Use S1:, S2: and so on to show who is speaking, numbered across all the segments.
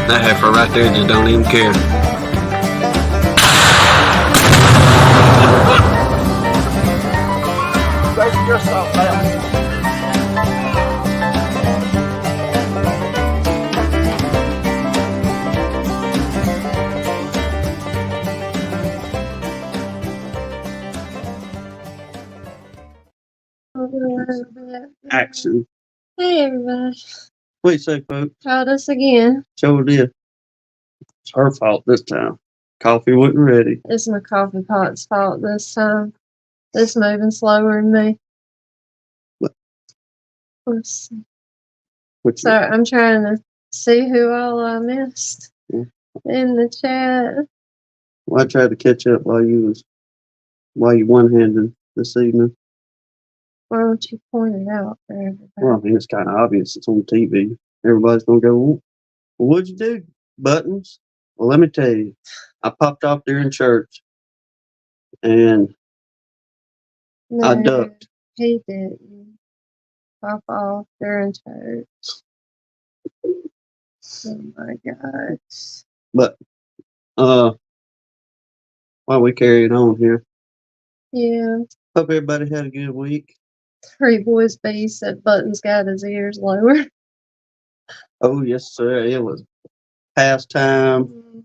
S1: That heifer right there just don't even care.
S2: Take yourself out.
S3: Action.
S4: Hey everybody.
S3: What do you say, folks?
S4: Called us again.
S3: Sure did. It's her fault this time. Coffee wasn't ready.
S4: It's my coffee pot's fault this time. It's moving slower than me.
S3: What?
S4: Let's see.
S3: Which
S4: So I'm trying to see who all I missed
S3: Yeah.
S4: in the chat.
S3: Well, I tried to catch up while you one-handed this evening.
S4: Why don't you point it out for everybody?
S3: Well, I mean, it's kind of obvious. It's on TV. Everybody's going to go, well, what'd you do? Buttons? Well, let me tell you. I popped off during church, and
S4: No,
S3: I ducked.
S4: he didn't. Pop off during church. Oh my gosh.
S3: But, while we carrying on here,
S4: Yeah.
S3: hope everybody had a good week.
S4: Three Boys B said Button's got his ears lower.
S3: Oh, yes, sir. It was past time.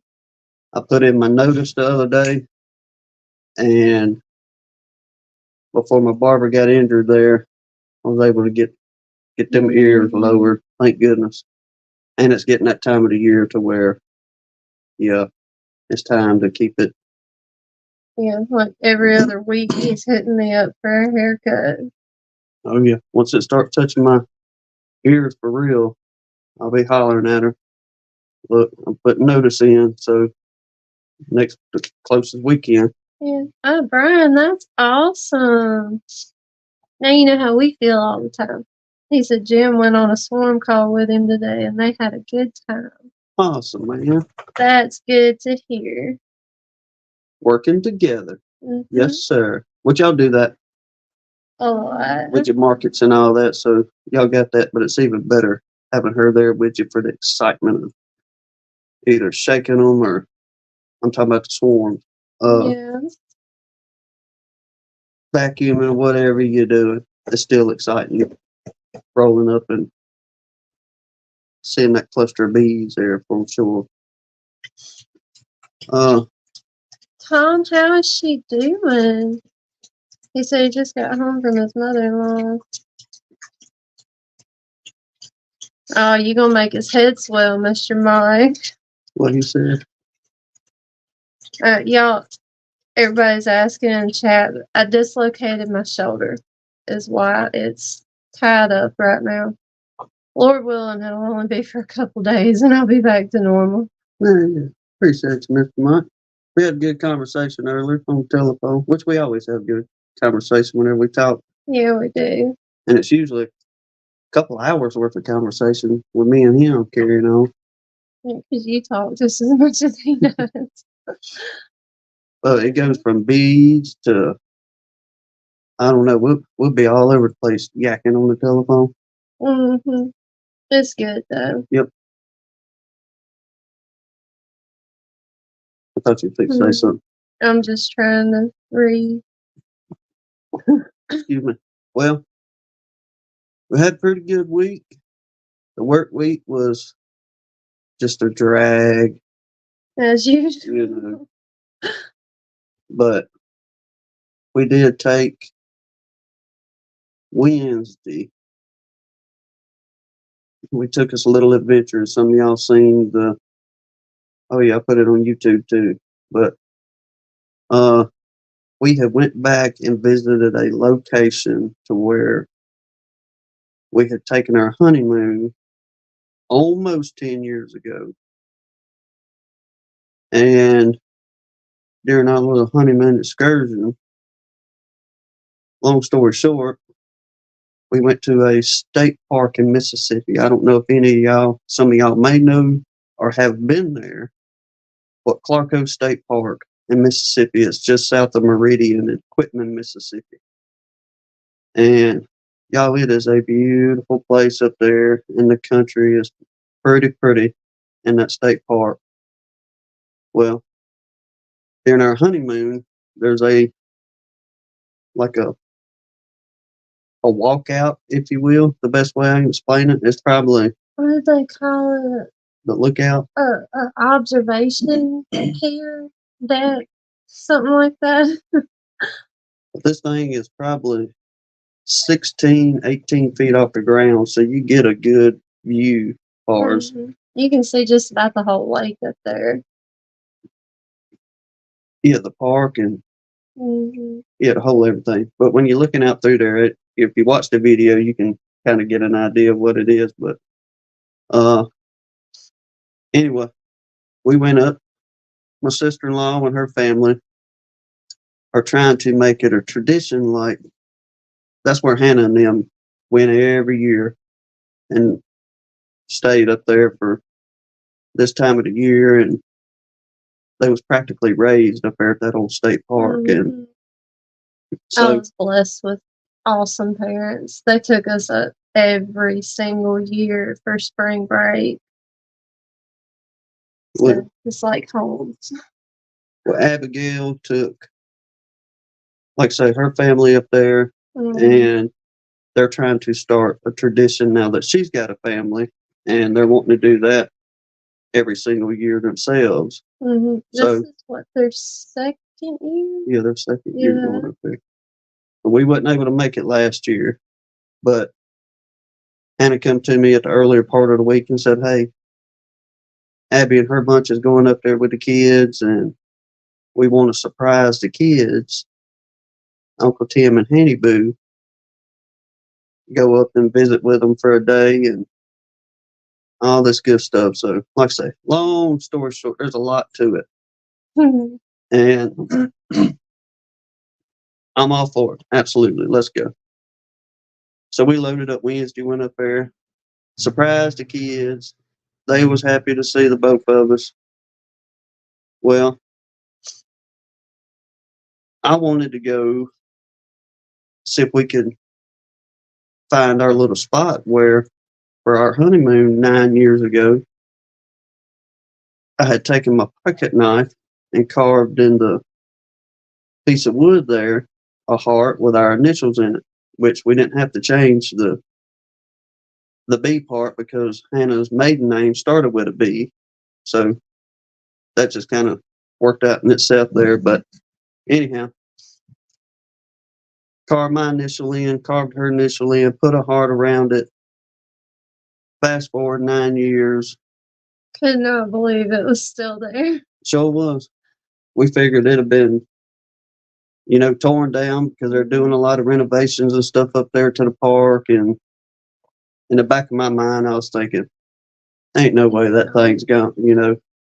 S3: I put in my notice the other day, and before my barber got injured there, I was able to get them ears lowered. Thank goodness. And it's getting that time of the year to where, yeah, it's time to keep it.
S4: Yeah, like every other week he's hitting me up for a haircut.
S3: Oh, yeah. Once it starts touching my ears for real, I'll be hollering at her. Look, I'm putting notice in, so the closest weekend.
S4: Yeah. Oh, Brian, that's awesome. Now you know how we feel all the time. He said Jim went on a swarm call with him today and they had a good time.
S3: Awesome, man.
S4: That's good to hear.
S3: Working together.
S4: Mm-hmm.
S3: Yes, sir. What y'all do that
S4: A lot.
S3: with your markets and all that, so y'all got that, but it's even better having her there with you for the excitement of either shaking them or I'm talking about the swarms.
S4: Yeah.
S3: Vacuuming or whatever you do, it's still exciting. Rolling up and seeing that cluster of bees there for sure.
S4: Tom, how is she doing? He said he just got home from his mother-in-law. Oh, you gonna make his head swell, Mr. Mike.
S3: What he said?
S4: Y'all, everybody's asking in chat. I dislocated my shoulder, is why it's tied up right now. Lord willing, it'll only be for a couple days, and I'll be back to normal.
S3: Yeah. Appreciate you, Mr. Mike. We had a good conversation earlier on the telephone, which we always have good conversation whenever we talk.
S4: Yeah, we do.
S3: And it's usually a couple hours worth of conversation with me and him carrying on.
S4: Because you talk just as much as he does.
S3: Well, it goes from beads to, I don't know, we'll be all over the place yakking on the telephone.
S4: Mm-hmm. It's good, though.
S3: Yep. I thought you'd say something.
S4: I'm just trying to read.
S3: Excuse me. Well, we had a pretty good week. The work week was just a drag.
S4: As usual.
S3: You know. But we did take Wednesday. We took us a little adventure. Some of y'all seen the, oh yeah, I put it on YouTube too. But we had went back and visited a location to where we had taken our honeymoon almost 10 years ago. And during our little honeymoon excursion, long story short, we went to a state park in Mississippi. I don't know if any of y'all, some of y'all may know or have been there, but Clarko State Park in Mississippi is just south of Meridian in Quitman, Mississippi. And y'all, it is a beautiful place up there in the country. It's pretty, pretty. in that state park. Well, during our honeymoon, there's like a walkout, if you will. The best way I can explain it is probably
S4: What did they call it?
S3: the lookout.
S4: Observation here, that something like that.
S3: But this thing is probably 16, 18 feet off the ground, so you get a good view. Far as
S4: You can see just about the whole lake up there.
S3: yeah, the park and
S4: Mm-hmm.
S3: yeah, the whole everything. But when you're looking out through there, if you watch the video, you can kind of get an idea of what it is. But anyway, we went up. My sister-in-law and her family are trying to make it a tradition. Like that's where Hannah and them went every year and stayed up there for this time of the year, and they was practically raised up there at that old state park. And
S4: I
S3: so
S4: was blessed with awesome parents. They took us up every single year for spring break. So it's like home.
S3: well, Abigail took, like I say, her family up there, and they're trying to start a tradition now that she's got a family, and they're wanting to do that every single year themselves.
S4: This
S3: So
S4: is what, their second year?
S3: yeah, their second year going up there. But we wasn't able to make it last year, but Hannah come to me at the earlier part of the week and said, "Hey, Abby and her bunch is going up there with the kids, and we want to surprise the kids. Uncle Tim and Hanny Boo go up and visit with them for a day and all this good stuff." So, like I say, long story short, there's a lot to it. And I'm all for it. Absolutely. Let's go. So we loaded up Wednesday, went up there, surprised the kids. They was happy to see the both of us. Well, I wanted to go see if we could find our little spot where for our honeymoon 9 years ago, I had taken my pocket knife and carved in the piece of wood there a heart with our initials in it, which we didn't have to change the B part because Hannah's maiden name started with a B. So that just kind of worked out in itself there. But anyhow, carved my initial in, carved her initial in, put a heart around it. Fast forward 9 years.
S4: Could not believe it was still there.
S3: Sure was. We figured it'd have been, torn down because they're doing a lot of renovations and stuff up there to the park. And in the back of my mind, I was thinking, ain't no way that thing's gone,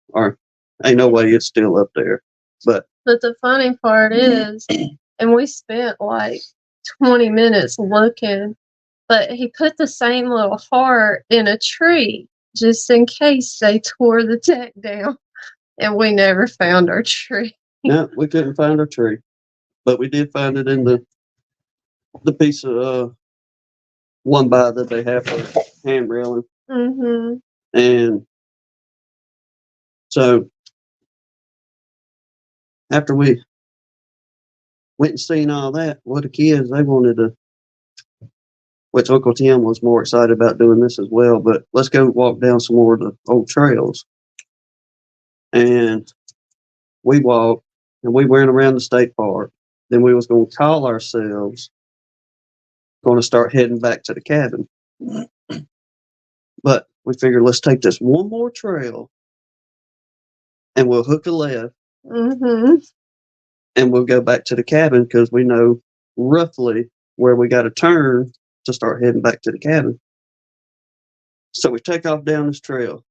S3: or ain't no way it's still up there. But
S4: the funny part is, and we spent like 20 minutes looking, but he put the same little heart in a tree just in case they tore the deck down. And we never found our tree.
S3: No, we couldn't find our tree. But we did find it in the piece of one by that they have for hand railing. And so after we went and seen all that, the kids, they wanted to, which Uncle Tim was more excited about doing this as well, but let's go walk down some more of the old trails. And we walked, and we went around the state park. Then we was going to call ourselves, going to start heading back to the cabin. But we figured, let's take this one more trail, and we'll hook a left, and we'll go back to the cabin because we know roughly where we got to turn to start heading back to the cabin. So we take off down this trail.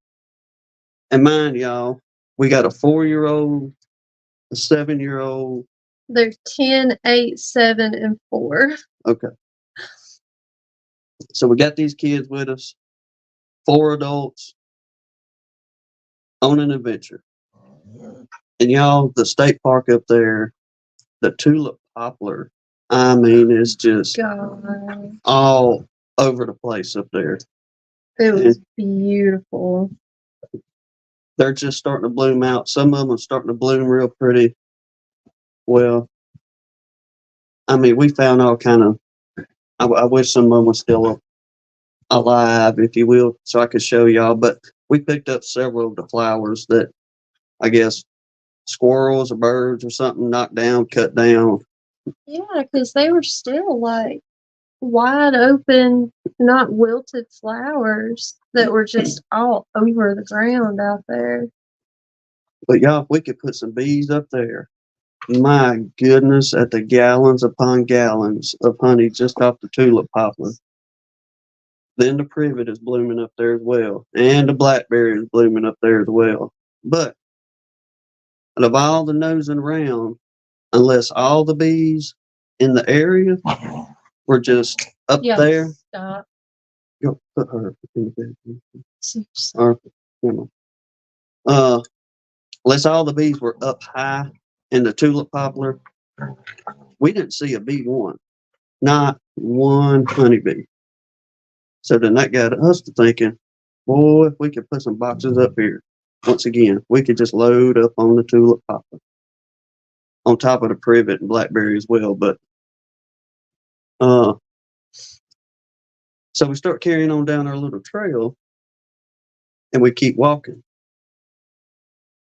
S3: And mind y'all, we got a 4-year-old, a 7-year-old.
S4: They're 10, 8, 7, and 4.
S3: Okay. So we got these kids with us, 4 adults on an adventure. And y'all, the state park up there, the tulip poplar, I mean, it's just all over the place up there.
S4: It was beautiful.
S3: they're just starting to bloom out. Some of them are starting to bloom real pretty. Well, I mean, we found all kind of. I wish some of them were still alive, if you will, so I could show y'all. But we picked up several of the flowers that I guess squirrels or birds or something knocked down, cut down.
S4: Yeah, because they were still like wide open, not wilted flowers that were just all over the ground out there.
S3: But y'all, if we could put some bees up there, my goodness, at the gallons upon gallons of honey just off the tulip poplar. Then the privet is blooming up there as well, and the blackberry is blooming up there as well. But out of all the nosing around, unless all the bees in the area were just up
S4: Yeah,
S3: there,
S4: stop.
S3: go put her in the bed.
S4: Seriously.
S3: Or, unless all the bees were up high in the tulip poplar, we didn't see a bee one, not one honeybee. So then that got us to thinking, boy, if we could put some boxes up here, once again, we could just load up on the tulip poplar, on top of the privet and blackberry as well. But so we start carrying on down our little trail, and we keep walking.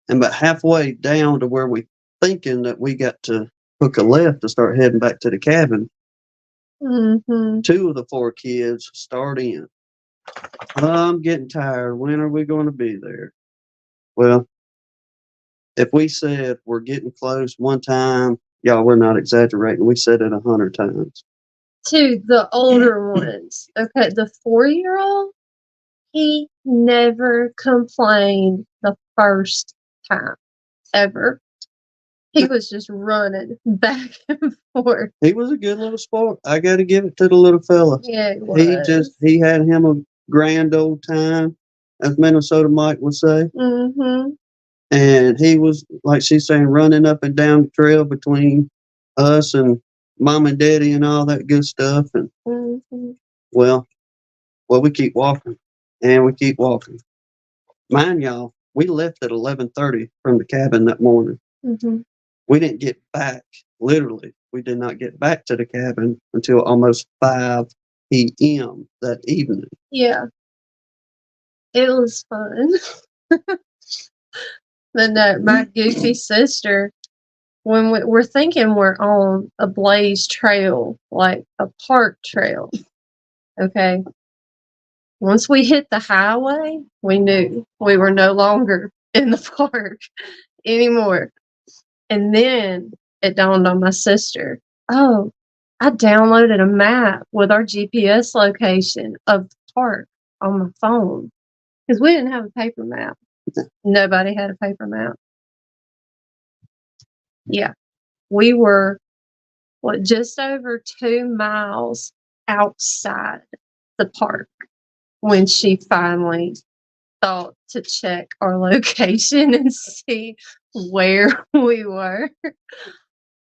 S3: And about halfway down to where we thinking that we got to hook a left to start heading back to the cabin,
S4: Mm-hmm.
S3: 2 of the 4 kids start in. I'm getting tired. When are we going to be there? Well, if we said we're getting close one time, y'all, we're not exaggerating. We said it 100 times.
S4: To the older ones. Okay, the 4-year-old, he never complained the first time ever. He was just running back and forth.
S3: He was a good little sport. I got to give it to the little fella.
S4: Yeah, he was.
S3: He had him a grand old time, as Minnesota Mike would say.
S4: Mm-hmm.
S3: And he was, like she's saying, running up and down the trail between us and mom and daddy and all that good stuff. And well, we keep walking, and we keep walking. Mind y'all, we left at 11:30 from the cabin that morning.
S4: Mm-hmm.
S3: We didn't get back. Literally, we did not get back to the cabin until almost 5 p.m. that evening.
S4: Yeah, it was fun. But no, my goofy sister, when we're thinking we're on a blaze trail, like a park trail, okay? Once we hit the highway, we knew we were no longer in the park anymore. And then it dawned on my sister, oh, I downloaded a map with our GPS location of the park on my phone because we didn't have a paper map. Nobody had a paper map. Yeah, we were just over 2 miles outside the park when she finally thought to check our location and see where we were.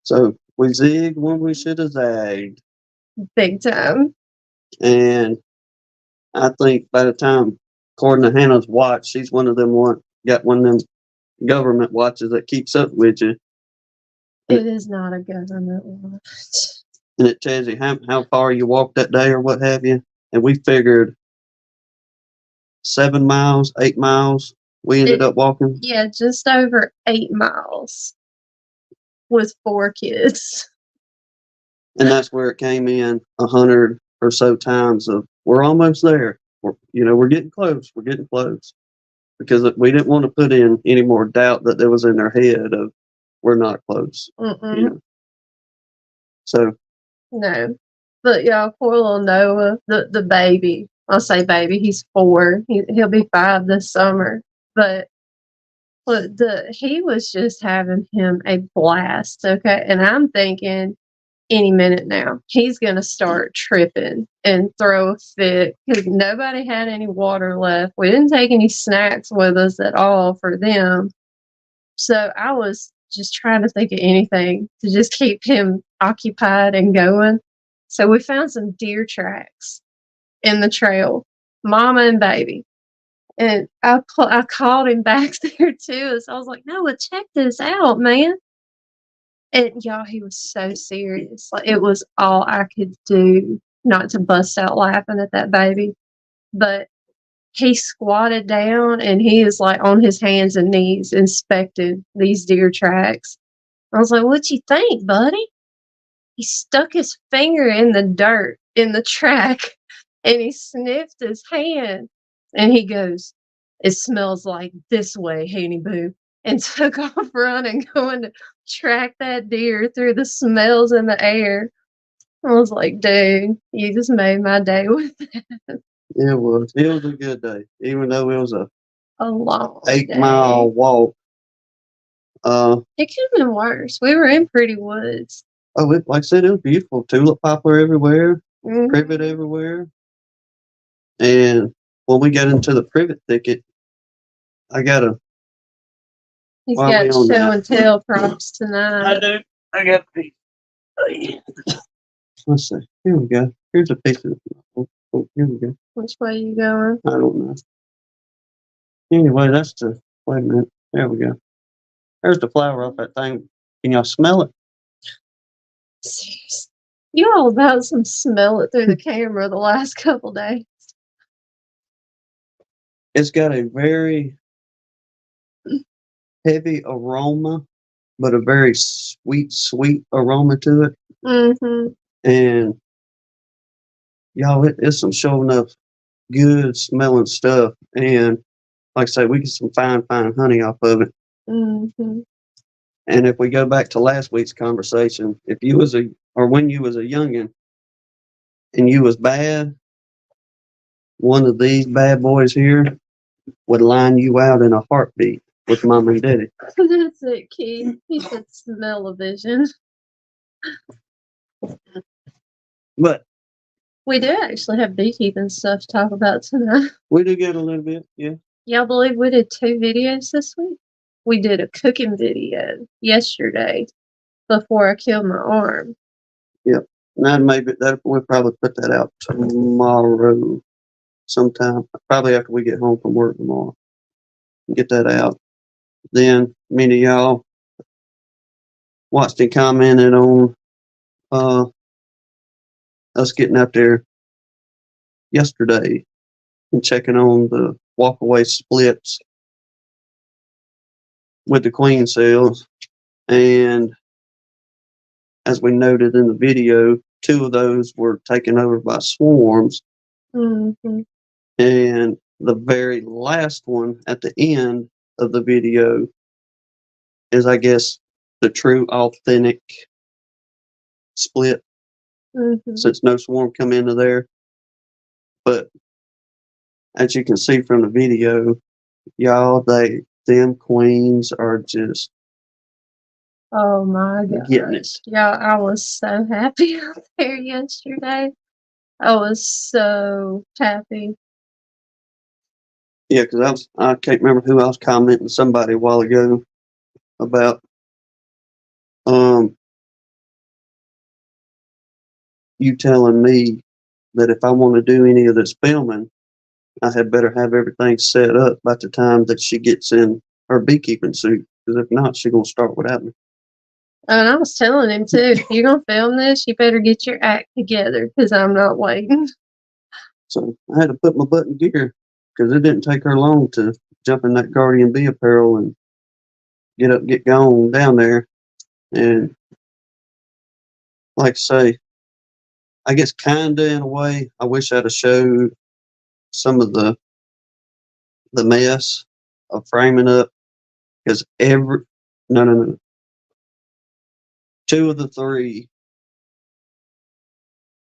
S3: So we zigged when we should have zagged.
S4: Big time.
S3: And I think by the time, according to Hannah's watch, she's one of them got one of them government watches that keeps up with you.
S4: It is not a government watch.
S3: And it tells you how far you walked that day or what have you. And we figured 7 miles, 8 miles we ended up walking.
S4: Yeah, just over 8 miles with 4 kids.
S3: And that's where it came in 100 or so times of, we're almost there. We're getting close. We're getting close. Because we didn't want to put in any more doubt that there was in their head of, we're not close. So.
S4: No. But y'all, poor little Noah, the baby. I'll say baby, he's 4. He'll be 5 this summer. But he was just having him a blast, okay? And I'm thinking any minute now, he's going to start tripping and throw a fit because nobody had any water left. We didn't take any snacks with us at all for them. So I was just trying to think of anything to just keep him occupied and going. So we found some deer tracks in the trail, mama and baby. And I called him back there too. So I was like, Noah, check this out, man. And y'all, he was so serious. Like, it was all I could do not to bust out laughing at that baby. But he squatted down and he is like on his hands and knees inspected these deer tracks. I was like, what you think, buddy? He stuck his finger in the dirt in the track and he sniffed his hand and he goes, it smells like this way, Haney Boo, and took off running, going to track that deer through the smells in the air. I was like, dude, you just made my day with that.
S3: It was a good day, even though it was a
S4: long
S3: 8-mile
S4: day.
S3: walk.
S4: It could have been worse. We were in pretty woods.
S3: Like I said, it was beautiful. Tulip poplar everywhere,
S4: Mhm.
S3: privet everywhere. And when we got into the privet thicket, I gotta.
S4: He's
S3: Why are
S4: got
S3: we on
S4: show
S3: that?
S4: and tell props tonight.
S3: do. I got the. Let's see. Here we go. Here's a piece of. Oh, here we go.
S4: Which way you going?
S3: I don't know. Anyway, that's the. Wait a minute. There we go. There's the flower off that thing. Can y'all smell it?
S4: Seriously. You all about some smell it through the camera the last couple days.
S3: It's got a very heavy aroma, but a very sweet aroma to it.
S4: Mm-hmm.
S3: And y'all, it's some sure enough good smelling stuff. And like I say, we get some fine honey off of it.
S4: Mm-hmm.
S3: And if we go back to last week's conversation, if you was when you was a youngin' and you was bad, one of these bad boys here would line you out in a heartbeat with mom and daddy.
S4: That's it, Keith. He said smell-o-vision.
S3: But
S4: We do actually have beekeeping stuff to talk about tonight.
S3: we do get a little bit, yeah.
S4: Y'all believe we did 2 videos this week? We did a cooking video yesterday before I killed my arm.
S3: Yep. And we'll probably put that out tomorrow sometime. Probably after we get home from work tomorrow. Get that out. Then many of y'all watched and commented on us getting out there yesterday and checking on the walkaway splits with the queen cells. And as we noted in the video, 2 of those were taken over by swarms.
S4: Mm-hmm.
S3: And the very last one at the end of the video is, I guess, the true authentic split,
S4: Mm-hmm.
S3: since no swarm come into there. But as you can see from the video, y'all, them queens are just
S4: Oh my god.
S3: getting it.
S4: Yeah, I was so happy out there yesterday. I was so happy.
S3: Yeah, because I can't remember who I was commenting, somebody a while ago about you telling me that if I want to do any of this filming, I had better have everything set up by the time that she gets in her beekeeping suit. Because if not, she's gonna start without me.
S4: And I was telling him too, if you're gonna film this, you better get your act together because I'm not waiting.
S3: So I had to put my butt in gear because it didn't take her long to jump in that Guardian Bee apparel and get going down there. And like I say, I guess kinda in a way, I wish I'd have showed some of the mess of framing up, because no. 2 of the 3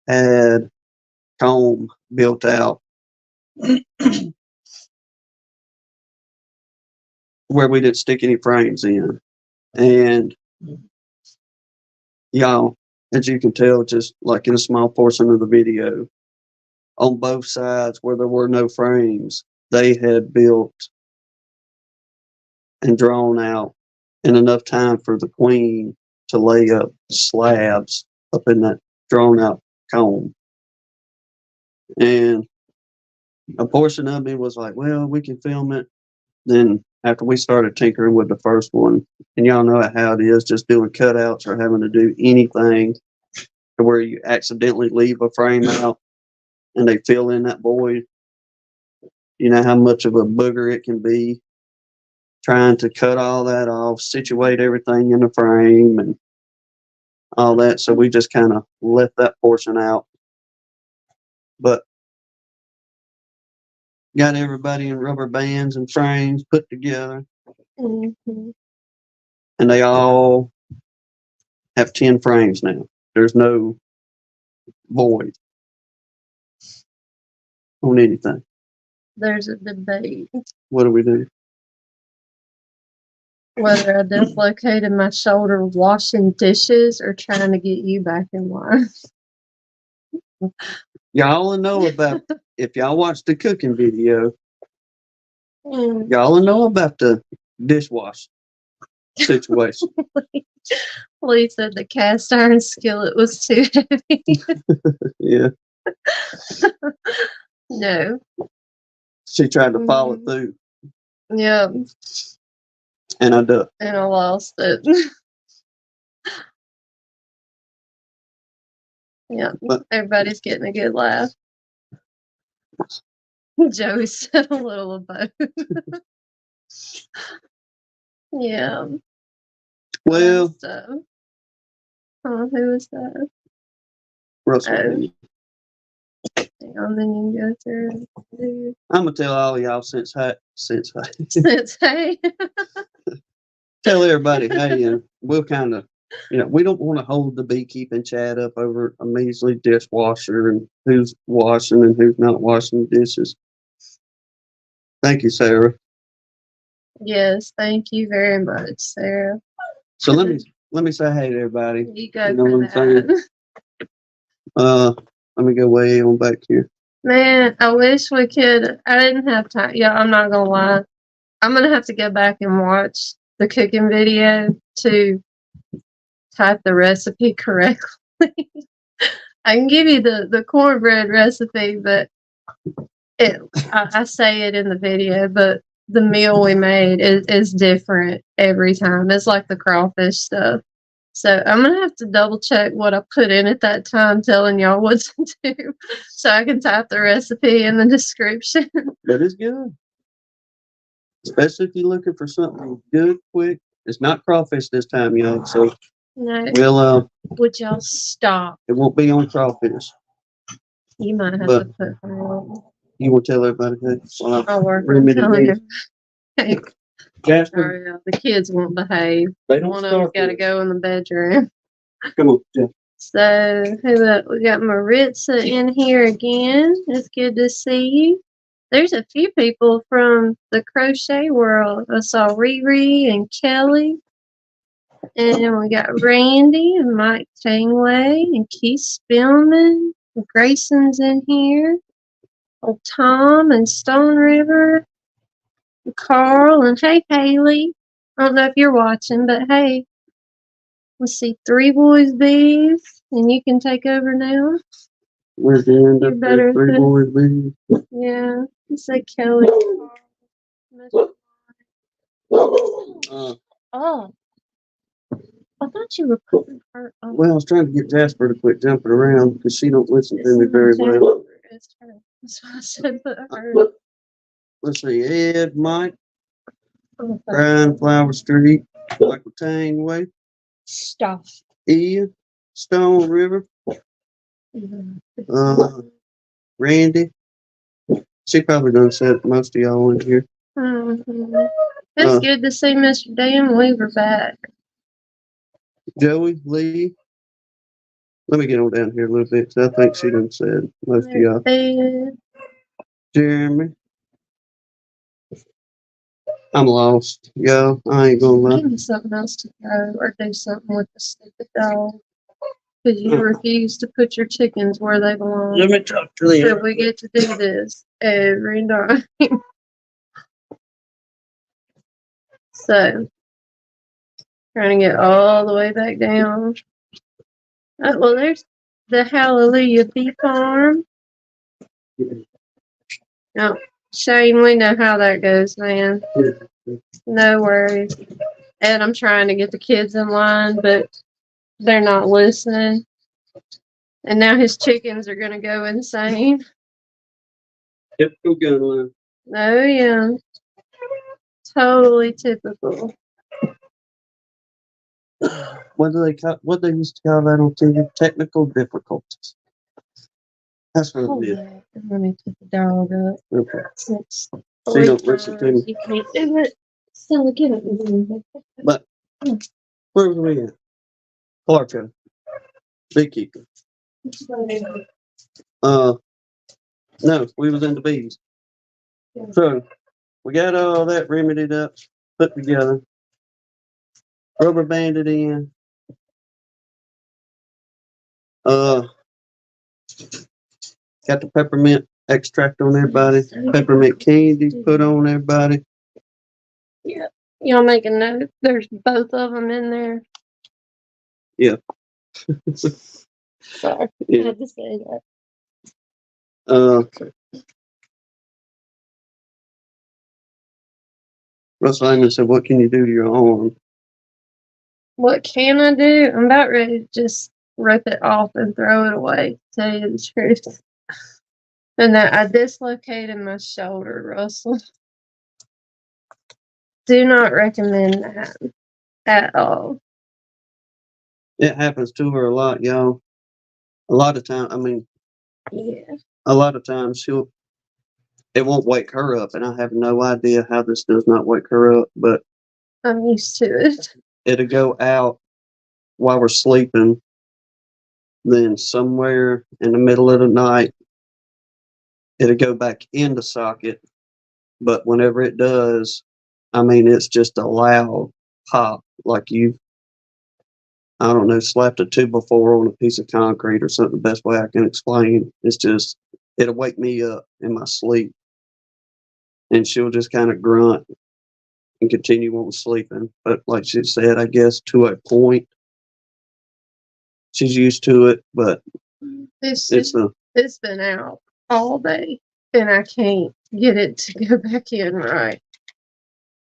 S3: had comb built out where we didn't stick any frames in. And y'all, as you can tell, just like in a small portion of the video, on both sides where there were no frames, they had built and drawn out in enough time for the queen to lay up slabs up in that drawn out comb. And a portion of me was like, well, we can film it. Then after we started tinkering with the first one, and y'all know how it is, just doing cutouts or having to do anything to where you accidentally leave a frame out and they fill in that void. You know how much of a booger it can be trying to cut all that off, situate everything in the frame and all that. So we just kind of left that portion out. But got everybody in rubber bands and frames put together,
S4: Mm-hmm.
S3: and they all have 10 frames now. There's no void on anything.
S4: There's a debate
S3: What do we do?
S4: whether I dislocated my shoulder washing dishes or trying to get you back in line.
S3: Y'all know about, if y'all watch the cooking video,
S4: Mm.
S3: y'all know about the dishwash situation.
S4: Lee said the cast iron skillet was too heavy.
S3: Yeah,
S4: No.
S3: she tried to follow through,
S4: Yeah.
S3: and I ducked.
S4: And I lost it. Yeah.
S3: But
S4: Everybody's getting a good laugh. Joey said a little of both. Yeah.
S3: well,
S4: So, who was that?
S3: Russell,
S4: Hang on, then you can go through.
S3: I'm gonna tell all of y'all since
S4: Since hey.
S3: tell everybody, hey, we'll kind of, we don't want to hold the beekeeping chat up over a measly dishwasher and who's washing and who's not washing dishes. Thank you, Sarah.
S4: Yes, thank you very much, Sarah.
S3: So let me say hey to everybody.
S4: You go
S3: You know
S4: for
S3: what I'm saying? Let me go way on back here.
S4: Man, I wish we could. I didn't have time. Yeah, I'm not gonna lie. I'm gonna have to go back and watch the cooking video to type the recipe correctly. I can give you the cornbread recipe, but I say it in the video, but the meal we made is different every time. It's like the crawfish stuff. So I'm gonna have to double check what I put in at that time, telling y'all what to do, so I can type the recipe in the description.
S3: But it's good, especially if you're looking for something good, quick. It's not crawfish this time, y'all. So
S4: No, would y'all stop?
S3: it won't be on crawfish.
S4: You might have to put her on.
S3: You will tell everybody that.
S4: I'll work on telling her. Hey,
S3: Jasper,
S4: sorry, the kids won't behave.
S3: they don't
S4: One of them's
S3: start
S4: got to
S3: this.
S4: go in the bedroom.
S3: Come on, Jeff.
S4: So, we got Maritza in here again. It's good to see you. There's a few people from the crochet world. I saw Riri and Kelly. And we got Randy and Mike Tangway and Keith Spillman. Grayson's in here. Old Tom and Stone River. And Carl and hey, Haley. I don't know if you're watching, but hey. Let's see, Three Boys Bees. And you can take over now.
S3: Where's the end
S4: You
S3: of
S4: better
S3: the 3 boys being?
S4: Yeah. Let's say Kelly. Oh. I thought you were putting her on.
S3: Well, I was trying to get Jasper to quit jumping around because she don't listen to me very well.
S4: It's her. That's why I said put her.
S3: Let's see, Ed, Mike, Brian, Flower Street, Michael Tangway,
S4: Stop.
S3: Ian, Stone River, Randy. She probably done said most of y'all in here.
S4: Mm-hmm. It's good to see Mr. Dan Weaver back.
S3: Joey, Lee. Let me get on down here a little bit because I think she done said most of y'all. Jeremy. I'm lost, y'all. I ain't gonna lie.
S4: Give me something else to throw or do something with the stupid dog. Because you refuse to put your chickens where they belong.
S3: Let me talk to them.
S4: So we get to do this every night. So, trying to get all the way back down. Oh, well, there's the Hallelujah Bee Farm. No, Shane, we know how that goes, man. No worries. And I'm trying to get the kids in line, but they're not listening. And now his chickens are gonna go insane.
S3: Typical gun line.
S4: Oh yeah. Totally typical.
S3: What they used to call that on TV? Technical difficulties. That's what it is.
S4: Let me put the dog up.
S3: Okay.
S4: Since
S3: So you don't listen to me.
S4: you can't do it. So get it.
S3: But where was we at? Clarko. Beekeeping. No, we was in the bees. So we got all that remedied up, put together, rubber banded in. Got the peppermint extract on everybody, peppermint candy put on everybody.
S4: Yeah. Y'all make a note. There's both of them in there.
S3: Yeah.
S4: Sorry. I
S3: Yeah.
S4: had to say that.
S3: Russell Amy said, "What can you do to your arm?"
S4: What can I do? I'm about ready to just rip it off and throw it away, to tell you the truth. And that I dislocated my shoulder, Russell. Do not recommend that at all.
S3: It happens to her a lot, y'all. A lot of times,
S4: Yeah.
S3: a lot of times it won't wake her up, and I have no idea how this does not wake her up, but
S4: I'm used to it.
S3: it'll go out while we're sleeping, then somewhere in the middle of the night, it'll go back into socket, but whenever it does, it's just a loud pop, like I don't know, slapped a 2x4 on a piece of concrete or something. The best way I can explain. It's just, it'll wake me up in my sleep, and she'll just kind of grunt and continue on sleeping. But like she said, I guess to a point, she's used to it, but
S4: It's been out all day, and I can't get it to go back in right.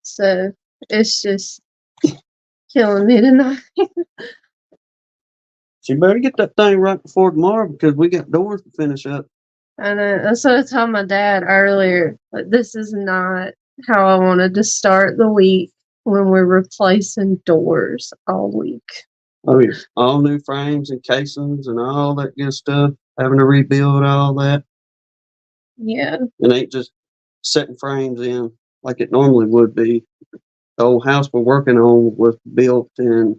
S4: So it's just killing me tonight.
S3: she better get that thing right before tomorrow, because we got doors to finish up.
S4: I know. That's what I told my dad earlier. But this is not how I wanted to start the week when we're replacing doors all week.
S3: Oh yeah, all new frames and casings and all that good stuff. Having to rebuild all that.
S4: Yeah.
S3: It ain't just setting frames in like it normally would be. The old house we're working on was built in,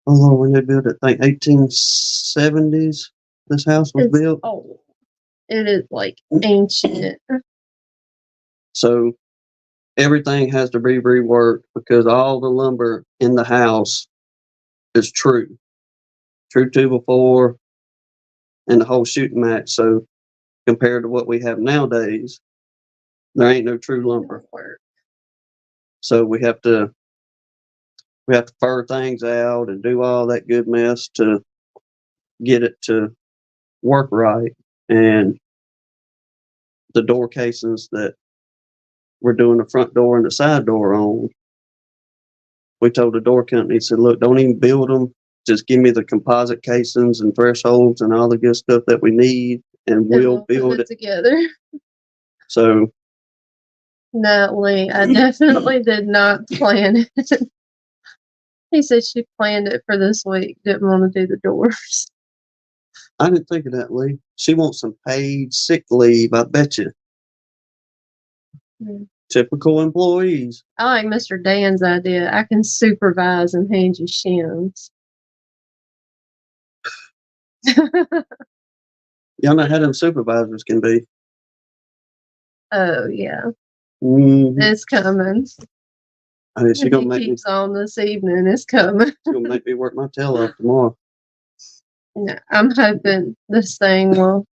S3: when they built it, I think 1870s. This house was built.
S4: Old. It is like ancient.
S3: So everything has to be reworked, because all the lumber in the house is true 2x4, and the whole shooting match. So compared to what we have nowadays, there ain't no true lumber. So we have to fur things out and do all that good mess to get it to work right. And the door casings that we're doing the front door and the side door on, we told the door company, said, look, don't even build them. Just give me the composite casings and thresholds and all the good stuff that we need, and we'll build it
S4: together.
S3: So
S4: No, Lee, I definitely did not plan it. He said she planned it for this week, didn't want to do the doors.
S3: I didn't think of that, Lee. She wants some paid sick leave, I bet you. Typical employees.
S4: I like Mr. Dan's idea. I can supervise and hand you shims.
S3: Y'all know how them supervisors can be.
S4: Oh, yeah.
S3: Mm-hmm.
S4: It's coming.
S3: She gonna make
S4: keeps on this evening. It's coming.
S3: She's gonna make me work my tail off tomorrow.
S4: Yeah, I'm hoping this thing will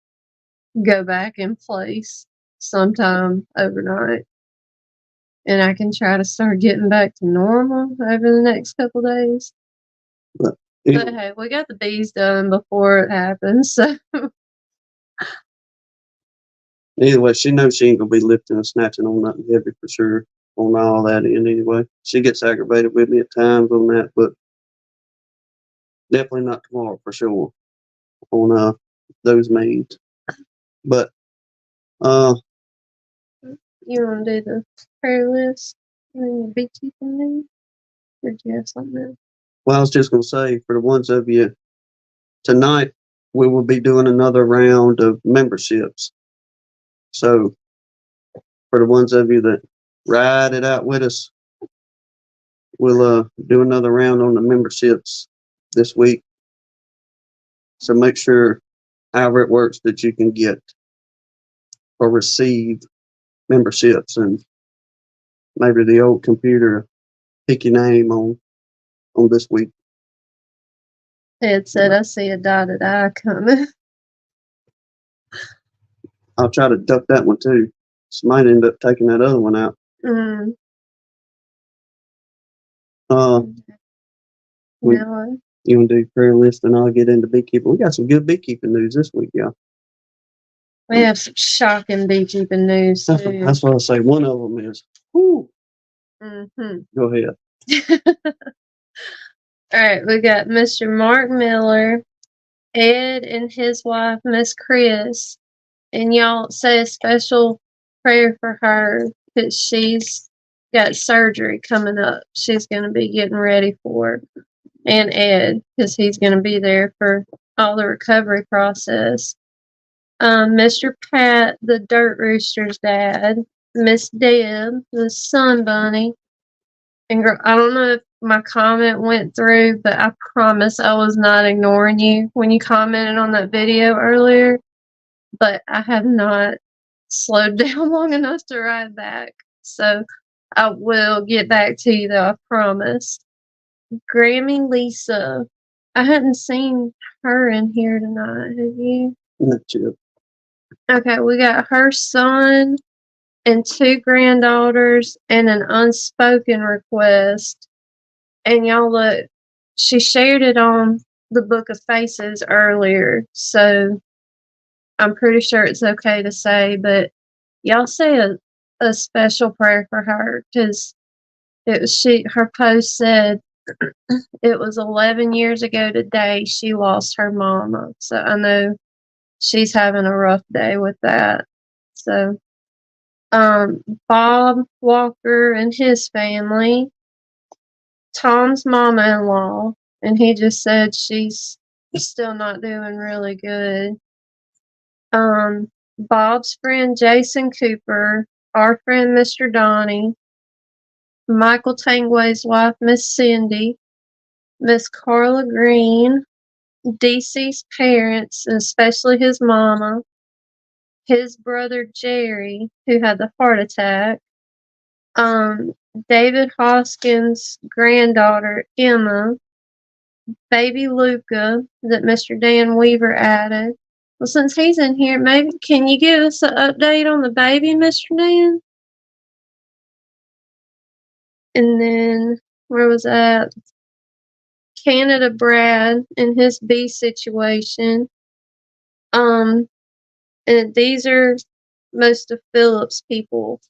S4: go back in place sometime overnight, and I can try to start getting back to normal over the next couple days. But hey, we got the bees done before it happens, so
S3: Either way, she knows she ain't gonna be lifting and snatching on nothing heavy for sure on all that end anyway. She gets aggravated with me at times on that, but definitely not tomorrow for sure on those means. But
S4: You want to do the prayer list and then the beekeeping news? Or do you have something else?
S3: well, I was just gonna say for the ones of you tonight, we will be doing another round of memberships. So for the ones of you that ride it out with us, we'll do another round on the memberships this week. So make sure, however it works, that you can get or receive memberships, and maybe the old computer pick your name on this week.
S4: Ed said, I see a dotted I coming.
S3: I'll try to duck that one too. She might end up taking that other one out.
S4: Mm.
S3: We-
S4: No.
S3: You want to do prayer list, and I'll get into beekeeping. We got some good beekeeping news this week, y'all.
S4: We have some shocking beekeeping news too.
S3: That's what I say. One of them is, whoo.
S4: Mm-hmm.
S3: Go ahead.
S4: All right, we got Mr. Mark Miller, Ed and his wife, Miss Chris, and y'all say a special prayer for her because she's got surgery coming up. She's going to be getting ready for, and Ed because he's going to be there for all the recovery process. Mr. Pat, the Dirt Rooster's dad, Miss Deb, the Sun Bunny, and girl, I don't know if my comment went through, but I promise I was not ignoring you when you commented on that video earlier. But I have not slowed down long enough to write back. So I will get back to you though, I promise. Grammy Lisa. I hadn't seen her in here tonight, have you?
S3: That's it.
S4: Okay, we got her son and 2 granddaughters and an unspoken request. And y'all look, she shared it on the Book of Faces earlier, so I'm pretty sure it's okay to say, but y'all say a special prayer for her because her post said it was 11 years ago today she lost her mama. So I know she's having a rough day with that. So Bob Walker and his family, Tom's mama-in-law, and he just said she's still not doing really good. Bob's friend Jason Cooper, our friend Mr. Donnie, Michael Tangway's wife Miss Cindy, Miss Carla Green, DC's parents, and especially his mama, his brother Jerry, who had the heart attack, David Hoskins' granddaughter Emma, baby Luca that Mr. Dan Weaver added. Well, since he's in here, maybe can you give us an update on the baby, Mr. Dan? And then where was that? Canada Brad and his bee situation. And these are most of Philip's people.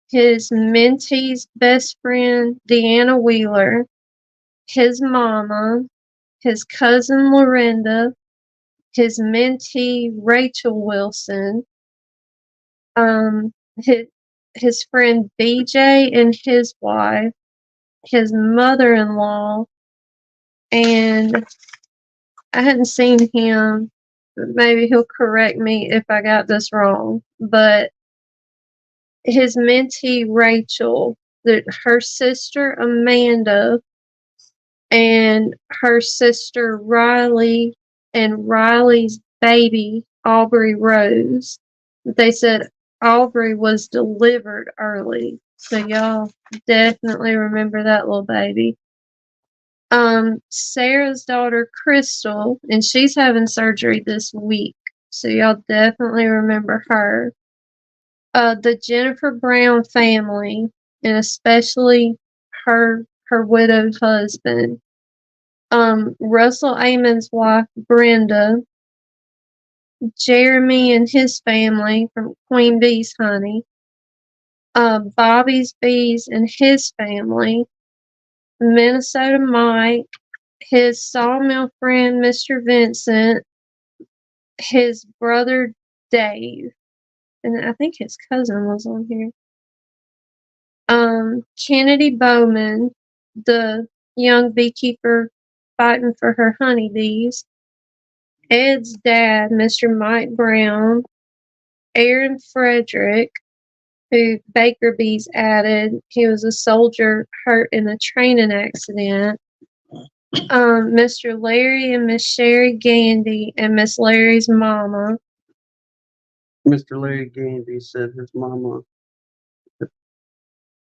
S4: His mentee's best friend, Deanna Wheeler, his mama, his cousin Lorinda, his mentee Rachel Wilson, his friend BJ and his wife, his mother-in-law, and I hadn't seen him. Maybe he'll correct me if I got this wrong, but his mentee Rachel, her sister Amanda, and her sister Riley, and Riley's baby Aubrey Rose. They said Aubrey was delivered early, so y'all definitely remember that little baby. Sarah's daughter Crystal, and she's having surgery this week, so y'all definitely remember her. The Jennifer Brown family, and especially her widowed husband. Russell Amon's wife Brenda, Jeremy and his family from Queen Bee's Honey, Bobby's Bees and his family, Minnesota Mike, his sawmill friend Mr. Vincent, his brother Dave, and I think his cousin was on here. Kennedy Bowman, the young beekeeper fighting for her honeybees, Ed's dad, Mr. Mike Brown, Aaron Frederick, who Baker Bees added. He was a soldier hurt in a training accident. Mr. Larry and Miss Sherry Gandy and Miss Larry's mama.
S3: Mr. Larry Gandy said his mama had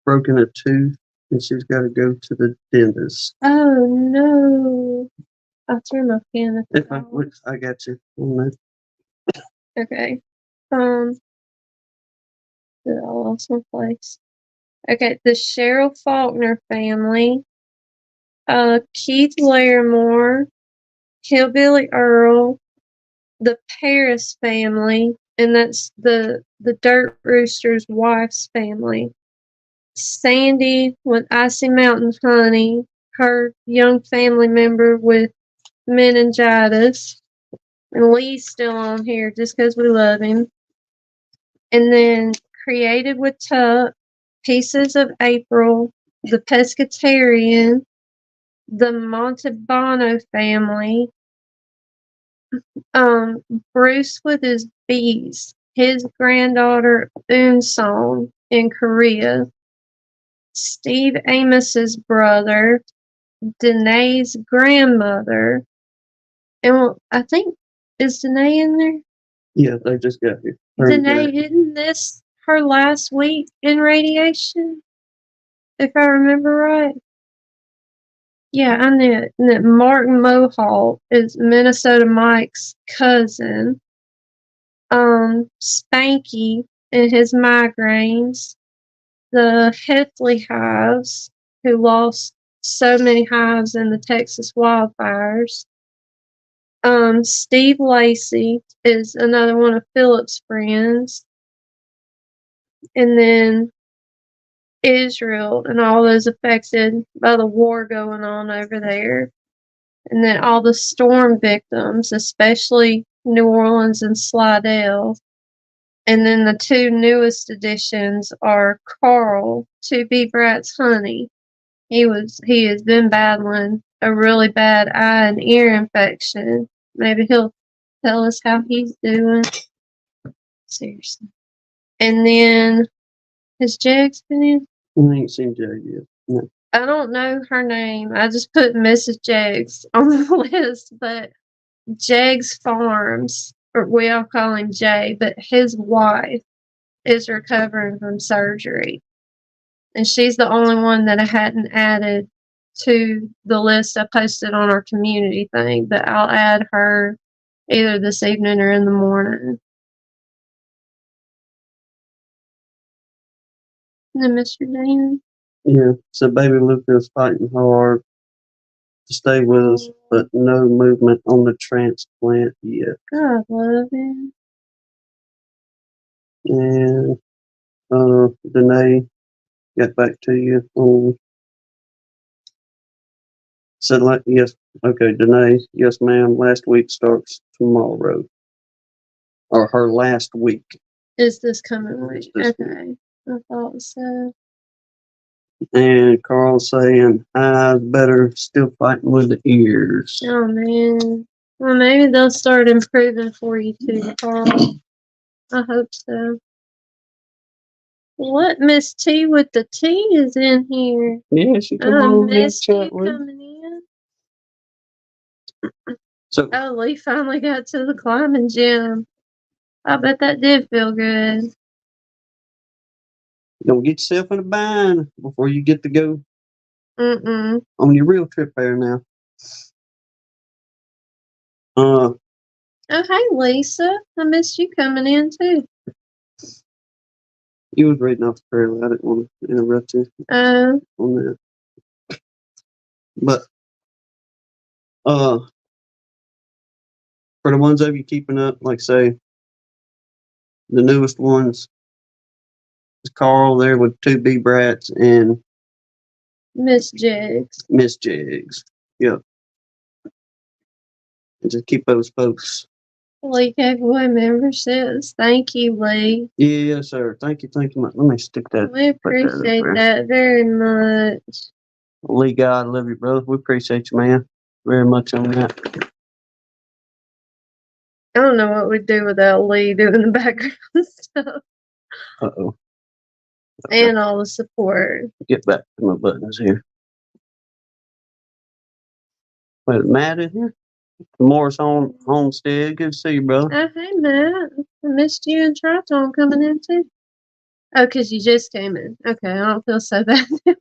S3: broken a tooth and she's got to go to the dentist.
S4: Oh no! I'll turn my pen at the bottom.
S3: I got you on that.
S4: Okay. I lost my place. Okay, the Cheryl Faulkner family, Keith Larimore, Hillbilly Earl, the Paris family, and that's the Dirt Rooster's wife's family. Sandy with Icy Mountain Honey, her young family member with meningitis. And Lee's still on here just because we love him. And then Created with Tuck, Pieces of April, the Pescatarian, the Montalbano family, Bruce with his bees, his granddaughter Unsong in Korea, Steve Amos's brother, Danae's grandmother, and I think, is Danae in there?
S3: Yeah, they just got here.
S4: Danae, isn't this her last week in radiation? If I remember right. Yeah, I knew it. And that Martin Mohawk is Minnesota Mike's cousin. Spanky and his migraines. The Heffley hives, who lost so many hives in the Texas wildfires. Steve Lacey is another one of Philip's friends. And then Israel and all those affected by the war going on over there. And then all the storm victims, especially New Orleans and Slidell. And then the two newest additions are Carl, To Be Brat's Honey. He has been battling a really bad eye and ear infection. Maybe he'll tell us how he's doing. Seriously. And then has Jags been in?
S3: I ain't seen Jag yet. No.
S4: I don't know her name. I just put Mrs. Jags on the list, but Jags Farms, or we all call him Jay, but his wife is recovering from surgery. And she's the only one that I hadn't added to the list I posted on our community thing, but I'll add her either this evening or in the morning. And then Mr. Dan.
S3: Yeah, so baby Luca is fighting hard to stay with us, but no movement on the transplant yet.
S4: God love him.
S3: And Danae got back to you on said like yes, okay, Danae, yes ma'am, last week starts tomorrow. Or her last week.
S4: Is this coming week?
S3: This
S4: Okay. I thought so.
S3: And Carl saying, I better still fighting with the ears.
S4: Oh man. Well, maybe they'll start improving for you too, Carl. I hope so. What Miss T with the T is in here?
S3: Yeah, she come on here
S4: Miss
S3: chat
S4: T
S3: with.
S4: coming in.
S3: So
S4: Oh, Lee finally got to the climbing gym. I bet that did feel good.
S3: don't get yourself in a bind before you get to go on your real trip there now.
S4: Oh, hey, Lisa. I missed you coming in too.
S3: You was reading off the prayer. I didn't want to interrupt you on that. But for the ones of you keeping up, like say, the newest ones is Carl there with 2 bee brats and
S4: Miss Jigs.
S3: Miss Jigs. Yep. And just keep those folks.
S4: Lee gave away memberships. Thank you, Lee.
S3: Yes, sir. Thank you. Let me stick that.
S4: We appreciate that very much.
S3: Lee, God love you, brother. We appreciate you, man. Very much on that.
S4: I don't know what we'd do without Lee doing the background stuff
S3: Uh-oh.
S4: and all the support.
S3: Get back to my buttons here. Wait, Matt in here? Morris Homestead. Good to see you, brother.
S4: Oh, hey, Matt. I missed you and Triton coming in, too. Oh, because you just came in. Okay, I don't feel so bad now.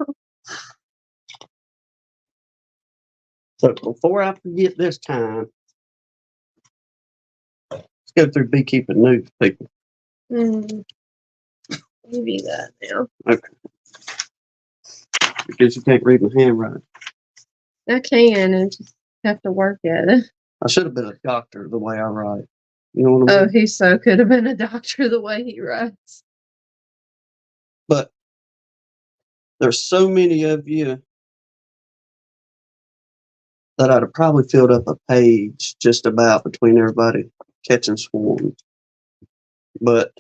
S3: So before I forget this time, let's go through beekeeping news, people.
S4: Give you that now.
S3: Okay. Because you can't read my handwriting.
S4: I can, and just have to work at it.
S3: I should have been a doctor the way I write. You know what I mean?
S4: Oh, he so could have been a doctor the way he writes.
S3: But there's so many of you that I'd have probably filled up a page just about between everybody catching swarms. But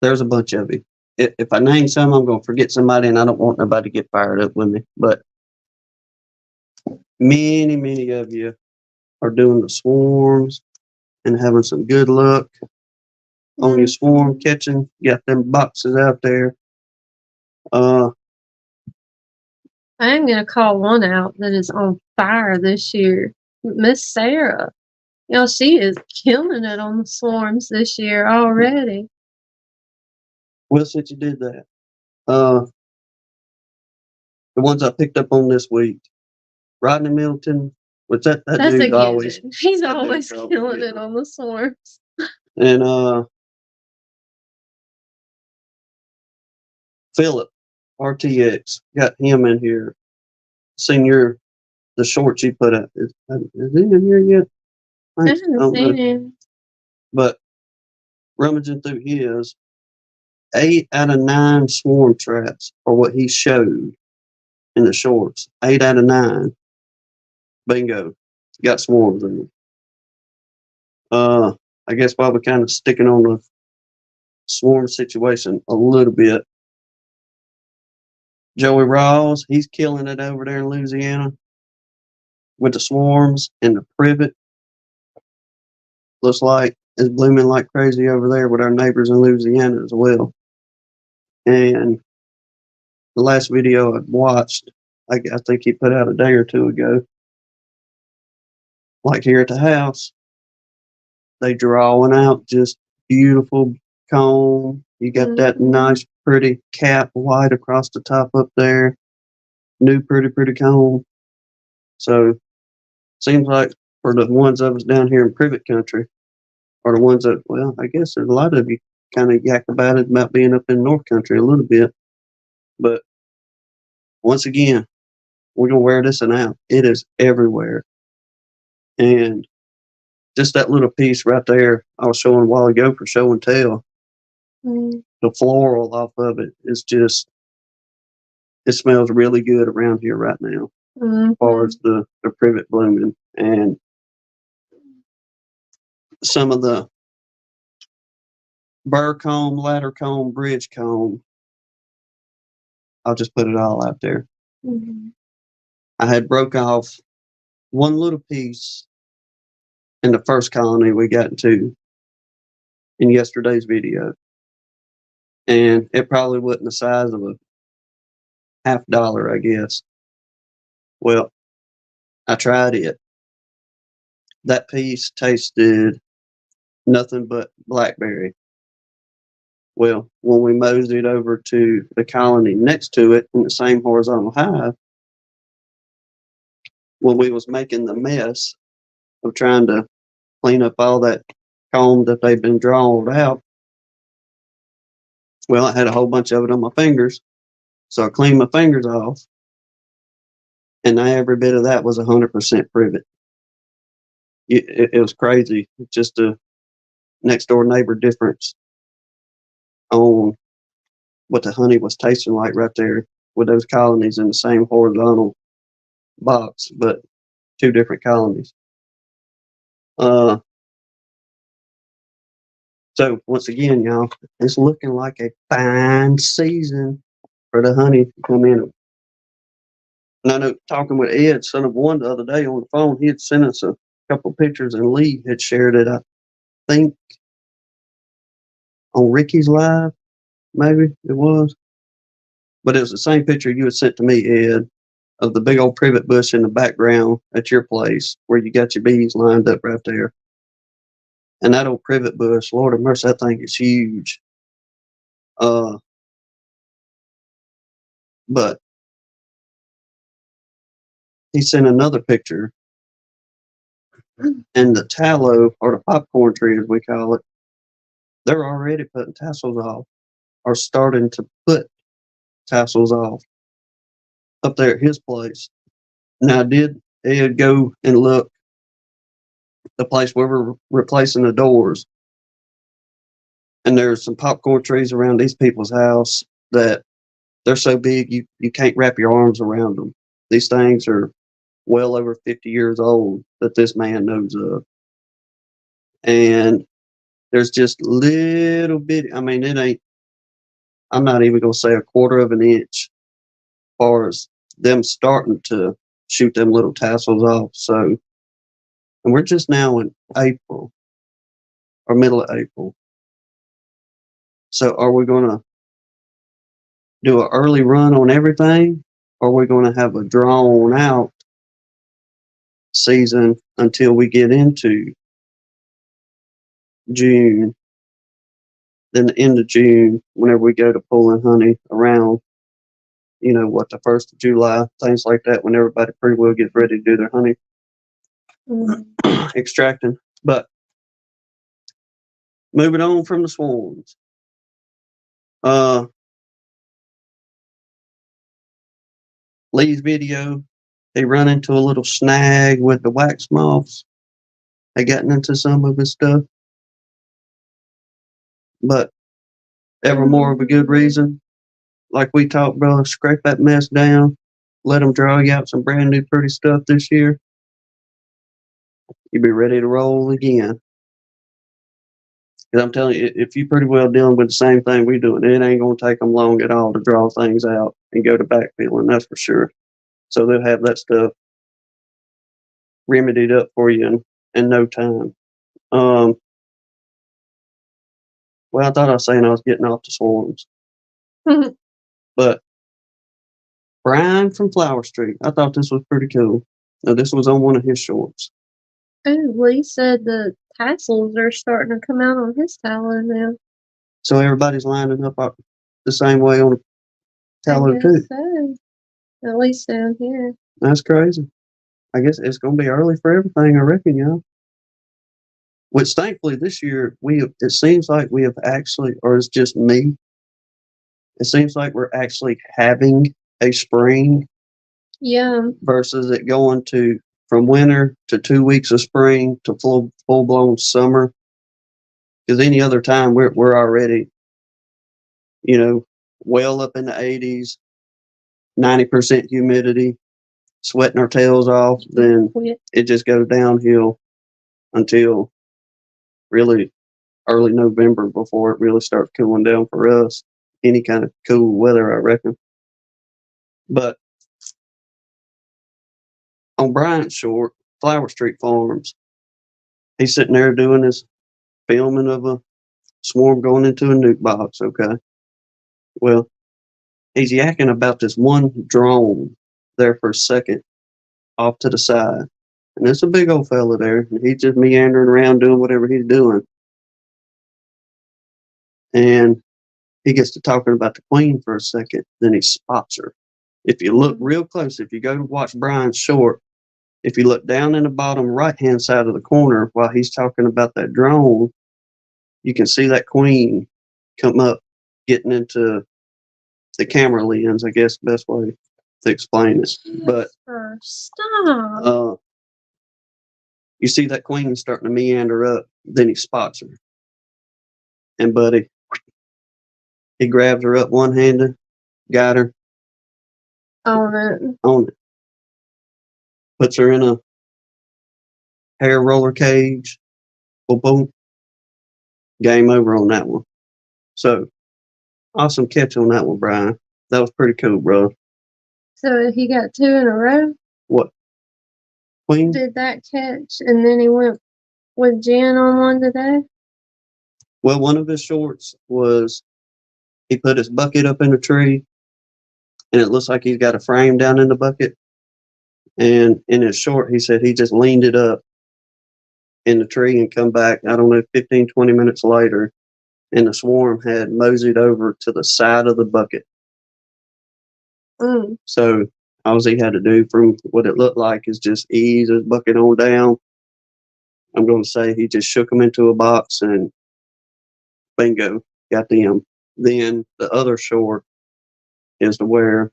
S3: there's a bunch of you. If I name some, I'm going to forget somebody, and I don't want nobody to get fired up with me. But many of you are doing the swarms and having some good luck on your swarm catching. You got them boxes out there.
S4: I am going to call one out that is on fire this year. Miss Sarah. You know, she is killing it on the swarms this year already.
S3: Well, since you did that, the ones I picked up on this week, Rodney Middleton, which that
S4: That's
S3: dude's always,
S4: he's always killing it on the swarms.
S3: and Philip RTX, got him in here. Seen the shorts you put up. Is he in here yet?
S4: I haven't seen him.
S3: But rummaging through his, 8 out of 9 swarm traps are what he showed in the shorts. 8 out of 9. Bingo. Got swarms in them. I guess while we're kind of sticking on the swarm situation a little bit, Joey Rawls, he's killing it over there in Louisiana with the swarms and the privet. Looks like it's blooming like crazy over there with our neighbors in Louisiana as well. And the last video I watched, I think he put out a day or two ago, like here at the house, they drawing out just beautiful comb. You got that nice, pretty cap white across the top up there. New, pretty comb. So, seems like for the ones of us down here in privet country, or the ones that, well, I guess there's a lot of you kind of yak about it, about being up in North Country a little bit. But once again, we're going to wear this one out. It is everywhere. And just that little piece right there I was showing a while ago for show and tell, the floral off of it is just, it smells really good around here right now, as far as the privet blooming. And some of the burr comb, ladder comb, bridge comb, I'll just put it all out there. I had broke off one little piece in the first colony we got into in yesterday's video. And it probably wasn't the size of a $50, I guess. Well, I tried it. That piece tasted nothing but blackberry. Well, when we moseyed over to the colony next to it in the same horizontal hive, when we was making the mess of trying to clean up all that comb that they've been drawn out, well, I had a whole bunch of it on my fingers. So I cleaned my fingers off. and every bit of that was 100% privet. It was crazy. Just a next door neighbor difference on what the honey was tasting like right there with those colonies in the same horizontal box, but two different colonies. So once again, y'all, it's looking like a fine season for the honey to come in. And I know talking with Ed, son of one, the other day on the phone, he had sent us a couple pictures, and Lee had shared it, I think, on Ricky's Live, maybe it was. But it was the same picture you had sent to me, Ed, of the big old privet bush in the background at your place where you got your bees lined up right there. And that old privet bush, Lord of mercy, that thing is huge. But he sent another picture, and the tallow, or the popcorn tree as we call it, they're already putting tassels off, or starting to put tassels off up there at his place. Now, did Ed go and look the place where we're replacing the doors? And there's some popcorn trees around these people's house that they're so big you can't wrap your arms around them. These things are well over 50 years old that this man knows of. And there's just little bit, I mean, it ain't, I'm not even going to say a quarter of an inch as far as them starting to shoot them little tassels off. So, and we're just now in April or middle of April. So are we going to do an early run on everything? Or are we going to have a drawn out season until we get into June? Then the end of June, whenever we go to pulling honey around, you know, what, the 1st of July, things like that, when everybody pretty well gets ready to do their honey extracting. But moving on from the swarms. Lee's video, they run into a little snag with the wax moths. They gotten into some of his stuff. But ever more of a good reason. Like we talked, brother, scrape that mess down. Let them draw you out some brand new pretty stuff this year. You'll be ready to roll again. Because I'm telling you, if you're pretty well dealing with the same thing we're doing, it ain't going to take them long at all to draw things out and go to backfilling, that's for sure. So they'll have that stuff remedied up for you in no time. Well, I thought I was saying I was getting off the swarms. But Brian from Flower Street, I thought this was pretty cool. Now, this was on one of his shorts.
S4: Oh, Lee said the tassels are starting to come out on his tallow now.
S3: So everybody's lining up the same way on the tallow too.
S4: So. At least down here.
S3: That's crazy. I guess it's going to be early for everything, I reckon, y'all. Which thankfully this year, it seems like we have actually, or it's just me, it seems like we're actually having a spring.
S4: Yeah.
S3: Versus it going from winter to 2 weeks of spring to full blown summer. Because any other time we're already, you know, well up in the 80s, 90% humidity, sweating our tails off. Then it just goes downhill until really early November before it really starts cooling down for us. Any kind of cool weather, I reckon. But on Bryant's short, Flower Street Farms, he's sitting there doing his filming of a swarm going into a nuke box, okay? Well, he's yakking about this one drone there for a second off to the side. And it's a big old fella there. And he's just meandering around doing whatever he's doing. And he gets to talking about the queen for a second. Then he spots her. If you look real close, if you go to watch Brian's short, if you look down in the bottom right-hand side of the corner while he's talking about that drone, you can see that queen come up, getting into the camera lens, I guess, best way to explain it. But
S4: Stop.
S3: you see that queen starting to meander up, then he spots her. And buddy, he grabs her up one-handed, got her
S4: On
S3: on it, puts her in a hair roller cage. Boom, boom. Game over on that one. So, awesome catch on that one, Brian. That was pretty cool, bro.
S4: So he got 2 in a row?
S3: What? Queen?
S4: Did that catch, and then he went with Jen on one today?
S3: Well, one of his shorts was he put his bucket up in a tree, and it looks like he's got a frame down in the bucket. And in his short, he said he just leaned it up in the tree and come back, I don't know, 15, 20 minutes later, and the swarm had moseyed over to the side of the bucket.
S4: Mm.
S3: So all he had to do from what it looked like is just ease his bucket on down. I'm going to say he just shook them into a box and bingo, got them. Then the other short is to where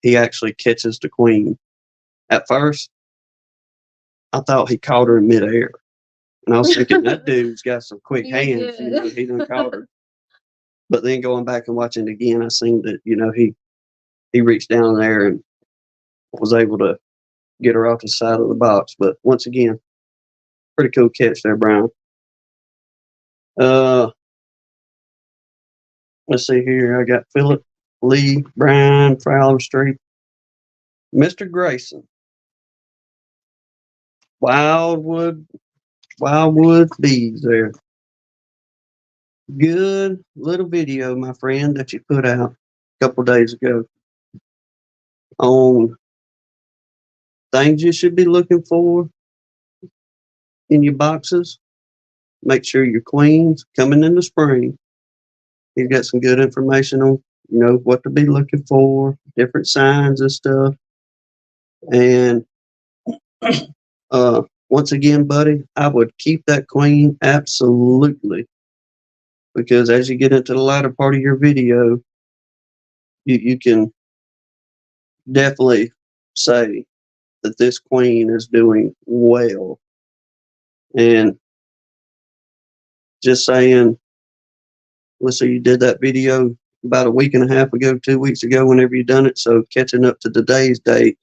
S3: he actually catches the queen. At first, I thought he caught her in midair. And I was thinking, that dude's got some quick hands. You know, he done caught her. But then going back and watching it again, I seen that, you know, he reached down there and was able to get her off the side of the box. But once again, pretty cool catch there, Brown. Let's see here. I got Philip, Lee, Brian, Fowler Street, Mr. Grayson, Wildwood Bees there. Good little video, my friend, that you put out a couple days ago on things you should be looking for in your boxes. Make sure your queen's coming in the spring. He's got some good information on, you know, what to be looking for, different signs and stuff. And once again, buddy, I would keep that queen absolutely, because as you get into the latter part of your video, you can definitely say that this queen is doing well. And just saying, let's say you did that video about a week and a half ago, 2 weeks ago, whenever you done it. So catching up to today's date,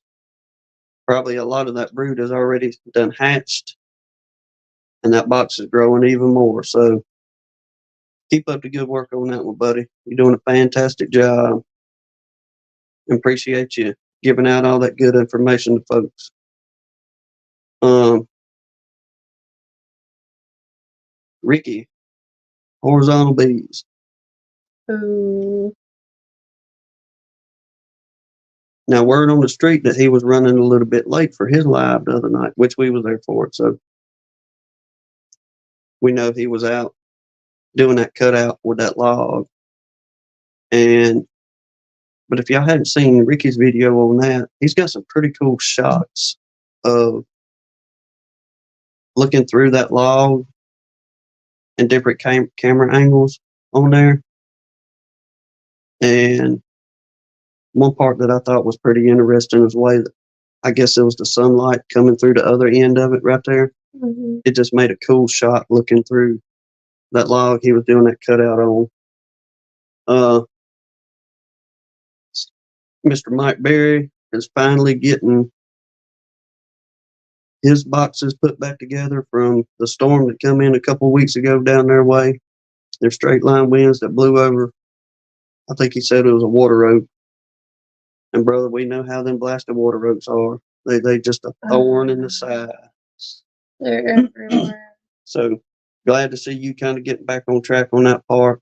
S3: probably a lot of that brood has already done hatched, and that box is growing even more. So keep up the good work on that one, buddy. You're doing a fantastic job. Appreciate you giving out all that good information to folks. Ricky, horizontal bees.
S4: Ooh.
S3: Now, word on the street that he was running a little bit late for his live the other night, which we was there for. So we know he was out doing that cutout with that log. But if y'all hadn't seen Ricky's video on that, he's got some pretty cool shots of looking through that log and different camera angles on there. And one part that I thought was pretty interesting was the way that I guess it was the sunlight coming through the other end of it right there.
S4: Mm-hmm.
S3: It just made a cool shot looking through that log he was doing that cutout on. Mr. Mike Berry is finally getting his boxes put back together from the storm that come in a couple of weeks ago down their way. Their straight line winds that blew over, I think he said it was a water oak. And brother, we know how them blasted water oaks are. They just a thorn in the side.
S4: They're everywhere.
S3: So glad to see you kind of getting back on track on that part.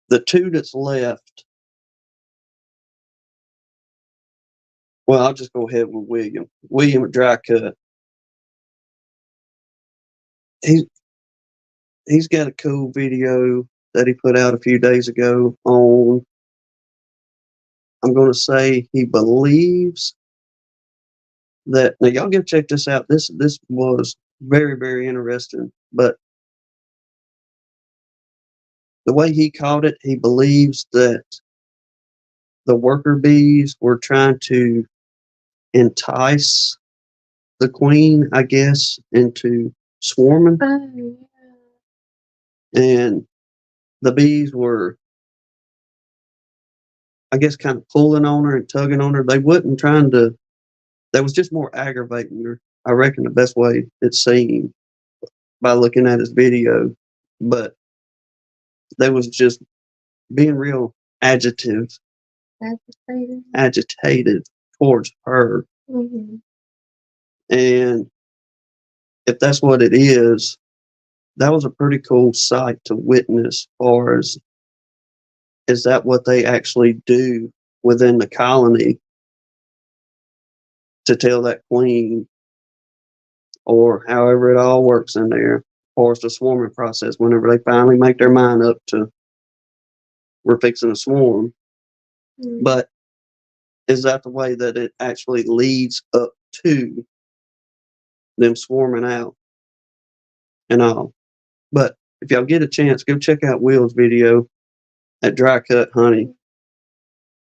S3: The two that's left. Well, I'll just go ahead with William. William at Dry Cut. He's got a cool video that he put out a few days ago on, I'm going to say he believes that, now y'all go check this out. This was very, very interesting. But the way he called it, he believes that the worker bees were trying to entice the queen, I guess, into swarming.
S4: Oh,
S3: And the bees were, I guess, kind of pulling on her and tugging on her. They wasn't trying to, that was just more aggravating her. I reckon the best way it seemed by looking at his video. But they was just being real agitated towards her.
S4: Mm-hmm.
S3: And if that's what it is, that was a pretty cool sight to witness. Far as is that what they actually do within the colony to tell that queen, or however it all works in there, or it's the swarming process whenever they finally make their mind up to we're fixing a swarm.
S4: Mm-hmm.
S3: But is that the way that it actually leads up to them swarming out and all? But if y'all get a chance, go check out Will's video at Dry Cut Honey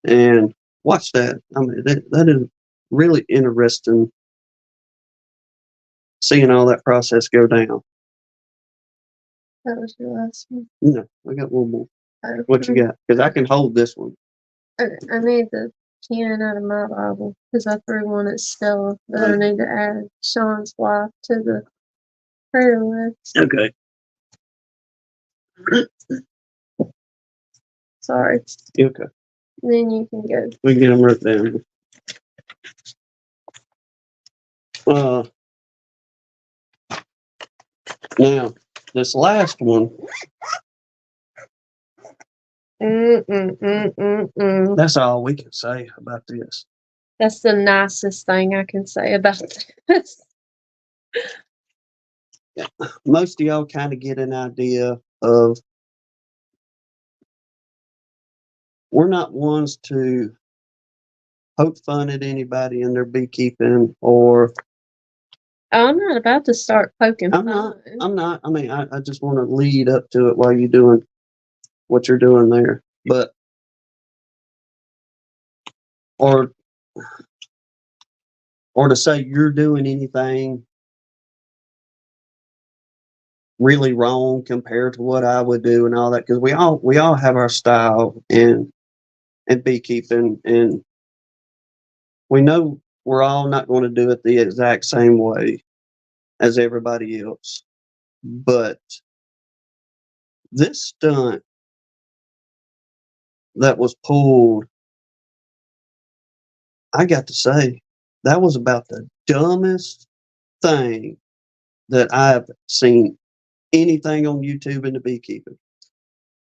S3: and watch that. I mean, that is really interesting seeing all that process go down.
S4: That was your last one.
S3: No, I got one more.
S4: Oh,
S3: What you got? Because I can hold this one.
S4: okay, I need the pen out of my Bible because I threw one at Stella, but I need to add Sean's wife to the prayer list.
S3: Okay.
S4: Sorry.
S3: Okay.
S4: Then you can go.
S3: We can get them right down. Now, this last one, that's all we can say about this.
S4: That's the nicest thing I can say about this.
S3: Most of y'all kind of get an idea of, we're not ones to poke fun at anybody in their beekeeping, or
S4: I'm not about to start poking
S3: I'm
S4: fun.
S3: not. I mean, I just want to lead up to it while you're doing what you're doing there. But, or to say you're doing anything really wrong compared to what I would do and all that, because we all have our style in beekeeping, and we know we're all not going to do it the exact same way as everybody else. But this stunt that was pulled, I got to say, that was about the dumbest thing that I've seen anything on YouTube in the beekeeping.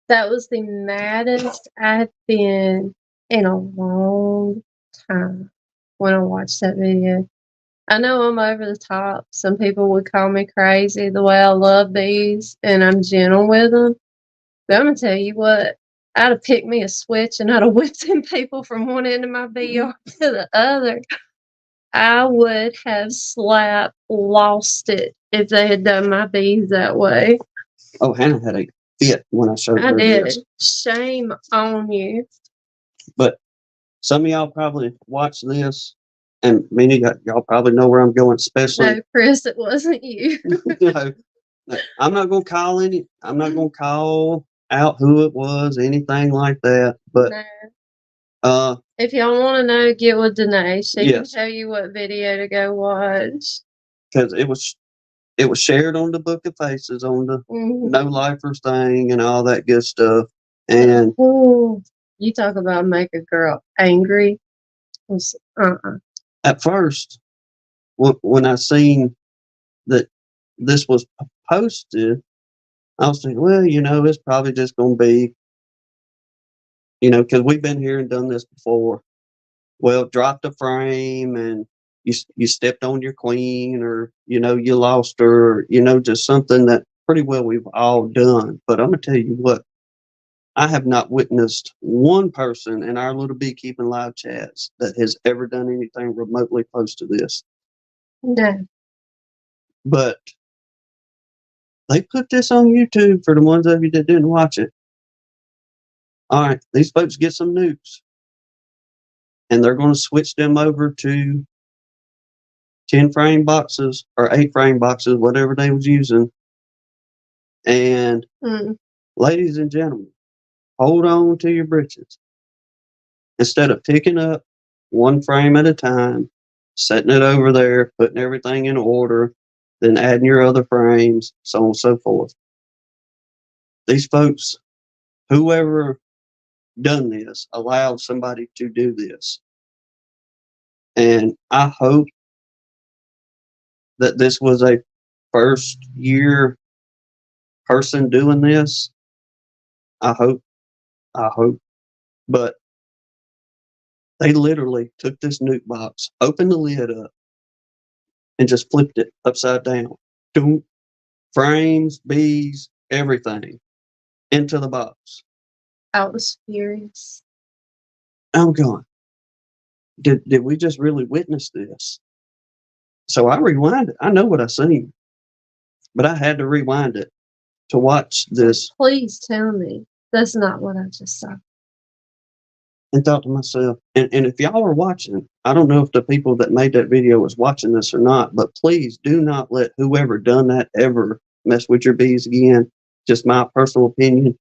S4: That was the maddest I've been in a long time when I watched that video. I know I'm over the top. Some people would call me crazy the way I love bees and I'm gentle with them. But I'm going to tell you what, I'd have picked me a switch and I'd have whipped them people from one end of my bee yard to the other. I would have lost it if they had done my bees that way.
S3: Oh, Hannah had a fit when I showed
S4: I
S3: her
S4: did.
S3: this.
S4: Shame on you.
S3: But some of y'all probably watch this, and many of y'all probably know where I'm going, especially.
S4: No, Chris, it wasn't you.
S3: You know, I'm not going to call out who it was, anything like that. But
S4: no. If y'all want to know, get with Danae. She
S3: yes,
S4: can tell you what video to go watch.
S3: Because it was shared on the Book of Faces, on the No Lifers thing and all that good stuff. And
S4: ooh, you talk about make a girl angry.
S3: At first, when I seen that this was posted, I was thinking, well, it's probably just going to be, because we've been here and done this before. Well, dropped a frame and you stepped on your queen, or, you lost her, or, just something that pretty well we've all done. But I'm going to tell you what, I have not witnessed one person in our little beekeeping live chats that has ever done anything remotely close to this.
S4: No.
S3: But they put this on YouTube for the ones of you that didn't watch it. All right, these folks get some nukes, and they're going to switch them over to 10 frame boxes or 8 frame boxes, whatever they was using. And ladies and gentlemen, hold on to your britches. Instead of picking up one frame at a time, setting it over there, putting everything in order, then adding your other frames, so on and so forth. These folks, whoever done this, allowed somebody to do this. And I hope that this was a first year person doing this. I hope. But they literally took this nuke box, opened the lid up, and just flipped it upside down. Doom, frames, bees, everything into the box.
S4: I was furious.
S3: I'm going, did we just really witness this? So I rewind it. I know what I seen, but I had to rewind it to watch this
S4: Please tell me that's not what I just saw.
S3: and thought to myself, and if y'all are watching, I don't know if the people that made that video was watching this or not, but please do not let whoever done that ever mess with your bees again. Just my personal opinion,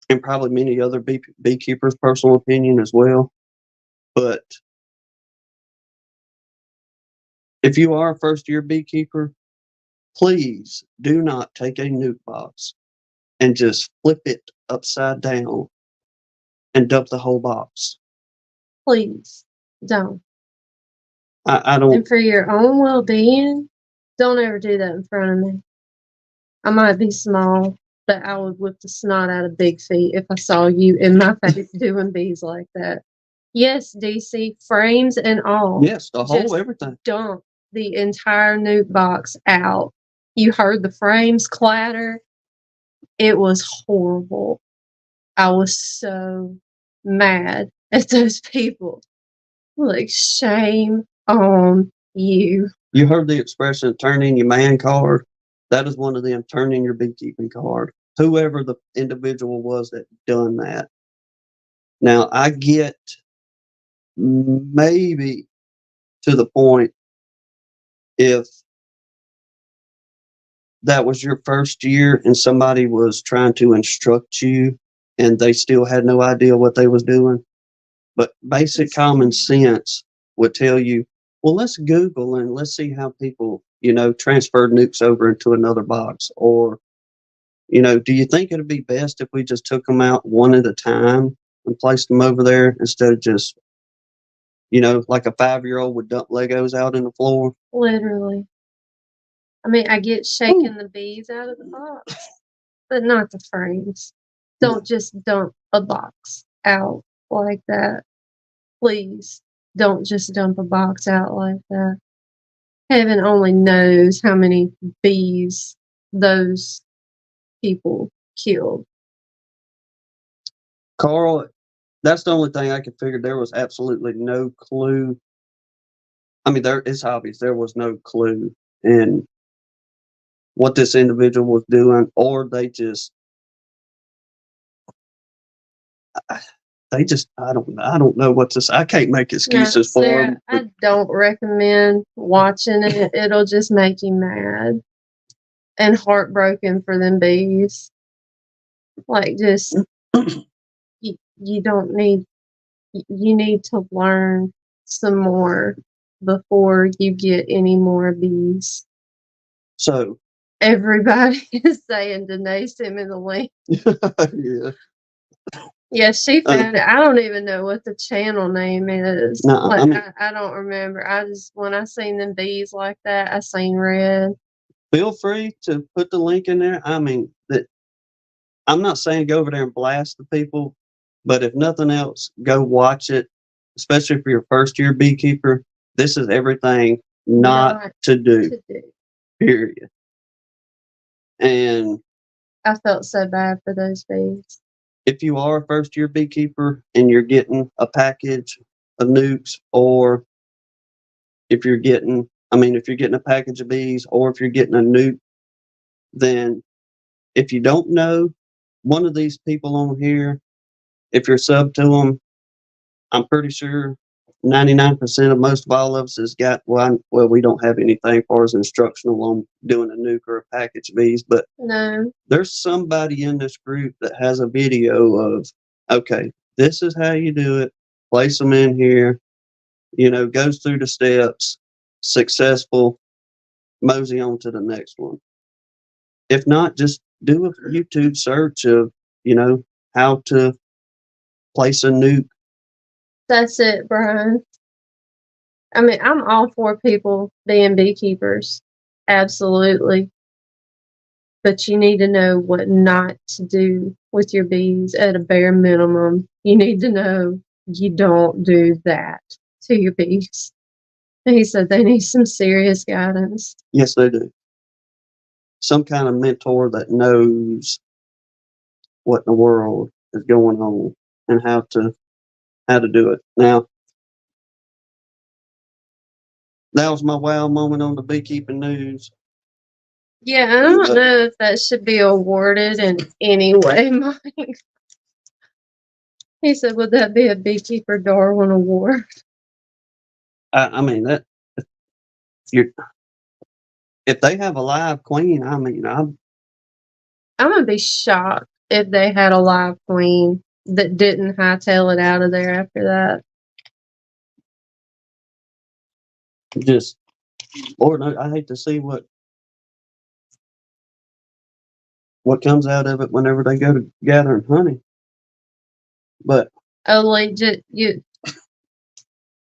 S3: and probably many other beekeepers' personal opinion as well. But if you are a first-year beekeeper, please do not take a nuke box and just flip it upside down and dump the whole box.
S4: Please don't.
S3: I don't.
S4: And for your own well-being, don't ever do that in front of me. I might be small, but I would whip the snot out of Big Feet if I saw you in my face doing bees like that. Yes, DC, frames and all.
S3: Yes, the whole
S4: Just
S3: everything.
S4: dump the entire nuke box out. You heard the frames clatter. It was horrible. I was so mad at those people. Like, shame on you.
S3: You heard the expression "turn in your man card." That is one of them. Turn in your beekeeping card. Whoever the individual was that done that. Now I get maybe to the point if that was your first year and somebody was trying to instruct you and they still had no idea what they was doing. But basic common sense would tell you, well, let's Google and let's see how people, transferred nukes over into another box. Or, do you think it'd be best if we just took them out one at a time and placed them over there instead of just, like a 5-year-old would dump Legos out in the floor?
S4: Literally. I mean, I get shaking the bees out of the box, but not the frames. Don't just dump a box out like that. Please don't just dump a box out like that. Heaven only knows how many bees those people killed.
S3: Carl, that's the only thing I could figure. There was absolutely no clue. I mean, it's obvious there was no clue in what this individual was doing, or they just, I don't know what to say. I can't make excuses for them.
S4: I don't recommend watching it. It'll just make you mad and heartbroken for them bees. Like, just, you don't need, you need to learn some more before you get any more bees.
S3: So
S4: everybody is saying Denise send me the link.
S3: yeah.
S4: Yeah, she found it. I don't even know what the channel name is.
S3: No,
S4: I don't remember. When I seen them bees like that, I seen red.
S3: Feel free to put the link in there. I mean, I'm not saying go over there and blast the people, but if nothing else, go watch it. Especially if you're a first year beekeeper, this is everything not to do. Period. And
S4: I felt so bad for those bees.
S3: If you are a first year beekeeper and you're getting a package of nukes, or if you're getting a package of bees, or if you're getting a nuke, then if you don't know, one of these people on here, if you're sub to them, I'm pretty sure 99% of most of all of us has got, well, we don't have anything for as instructional on doing a nuke or a package of these, but
S4: No.
S3: there's somebody in this group that has a video of, okay, this is how you do it, place them in here, goes through the steps, successful, mosey on to the next one. If not, just do a YouTube search of, how to place a nuke.
S4: That's it, Brian. I mean, I'm all for people being beekeepers. Absolutely. But you need to know what not to do with your bees at a bare minimum. You need to know you don't do that to your bees. He said they need some serious guidance.
S3: Yes, they do. Some kind of mentor that knows what in the world is going on and how to do it. Now, that was my wow moment on the beekeeping news.
S4: Yeah, I don't know if that should be awarded in any way, Mike. He said, would that be a Beekeeper Darwin Award?
S3: I mean, that if they have a live queen, I mean,
S4: I'm gonna be shocked if they had a live queen that didn't hightail it out of there after that.
S3: just, Lord, I hate to see what comes out of it whenever they go to gathering honey. But
S4: Oh, legit,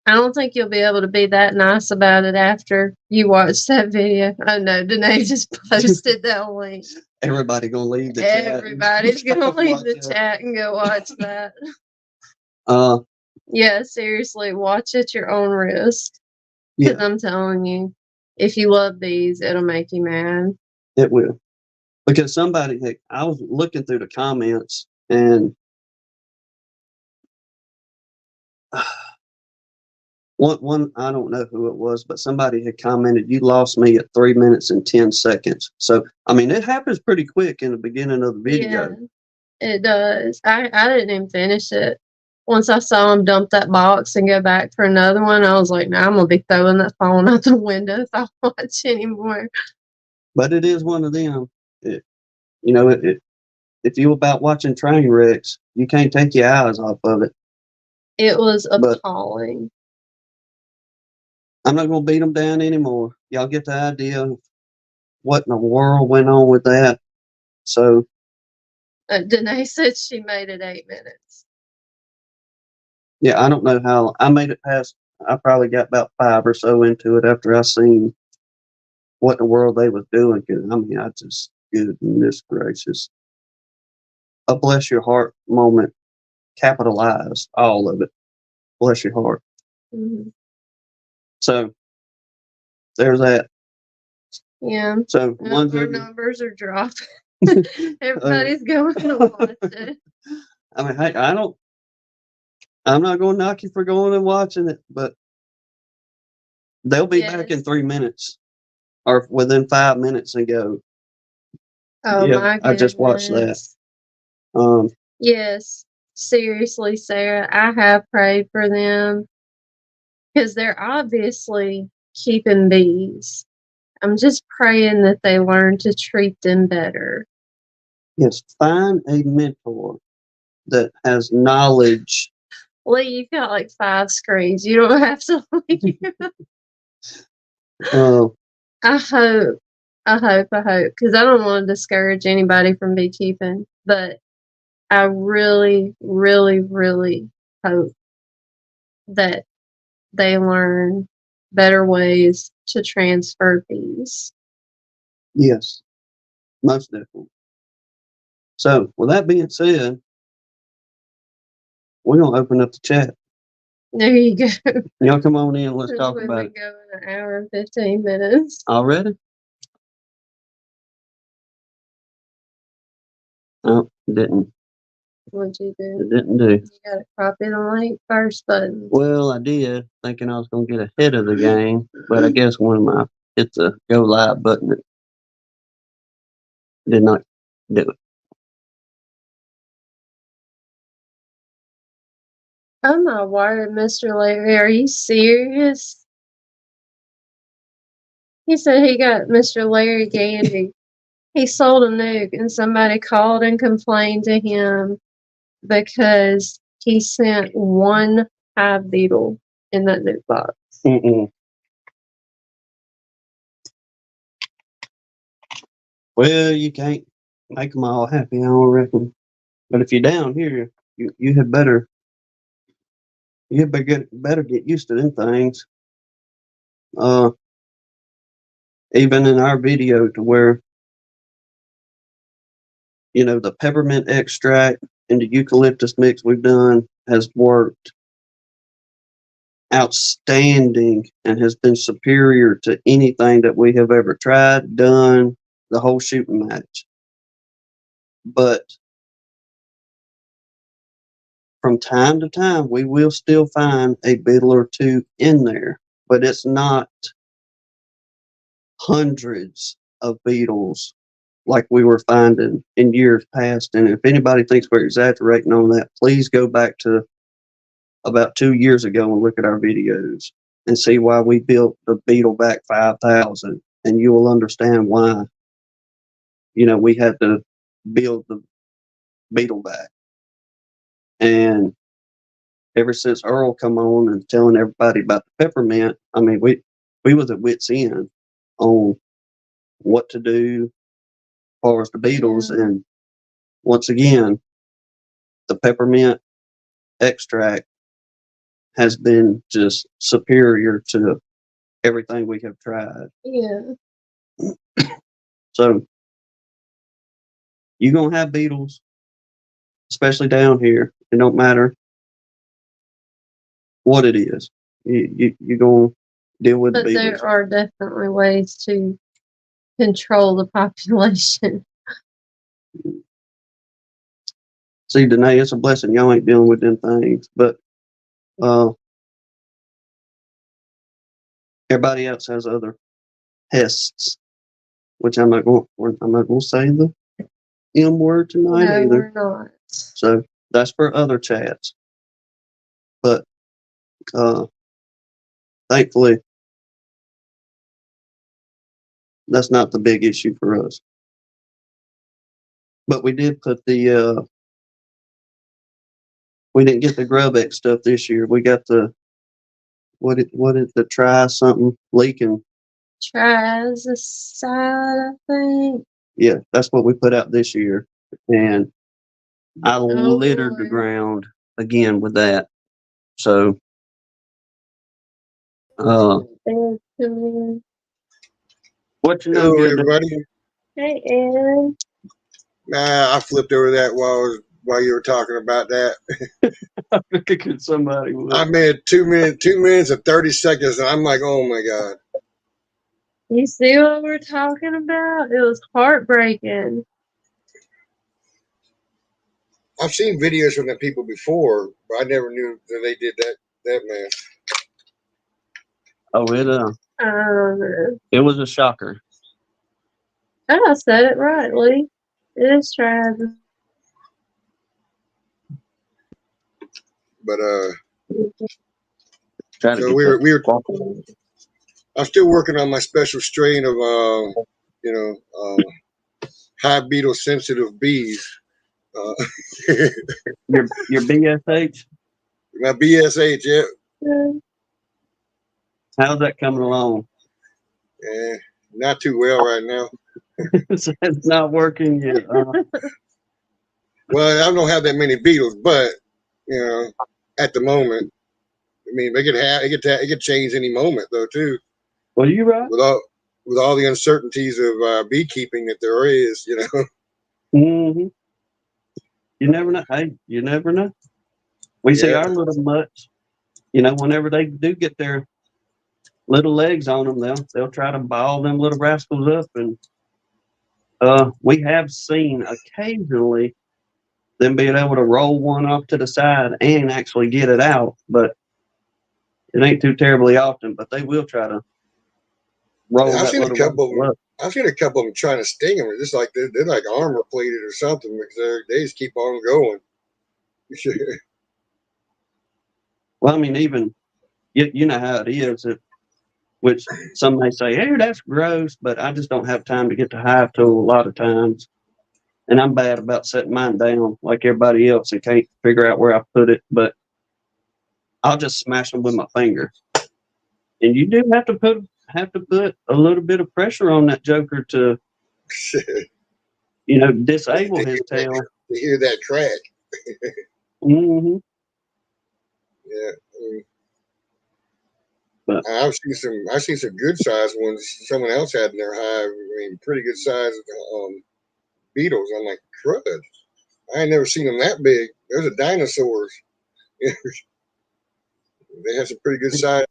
S4: I don't think you'll be able to be that nice about it after you watch that video. Oh no, Danae just posted that link.
S3: everybody gonna leave the chat.
S4: Everybody's gonna leave the chat and go watch that. Yeah, seriously, watch at your own risk. Because I'm telling you, if you love bees, it'll make you mad.
S3: It will. Because I was looking through the comments and one, I don't know who it was, but somebody had commented, "You lost me at 3 minutes and 10 seconds." So, I mean, it happens pretty quick in the beginning of the video.
S4: Yeah, it does. I didn't even finish it. Once I saw him dump that box and go back for another one, I was like, "Nah, I'm gonna be throwing that phone out the window if I watch anymore."
S3: But it is one of them. If you about watching train wrecks, you can't take your eyes off of it.
S4: It was appalling.
S3: I'm not going to beat them down anymore. Y'all get the idea of what in the world went on with that. So,
S4: Danae said she made it 8 minutes.
S3: yeah, I don't know how I made it past. I probably got about 5 or so into it after I seen what in the world they was doing. Cause I mean, goodness gracious, a bless your heart moment, capitalized, all of it. Bless your heart.
S4: Mm-hmm.
S3: So there's that.
S4: Yeah.
S3: So
S4: our numbers are dropping. Everybody's going to watch it.
S3: I mean, hey, I'm not going to knock you for going and watching it, but they'll be back in 3 minutes or within 5 minutes and go,
S4: oh
S3: yeah,
S4: my goodness.
S3: I just watched that.
S4: Yes, seriously, Sarah, I have prayed for them because they're obviously keeping bees. I'm just praying that they learn to treat them better.
S3: Yes, find a mentor that has knowledge.
S4: Lee, you've got like 5 screens. You don't have to leave. I hope, because I don't want to discourage anybody from beekeeping, but I really, really, really hope that they learn better ways to transfer bees.
S3: Yes, most definitely. So, with that being said, we're going to open up the chat.
S4: There you go.
S3: Y'all come on in. Let's talk about it.
S4: We've been going an hour and 15 minutes.
S3: Already? Oh, didn't.
S4: What'd you do?
S3: It didn't do.
S4: You got to copy the link first button.
S3: Well, I did, thinking I was going to get ahead of the game, but I guess when I hit the go live button, it did not do it.
S4: Oh my word, Mr. Larry, are you serious? He said he got Mr. Larry Gandy. He sold a nuke and somebody called and complained to him because he sent one hive beetle in that nuke box.
S3: Well, you can't make them all happy, I don't reckon. But if you're down here, you had better get used to them things. Even in our video, to where the peppermint extract and the eucalyptus mix we've done has worked outstanding and has been superior to anything that we have ever tried, done, the whole shooting match. But from time to time, we will still find a beetle or two in there, but it's not hundreds of beetles like we were finding in years past. And if anybody thinks we're exaggerating on that, please go back to about 2 years ago and look at our videos and see why we built the Beetleback 5000, and you will understand why we had to build the Beetleback. And ever since Earl come on and telling everybody about the peppermint, I mean, we was at wit's end on what to do as far as the beetles.
S4: Yeah.
S3: And once again, the peppermint extract has been just superior to everything we have tried.
S4: Yeah.
S3: So you're gonna have beetles, especially down here. It don't matter what it is. You're gonna deal with
S4: But
S3: beetles.
S4: there are definitely ways to control the population.
S3: See, Danae, it's a blessing y'all ain't dealing with them things, but everybody else has other pests, which I'm not going to say the M word tonight
S4: No,
S3: either.
S4: we're not.
S3: So that's for other chats. But thankfully, that's not the big issue for us. But we did put we didn't get the Grub-X stuff this year. We got the what is the try something leaking.
S4: Triazicide, I think.
S3: Yeah, that's what we put out this year. And I littered the
S4: boy.
S3: ground again with that. So what you know,
S2: Hello,
S3: good.
S2: everybody.
S4: Hey, Ed.
S2: Nah, I flipped over that while you were talking about that.
S3: I figured somebody would.
S2: I made 2 minutes and 30 seconds, and I'm like, oh my god.
S4: You see what we're talking about? It was heartbreaking.
S2: I've seen videos from the people before, but I never knew that they did that man.
S3: Oh, it was a shocker.
S4: Oh, I said it right, Lee. It is Triazicide.
S2: But
S3: Try to
S2: so
S3: get
S2: we were
S3: that.
S2: I'm still working on my special strain of high beetle sensitive bees.
S3: Your BSH.
S2: My BSH, yeah.
S3: How's that coming along?
S2: Not too well right now.
S3: It's not working yet.
S2: Well, I don't have that many beetles, but at the moment, I mean, it could change any moment though too.
S3: Well, you right.
S2: With all the uncertainties of beekeeping that there is,
S3: Mm-hmm. You never know. Hey, you never know. We see our little mutts. Whenever they do get their little legs on them, they'll try to ball them little rascals up, and we have seen occasionally them being able to roll one off to the side and actually get it out, but it ain't too terribly often. But they will try to roll
S2: I've
S3: that
S2: seen
S3: little
S2: a couple of
S3: rascal
S2: them.
S3: up.
S2: I've seen a couple of them trying to sting them. It's just like they're like armor plated or something because they just keep on going.
S3: Well, I mean, even you know how it is. Which some may say, "Hey, that's gross," but I just don't have time to get the hive tool a lot of times, and I'm bad about setting mine down like everybody else and can't figure out where I put it. But I'll just smash them with my finger, and you do have to put a little bit of pressure on that joker to disable his tail.
S2: To hear that crack.
S3: Mm-hmm.
S2: Yeah.
S3: But
S2: I've seen some good sized ones someone else had in their hive. I mean, pretty good sized beetles. I'm like, crud. I ain't never seen them that big. Those are dinosaurs. They have some pretty good sized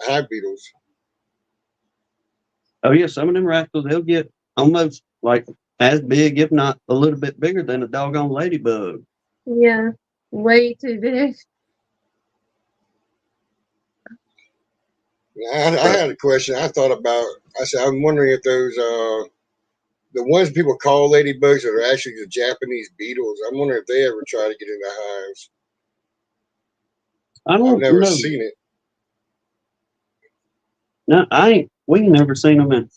S2: hive beetles.
S3: oh yeah, some of them rascals they'll get almost like as big, if not a little bit bigger than a doggone ladybug.
S4: Yeah, way too big.
S2: I had a question. I thought about. I said, I'm wondering if those the ones people call ladybugs that are actually the Japanese beetles. I'm wondering if they ever try to get into hives.
S3: I
S2: I've
S3: don't
S2: never
S3: know.
S2: seen it.
S3: No, I ain't. We ain't never seen them in.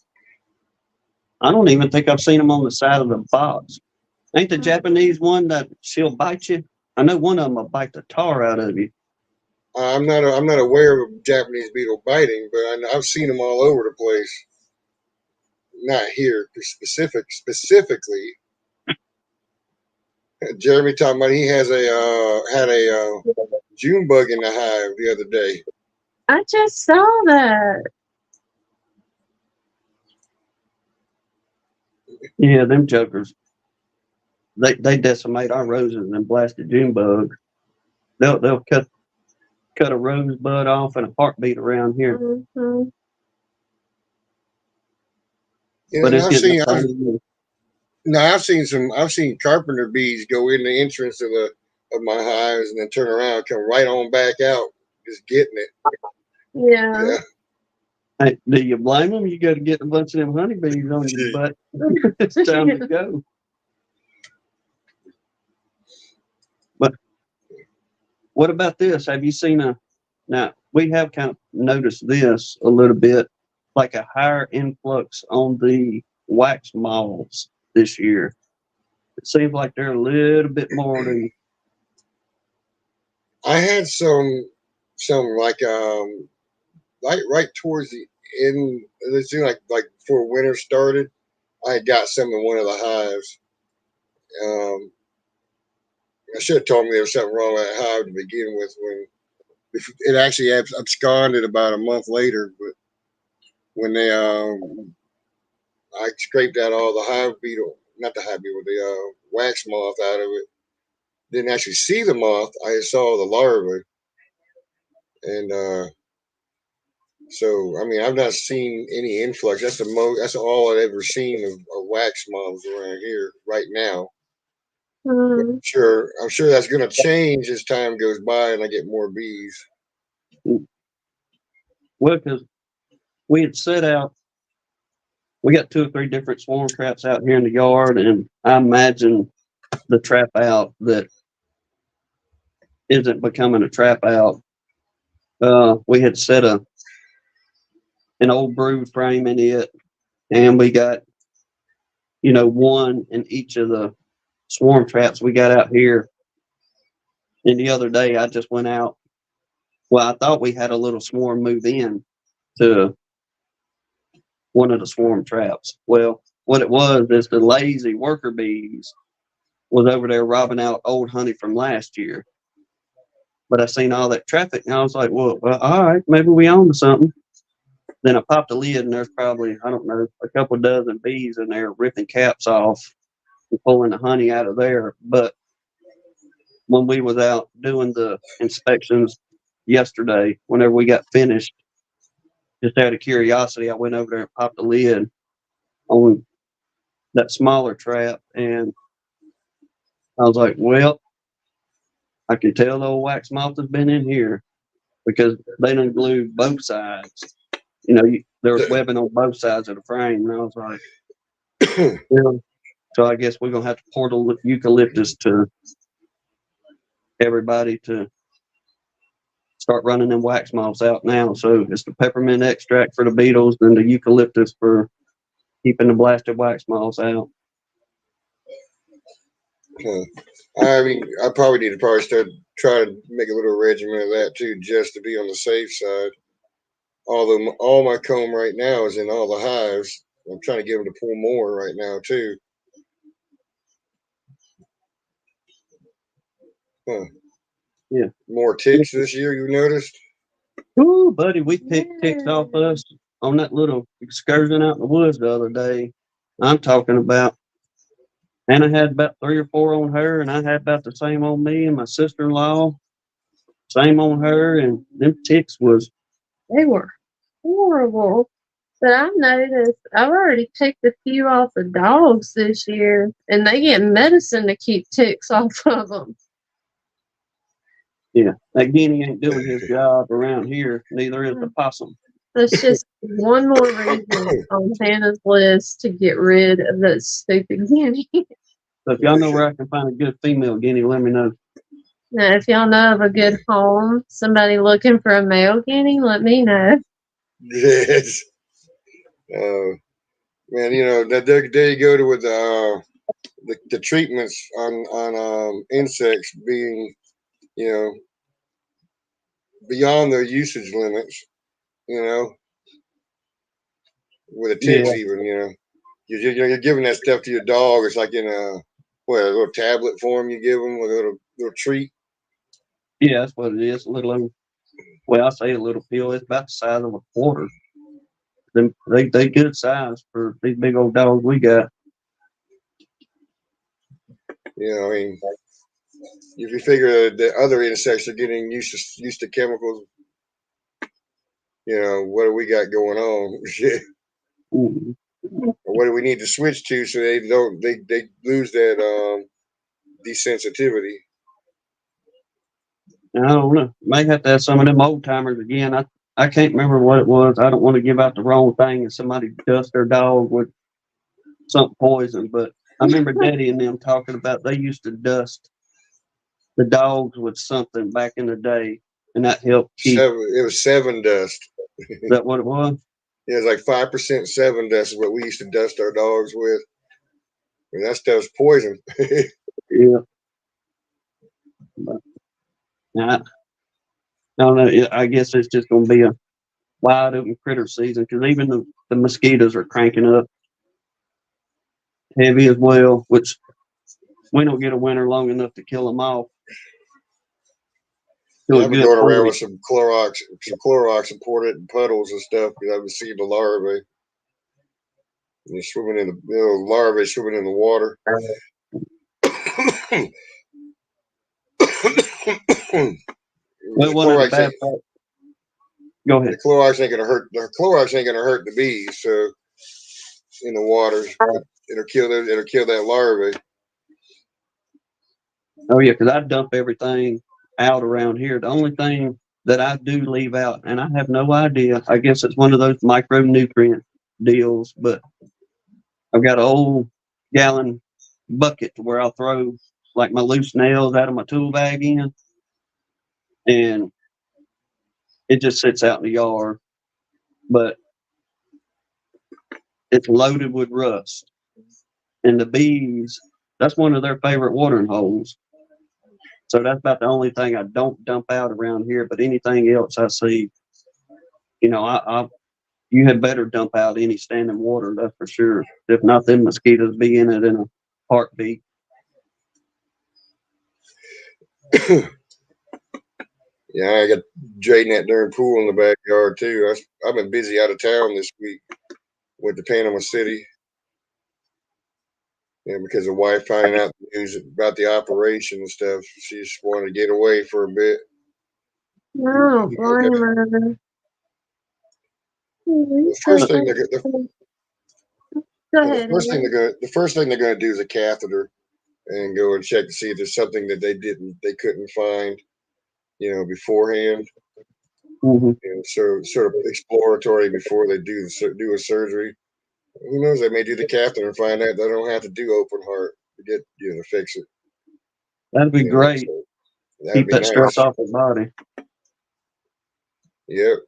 S3: I don't even think I've seen them on the side of the box. Ain't the Japanese one that she'll bite you? I know one of them will bite the tar out of you.
S2: I'm not aware of a Japanese beetle biting, but I've seen them all over the place. Not here specifically. Jeremy talking about he has had a June bug in the hive the other day.
S4: I just saw that.
S3: Yeah, them jokers. They decimate our roses and blasted June bug. They'll cut a rosebud off in a heartbeat around here.
S4: Mm-hmm.
S3: But it's getting
S2: I've seen carpenter bees go in the entrance of my hives and then turn around and come right on back out, just getting it.
S4: Yeah.
S2: Yeah.
S3: Hey, do you blame them? You got to get a bunch of them honeybees on your butt. It's time to go. But what about this? Have you seen now we have kind of noticed this a little bit, like a higher influx on the wax moths this year. It seems like they're a little bit more than.
S2: I had some like right towards the end. It seemed like before winter started, I got some in one of the hives. I should have told me there was something wrong with that hive to begin with. When it actually absconded about a month later, but when they I scraped out all the hive beetle, not the hive beetle, the wax moth out of it. Didn't actually see the moth. I saw the larvae, and so I mean, I've not seen any influx. That's the most. That's all I've ever seen of wax moths around here right now. But
S4: Mm-hmm.
S2: I'm sure that's going to change as time goes by and I get more bees.
S3: Well, because we had set out, we got 2 or 3 different swarm traps out here in the yard, and I imagine the trap out that isn't becoming a trap out. We had set an old brood frame in it, and we got one in each of the swarm traps we got out here. And the other day, I just went out. Well, I thought we had a little swarm move in to one of the swarm traps. Well, what it was is the lazy worker bees was over there robbing out old honey from last year. But I seen all that traffic, and I was like, well, all right, maybe we own to something. Then I popped the lid, and there's probably, I don't know, a couple dozen bees in there ripping caps off and pulling the honey out of there. But when we was out doing the inspections yesterday, whenever we got finished, just out of curiosity, I went over there and popped the lid on that smaller trap, and I was like, well, I can tell the old wax moth has been in here because they done glued both sides. There was webbing on both sides of the frame, and I was like, well, so I guess we're going to have to pour the eucalyptus to everybody to start running them wax moths out now. So it's the peppermint extract for the beetles, then the eucalyptus for keeping the blasted wax moths out.
S2: Huh. I mean, I probably need to try to make a little regimen of that too, just to be on the safe side. Although all my comb right now is in all the hives, I'm trying to get them to pull more right now too. Huh.
S3: Yeah.
S2: More ticks this year, you noticed?
S3: Ooh, buddy, we picked ticks off us on that little excursion out in the woods the other day. I'm talking about. Anna had about 3 or 4 on her, and I had about the same on me and my sister-in-law. Same on her, and them ticks was.
S4: They were horrible. But I've noticed I've already picked a few off the dogs this year, and they get medicine to keep ticks off of them.
S3: Yeah, that guinea ain't doing his job around here. Neither is the possum.
S4: That's just one more reason on Hannah's list to get rid of that stupid guinea.
S3: So if y'all know where I can find a good female guinea, let me know.
S4: Now, if y'all know of a good home, somebody looking for a male guinea, let me know.
S2: Yes. Man, you know, there you go to with the treatments on insects being, you know, beyond their usage limits, you know, with the ticks even, you know. You're giving that stuff to your dog. It's like in a little tablet form you give them, a little treat.
S3: Yeah, that's what it is. A little, well, I say a little pill. It's about the size of a quarter. They good size for these big old dogs we got.
S2: You know, I mean, if you figure that other insects are getting used to chemicals, you know, what do we got going on? Shit.
S3: Mm-hmm.
S2: What do we need to switch to so they lose that desensitivity?
S3: I don't know. May have to have some of them old timers again. I can't remember what it was. I don't want to give out the wrong thing and somebody dust their dog with something poison. But I remember Daddy and them talking about they used to dust the dogs with something back in the day, and that helped keep.
S2: It was 7 dust.
S3: Is that what it was?
S2: It was like 5% 7 dust is what we used to dust our dogs with. And that stuff's poison.
S3: Yeah. But, I don't know. I guess it's just going to be a wide open critter season because even the mosquitoes are cranking up heavy as well, which we don't get a winter long enough to kill them off.
S2: Yeah, I've been going around with some Clorox and pouring it in puddles and stuff because I've been seeing the larvae. And they're swimming in the larvae swimming in the water.
S3: Well, one of the bad parts. Go ahead.
S2: The Clorox ain't gonna hurt the bees. So in the water, it'll kill that larvae.
S3: Oh yeah, because I dump everything out around here. The only thing that I do leave out, and I have no idea. I guess it's one of those micronutrient deals, but I've got an old gallon bucket to where I'll throw like my loose nails out of my tool bag in, and it just sits out in the yard. But it's loaded with rust, and the bees, that's one of their favorite watering holes. So that's about the only thing I don't dump out around here. But anything else I see, you know, you had better dump out any standing water, that's for sure. If not, them mosquitoes be in it in a heartbeat.
S2: Yeah, I got draining that darn pool in the backyard too. I've been busy out of town this week with the Panama City. Yeah, because the wife finding out the news about the operation and stuff, she just wanted to get away for a bit.
S4: No, blame her.
S2: The first thing they're gonna do is a catheter and go and check to see if there's something that they couldn't find, you know, beforehand.
S3: Mm-hmm.
S2: You know, sort of exploratory before they do a surgery. Who knows? They may do the catheter and find out they don't have to do open heart to get to fix it.
S3: That'd be great.
S2: So that'd
S3: Keep
S2: be
S3: that
S2: nice.
S3: stress off the body.
S2: Yep.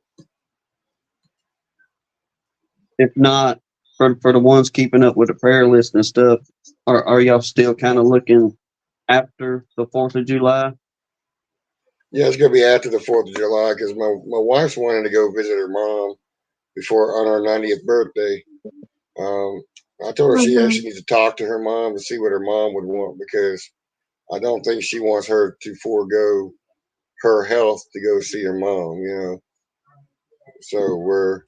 S3: If not, for the ones keeping up with the prayer list and stuff, are y'all still kind of looking after the 4th of July?
S2: Yeah, it's gonna be after the 4th of July because my wife's wanting to go visit her mom before on her 90th birthday. I told her she
S4: Mhm.
S2: actually needs to talk to her mom to see what her mom would want because I don't think she wants her to forego her health to go see her mom. You know, so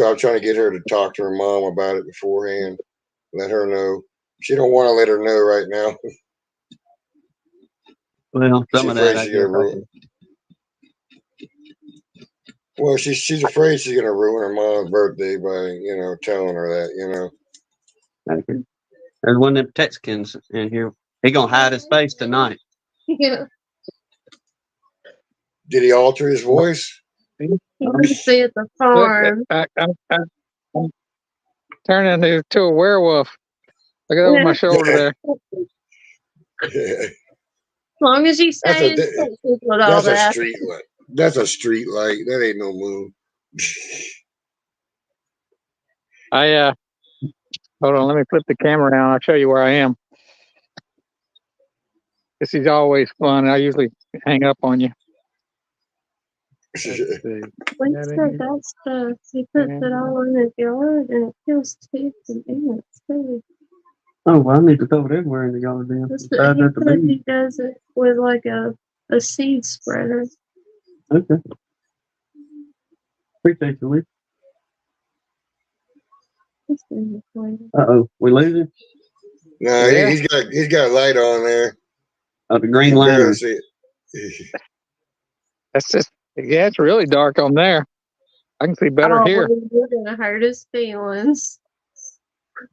S2: I'm trying to get her to talk to her mom about it beforehand. Let her know. She don't want to let her know right now.
S3: Well, some
S2: She's
S3: of that,
S2: afraid
S3: I
S2: she's gonna
S3: guess, I
S2: ruin. Well, she's afraid she's gonna ruin her mom's birthday by telling her that.
S3: can. There's one of them Texans in here. He gonna hide his face tonight.
S4: Yeah.
S2: Did he alter his voice?
S4: You can see at the
S5: Look,
S4: farm.
S5: I'm turning into a werewolf. Look over my shoulder there.
S4: As long as you
S2: That's
S4: stay
S2: a
S4: in Texas with all
S2: that's a
S4: that.
S2: street light. That's a street light. That ain't no moon.
S5: Hold on, let me flip the camera around. I'll show you where I am. This is always fun. I usually hang up on you. Let's see.
S4: When
S5: That in
S4: said
S5: here?
S4: that stuff, he puts it all in his yard and it kills ticks and ants too.
S3: Oh, well, I need to throw it everywhere in the yard then.
S4: He
S3: Besides at the
S4: said
S3: beach.
S4: he does it with like a seed spreader.
S3: Okay. Appreciate you, Lee.
S4: This thing is weird.
S3: Uh-oh, we losing?
S2: No,
S5: Yeah.
S2: he's got a light on there.
S3: Oh, the Green
S2: You can barely
S3: Lantern.
S2: see it.
S5: That's just, yeah, it's really dark on there. I can see better
S4: Oh,
S5: here.
S4: well, you're gonna hurt his feelings.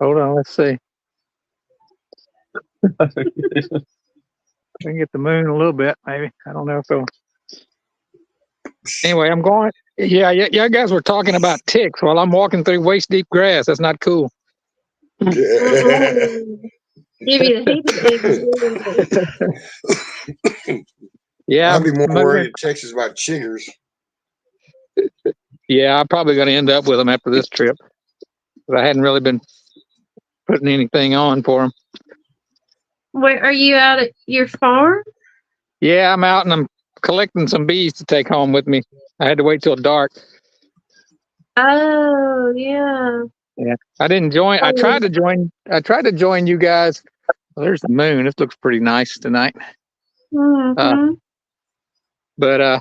S5: Hold on, let's see. We can get the moon a little bit, maybe. I don't know if it'll. Anyway, I'm going. Yeah, you guys were talking about ticks while I'm walking through waist deep grass. That's not cool.
S4: Mm-mm. Give you the heebie-jeebies.
S5: Yeah,
S2: I'd be more
S5: I'm
S2: worried in Texas about chiggers.
S5: yeah, I'm probably going to end up with them after this trip. But I hadn't really been putting anything on for them.
S4: Wait, are you out at your farm?
S5: Yeah, I'm out and I'm collecting some bees to take home with me. I had to wait till dark.
S4: Oh, yeah.
S5: Yeah, I didn't join. I tried to join. I tried to join you guys. Well, there's the moon. This looks pretty nice tonight.
S4: Mm-hmm.
S5: But I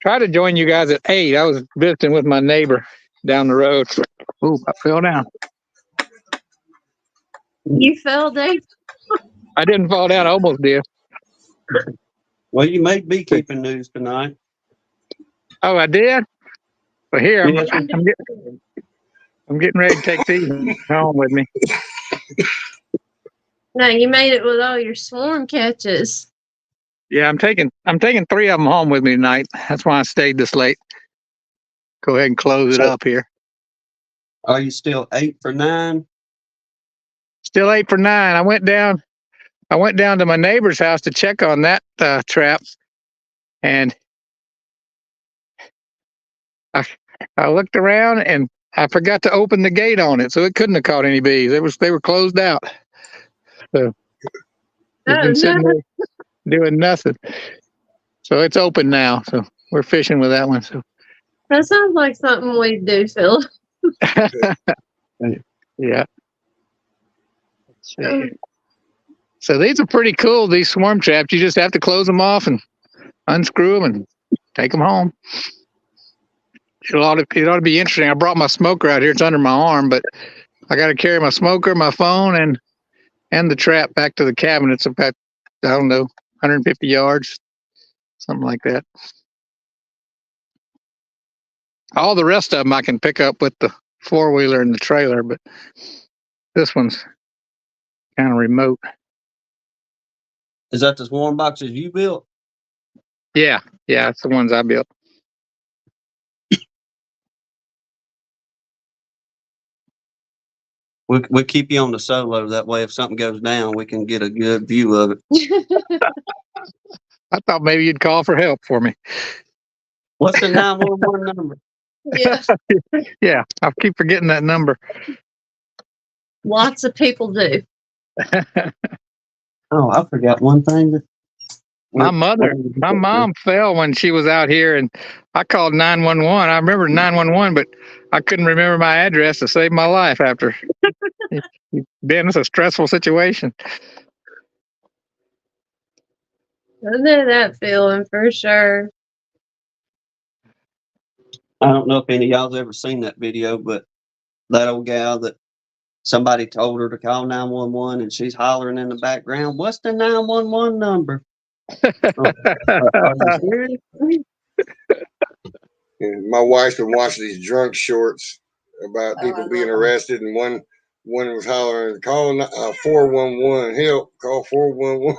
S5: tried to join you guys at 8. I was visiting with my neighbor down the road. Ooh, I fell down.
S4: You fell down.
S5: I didn't fall down. I almost did.
S3: Well, you made beekeeping news tonight.
S5: Oh, I did. But here I'm,
S3: Yes,
S5: I'm getting ready to take these home with me.
S4: No, you made it with all your swarm catches.
S5: Yeah, I'm taking 3 of them home with me tonight. That's why I stayed this late. Go ahead and close it up here.
S3: Are you still 8 for 9?
S5: Still 8 for 9. I went down to my neighbor's house to check on that trap, and I looked around and I forgot to open the gate on it, so it couldn't have caught any bees. They were closed out. So it's been sitting there doing nothing. So it's open now. So we're fishing with that one. So
S4: That sounds like something we do, Phil.
S5: yeah. So these are pretty cool. These swarm traps. You just have to close them off and unscrew them and take them home. It ought to be interesting. I brought my smoker out here. It's under my arm, but I got to carry my smoker, my phone, and the trap back to the cabin. It's about, I don't know, 150 yards, something like that. All the rest of them I can pick up with the 4-wheeler and the trailer, but this one's kind of remote.
S3: Is that the swarm boxes you built?
S5: Yeah, it's the ones I built.
S3: We'll keep you on the solo. That way, if something goes down, we can get a good view of it.
S5: I thought maybe you'd call for help for me.
S3: What's the 911 number?
S4: Yeah,
S5: Yeah, I keep forgetting that number.
S4: lots of people do.
S3: Oh, I forgot one thing.
S5: My mom fell when she was out here, and I called 911. I remember 911, but I couldn't remember my address to save my life after. Ben, it's a stressful situation.
S4: I know that feeling for sure.
S3: I don't know if any of y'all's ever seen that video, but that old gal that somebody told her to call 911 and she's hollering in the background, "What's the 911 number?" Oh, are you serious?
S2: And my wife's been watching these drunk shorts about people being arrested, and one was hollering, "Call 411, help! Call 411."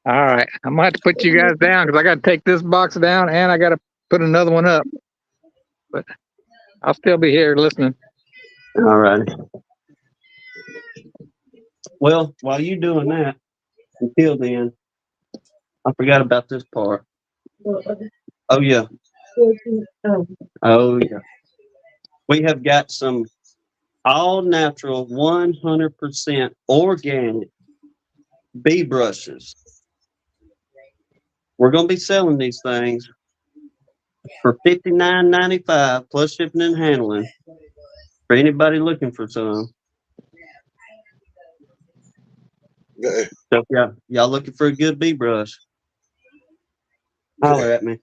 S5: All right, I'm gonna have to put you guys down because I got to take this box down and I got to put another one up. But I'll still be here listening.
S3: All right. Well, while you doing that, until then, I forgot about this part. Oh yeah. Oh yeah. We have got some all natural, 100% organic bee brushes. We're going to be selling these things for $59.95 plus shipping and handling for anybody looking for some. So yeah, y'all looking for a good bee brush, holler at me.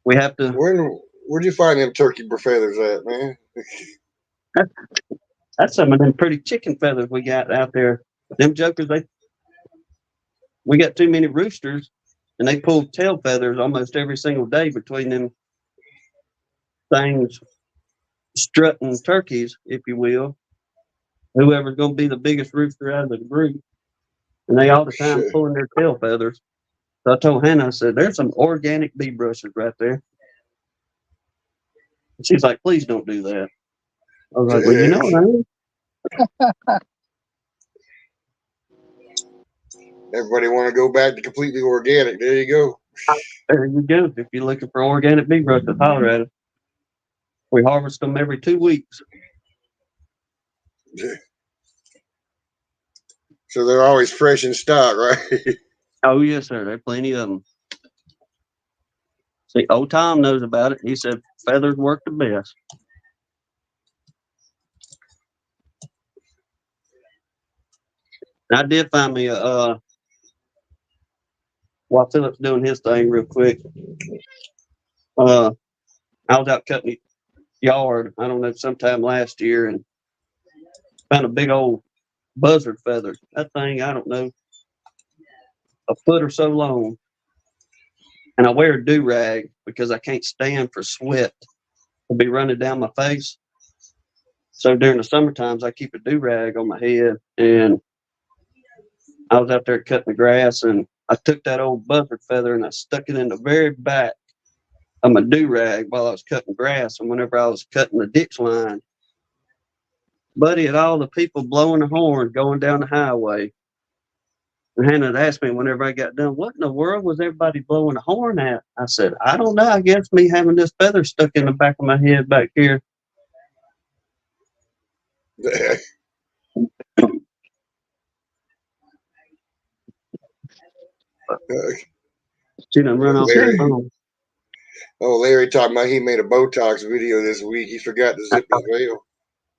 S3: We have to.
S2: Where'd you find them turkey feathers at, man?
S3: That's some of them pretty chicken feathers we got out there. Them jokers, we got too many roosters, and they pull tail feathers almost every single day between them things strutting turkeys, if you will. Whoever's going to be the biggest rooster out of the group, and they all the time
S2: Shit.
S3: pulling their tail feathers. So I told Hannah, I said, "There's some organic bee brushes right there." And she's like, "Please don't do that." I was like, "Well, you know what I mean."
S2: Everybody want to go back to completely organic. There you go.
S3: There you go. If you're looking for organic bee brushes, holler at us. We harvest them every 2 weeks.
S2: So they're always fresh in stock, right?
S3: Oh, yes, sir. There are plenty of them. See, old Tom knows about it. He said feathers work the best. And I did find me while Philip's doing his thing real quick. I was out cutting the yard, I don't know, sometime last year, and found a big old buzzard feather. That thing, I don't know, a foot or so long. And I wear a do-rag because I can't stand for sweat to be running down my face. So during the summer times, I keep a do-rag on my head. And I was out there cutting the grass, and I took that old buzzard feather and I stuck it in the very back of my do-rag while I was cutting grass. And whenever I was cutting the ditch line, buddy, at all the people blowing the horn going down the highway, and Hannah had asked me whenever I got done, "What in the world was everybody blowing a horn at?" I said, "I don't know. I guess me having this feather stuck in the back of my head back here." She done run off the phone.
S2: Larry talking about he made a Botox video this week. He forgot to zip his veil.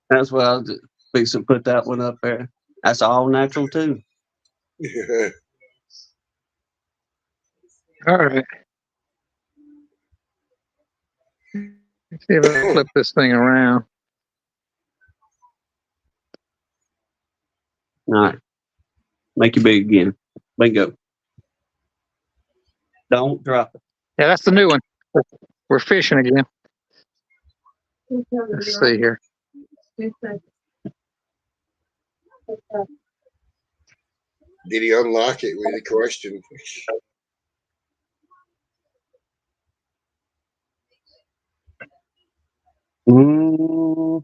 S3: That's why I was fixing to put that one up there. That's all natural too.
S2: Yeah.
S5: All right. Let's see if I can flip this thing around.
S3: All right. Make it big again. Bingo. Don't drop it.
S5: Yeah, that's the new one. We're fishing again. Let's see here.
S2: Did he unlock it with a question?
S3: The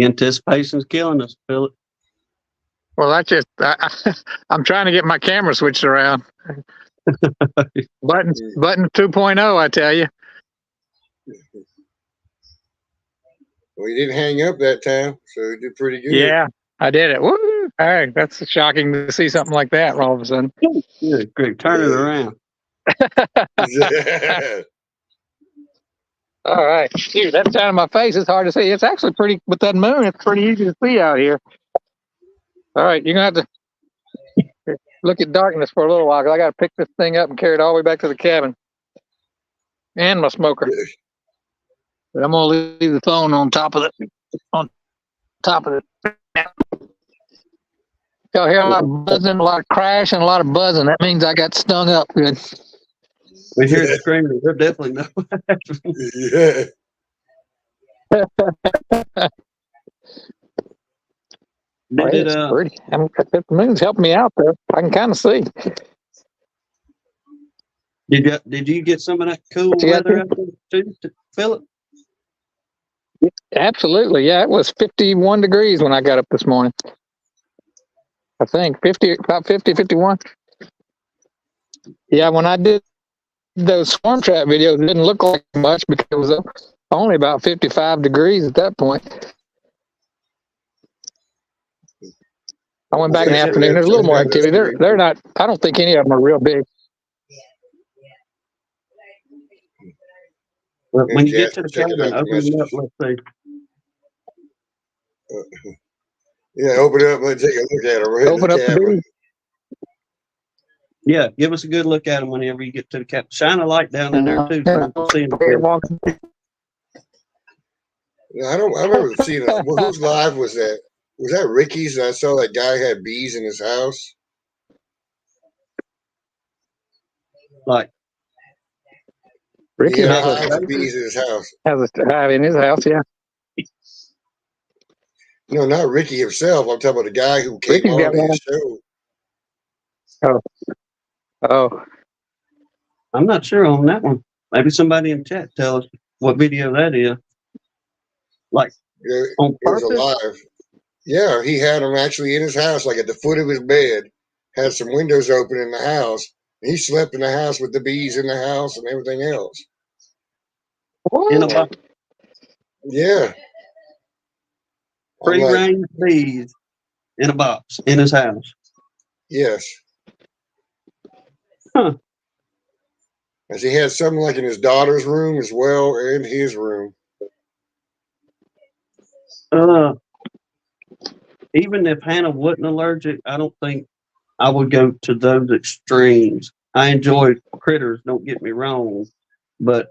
S3: anticipation's killing us, Philip.
S5: Well, I'm trying to get my camera switched around. Button 2.0, I tell you.
S2: Well, you didn't hang up that time, so you did pretty good.
S5: Yeah, I did it. Woo! All right, that's shocking to see something like that all of a sudden.
S3: Yeah, Greg, turn it around.
S5: All right, shoot, that side of my face is hard to see. It's actually pretty with that moon. It's pretty easy to see out here. All right, you're gonna have to look at darkness for a little while because I got to pick this thing up and carry it all the way back to the cabin and my smoker. But I'm gonna leave the phone on top of it. Y'all hear a lot of buzzing, a lot of crash, and a lot of buzzing. That means I got stung up good.
S3: We hear the screaming. They're definitely know.
S2: Yeah.
S5: It's pretty. The moon's helping me out there. I can kind of see.
S3: Did you get some of that cool weather out there too, Philip?
S5: Absolutely, yeah. It was 51 degrees when I got up this morning. I think about 50, 51. Yeah, when I did those swarm trap videos, it didn't look like much because it was only about 55 degrees at that point. I went back in the afternoon. There's a little more activity. They're not. I don't think any of them are real big.
S3: Well, when you get to the cabin, open it up. Let's see.
S2: Yeah, open it up and take a look at them.
S5: Open up the bees.
S3: Yeah, give us a good look at them whenever you get to the cabin. Shine a light down in there too. So we can see them.
S2: I remember seeing it. Whose live was that? Was that Ricky's? I saw that guy had bees in his house.
S3: Like
S5: Ricky
S2: has bees in his house.
S5: Has a hive in his house, yeah.
S2: No, not Ricky himself. I'm talking about the guy who came on his show.
S3: Oh, I'm not sure on that one. Maybe somebody in chat tell us what video that is. Like on purpose?
S2: It was alive. Yeah, he had them actually in his house, like at the foot of his bed. Had some windows open in the house. He slept in the house with the bees in the house and everything else.
S3: In a box.
S2: Yeah.
S3: Free-range bees in a box in his house.
S2: Yes.
S3: Huh.
S2: As he had something like in his daughter's room as well, and his room.
S3: Even if Hannah wasn't allergic, I don't think I would go to those extremes. I enjoy critters, don't get me wrong, but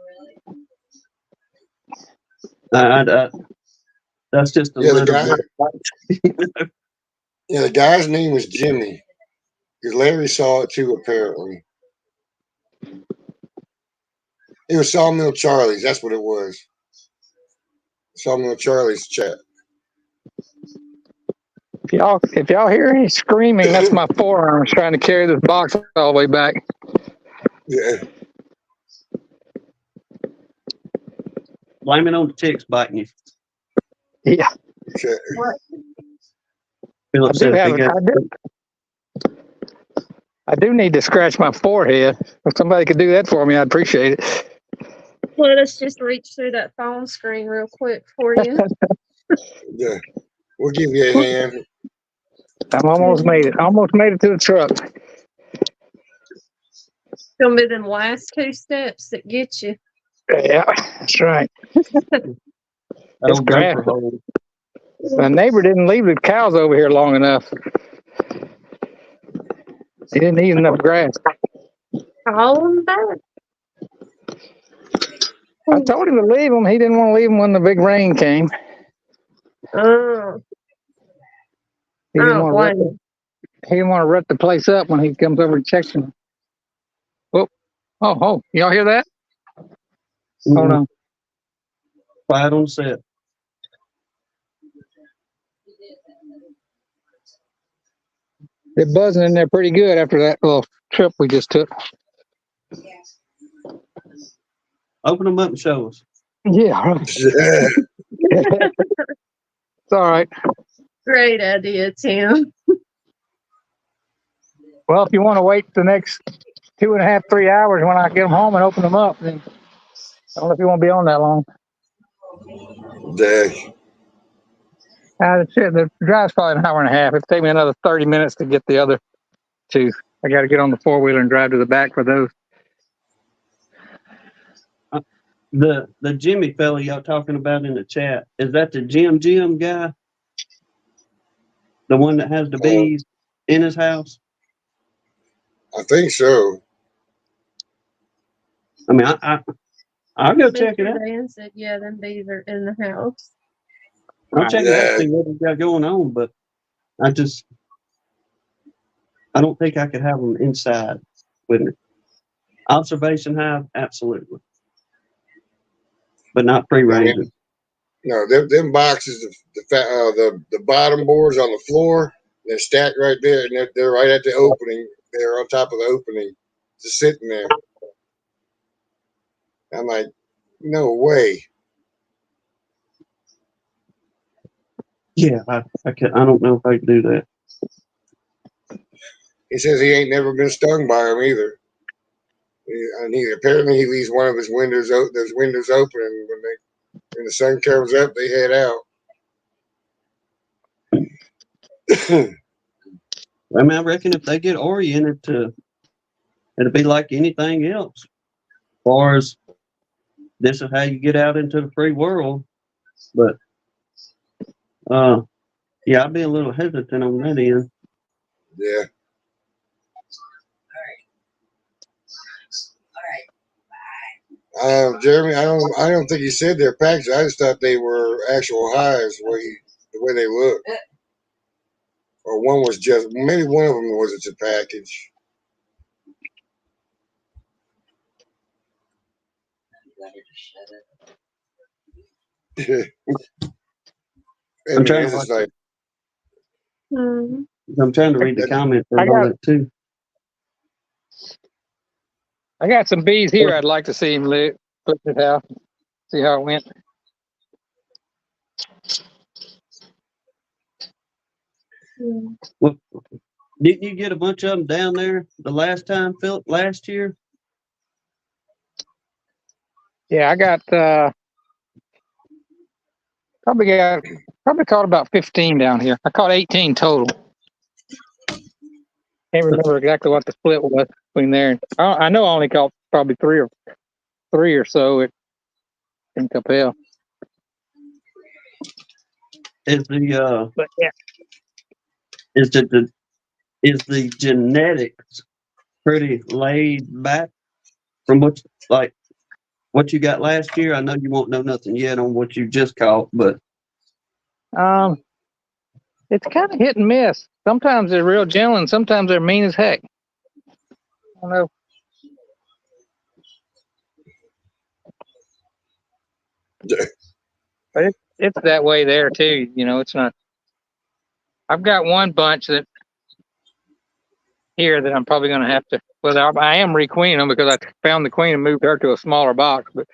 S3: that's just a little bit.
S2: Yeah, the guy's name was Jimmy. Because Larry saw it too, apparently. It was Sawmill Charlie's. That's what it was. Sawmill Charlie's chat.
S5: If y'all hear any screaming, that's my forearms trying to carry this box all the way back.
S2: Yeah.
S3: Blame it on the ticks biting you.
S5: Yeah. I do need to scratch my forehead. If somebody could do that for me, I'd appreciate it.
S4: Let us just reach through that phone screen real quick for you.
S2: Yeah. We'll give you a hand.
S5: I'm almost made it. Almost made it to the truck.
S4: It's gonna be them last two steps that get you.
S5: Yeah, that's right. It's grass. My neighbor didn't leave the cows over here long enough. He didn't eat enough grass.
S4: Call them back.
S5: I told him to leave them. He didn't want to leave them when the big rain came.
S4: Oh.
S5: He didn't want to rut the place up when he comes over and checks them. Oh, y'all hear that?
S3: Mm-hmm.
S5: Hold on.
S3: Quiet on set.
S5: They're buzzing in there pretty good after that little trip we just took.
S3: Open them up and show us.
S5: Yeah. It's all right.
S4: Great idea, Tim.
S5: Well, if you want to wait the next 2.5, 3 hours when I get them home and open them up, then I don't know if you want to be on that long.
S2: Dang.
S5: The drive's probably an hour and a half. It'll take me another 30 minutes to get the other two. I got to get on the 4-wheeler and drive to the back for those.
S3: The Jimmy fella y'all talking about in the chat, is that the Jim guy? The one that has the bees in his house?
S2: I think so.
S3: I mean, I'll go check it
S4: Mr.
S3: out.
S4: Dan said, yeah, them bees are in the house.
S3: I'll check it out,
S2: Yeah.
S3: see what he's got going on, but I don't think I could have them inside with me. Observation hive, absolutely. But not pre-ranging.
S2: No, them boxes, the bottom boards on the floor, they're stacked right there, and they're right at the opening. They're on top of the opening, just sitting there. I'm like, no way.
S3: Yeah, I don't know if I can do that.
S2: He says he ain't never been stung by them either. Apparently he leaves one of his windows open. Those windows open, and when the sun comes up, they head out.
S3: I mean, I reckon if they get oriented it'll be like anything else. As far as this is how you get out into the free world. But yeah, I'd be a little hesitant on that end.
S2: Yeah. Jeremy, I don't think he said they're packaged. I just thought they were actual hives, the way they look. Or one was maybe one of them was just a package.
S3: I'm trying to read the comments on all that too.
S5: I got some bees here. I'd like to see him put it out. See how it went.
S3: Well, didn't you get a bunch of them down there the last time, Philip, last year?
S5: Yeah, I got probably caught about 15 down here. I caught 18 total. Can't remember exactly what the split was between there. I know I only caught probably three or so in Capel.
S3: Is the
S5: But yeah,
S3: is the genetics pretty laid back from what you got last year? I know you won't know nothing yet on what you just caught, but
S5: it's kind of hit and miss. Sometimes they're real gentle, and sometimes they're mean as heck. I don't know. But it's that way there too. It's not. I've got one bunch that I'm probably going to have to. Well, I am requeening them because I found the queen and moved her to a smaller box. But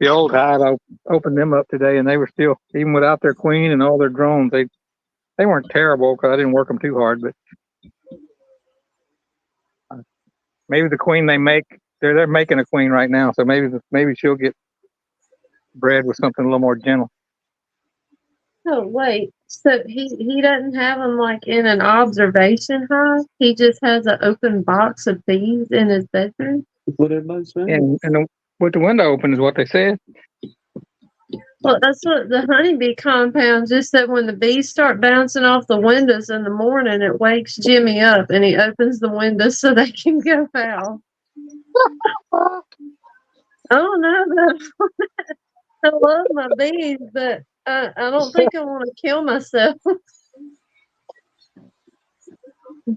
S5: the old hive, I opened them up today, and they were still, even without their queen and all their drones, they weren't terrible because I didn't work them too hard. But maybe the queen they make, they're making a queen right now, so maybe she'll get bred with something a little more gentle.
S4: Oh, wait. So he doesn't have them like in an observation hive? He just has an open box of bees in his bedroom?
S3: what everybody saying?
S5: And with the window open is what they said.
S4: Well, that's what the honeybee compound just said. When the bees start bouncing off the windows in the morning, it wakes Jimmy up and he opens the windows so they can go out. I don't know. I love my bees, but I don't think I want to kill myself.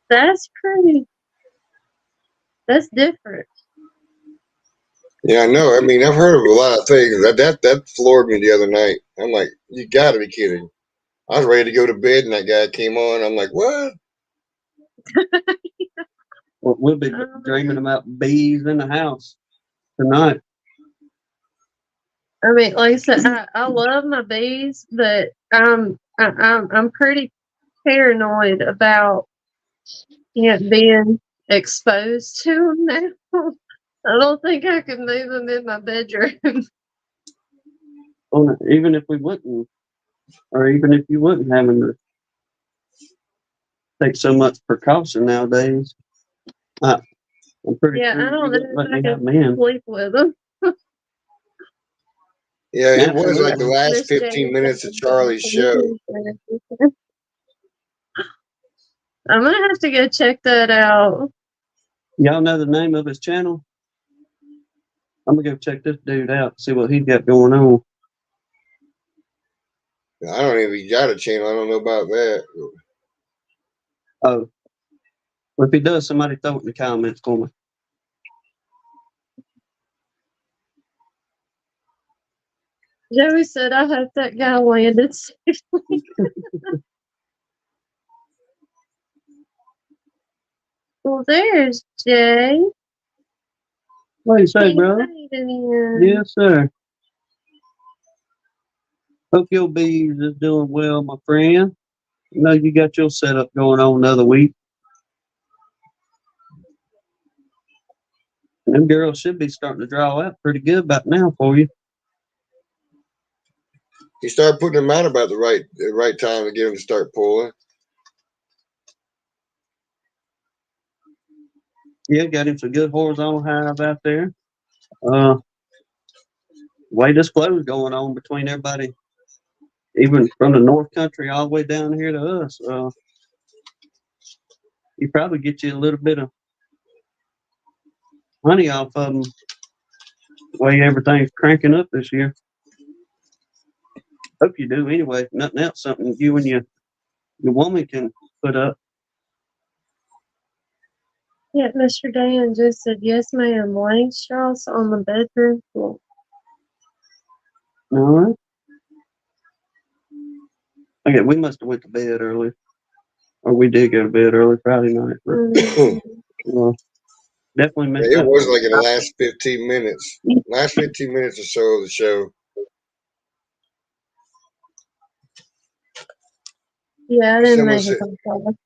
S4: That's different.
S2: Yeah, I know. I mean, I've heard of a lot of things. That floored me the other night. I'm like, you got to be kidding. I was ready to go to bed, and that guy came on. I'm like, what?
S3: Well, we'll be dreaming about bees in the house tonight.
S4: I mean, like I said, I love my bees, but I'm pretty paranoid about being exposed to them now. I don't think I could move them in my bedroom.
S3: Well, even if we wouldn't, or even if you wouldn't having to take so much precaution nowadays, I'm pretty
S4: Yeah,
S3: sure
S4: I don't
S3: you
S4: know
S3: wouldn't let
S4: if I
S3: me have
S4: could
S3: them in.
S4: sleep with them.
S2: Yeah, it was like the
S3: Absolutely.
S2: last
S4: Miss
S2: 15
S4: Jane
S2: minutes of
S4: said
S2: Charlie's show.
S4: I'm gonna have to go check that out.
S3: Y'all know the name of his channel? I'm gonna go check this dude out, see what he's got going on.
S2: I don't even he got a channel. I don't know about that.
S3: Oh, well, if he does, somebody throw it in the comments for me.
S4: Joey said, I hope that guy landed safely. Well, there's Jay.
S3: What do you say,
S4: He
S3: brother?
S4: made it in.
S3: Yes, sir. Hope your bees is doing well, my friend. I know you got your setup going on another week. Them girls should be starting to draw out pretty good about now for you.
S2: He started putting them out about the right time to get them to start pulling.
S3: Yeah, got him some good horizontal hive out there. Way this flow is going on between everybody, even from the North Country all the way down here to us. You probably get you a little bit of honey off of them. The way everything's cranking up this year. Hope you do anyway. If nothing else, something you and your woman can put up.
S4: Yeah, Mr. Dan just said, yes, ma'am. Laying straws on the bedroom floor.
S3: All right. Okay, we must have went to bed early, or we did go to bed early Friday night. But definitely missed
S2: Yeah, it
S3: that.
S2: was like in the last 15 minutes. Last 15 minutes or so of the show.
S4: Yeah, I didn't
S2: Someone
S4: make it
S2: said,
S4: on time.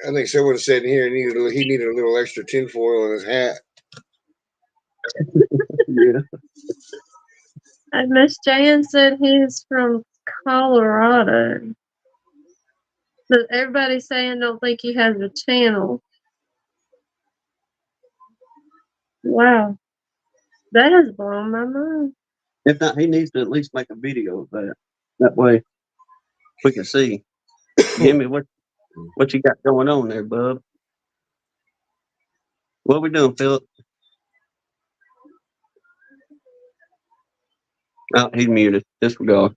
S2: I think someone said in here he needed a little extra tinfoil in his hat.
S3: Yeah.
S4: And Miss Jan said he's from Colorado. But everybody's saying don't think he has a channel. Wow. That has blown my mind.
S3: If not, he needs to at least make a video of that. That way we can see. Give me what you got going on there, bub. What we doing, Philip? Oh, he's muted. Disregard.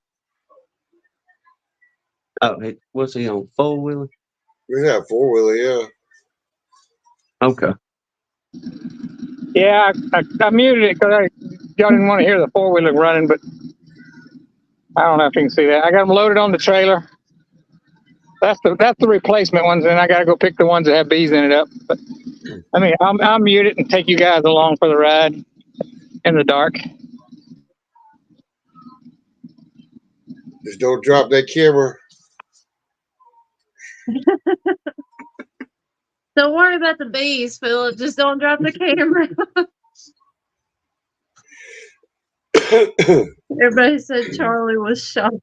S3: Oh, what's he on? 4-wheeler?
S2: We got 4-wheeler, yeah.
S3: Okay.
S5: Yeah, I muted it because y'all didn't want to hear the 4-wheeler running, but I don't know if you can see that. I got them loaded on the trailer. That's the replacement ones, and I got to go pick the ones that have bees in it up. But I mean, I'll mute it and take you guys along for the ride in the dark.
S2: Just don't drop that camera.
S4: Don't worry about the bees, Philip. Just don't drop the camera. Everybody said Charlie was shocked.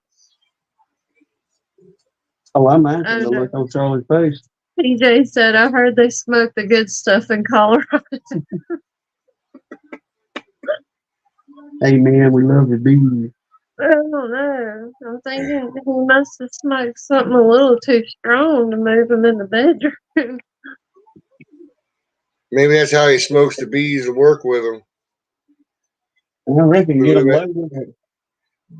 S3: Oh, I'm asking
S4: Oh,
S3: the
S4: no.
S3: look on Charlie's face.
S4: PJ said, I heard they smoke the good stuff in Colorado.
S3: Hey, man, we love your bees.
S4: I don't know. I'm thinking he must have smoked something a little too strong to move him in the bedroom.
S2: Maybe that's how he smokes the bees to work with them.
S3: I reckon get them loaded.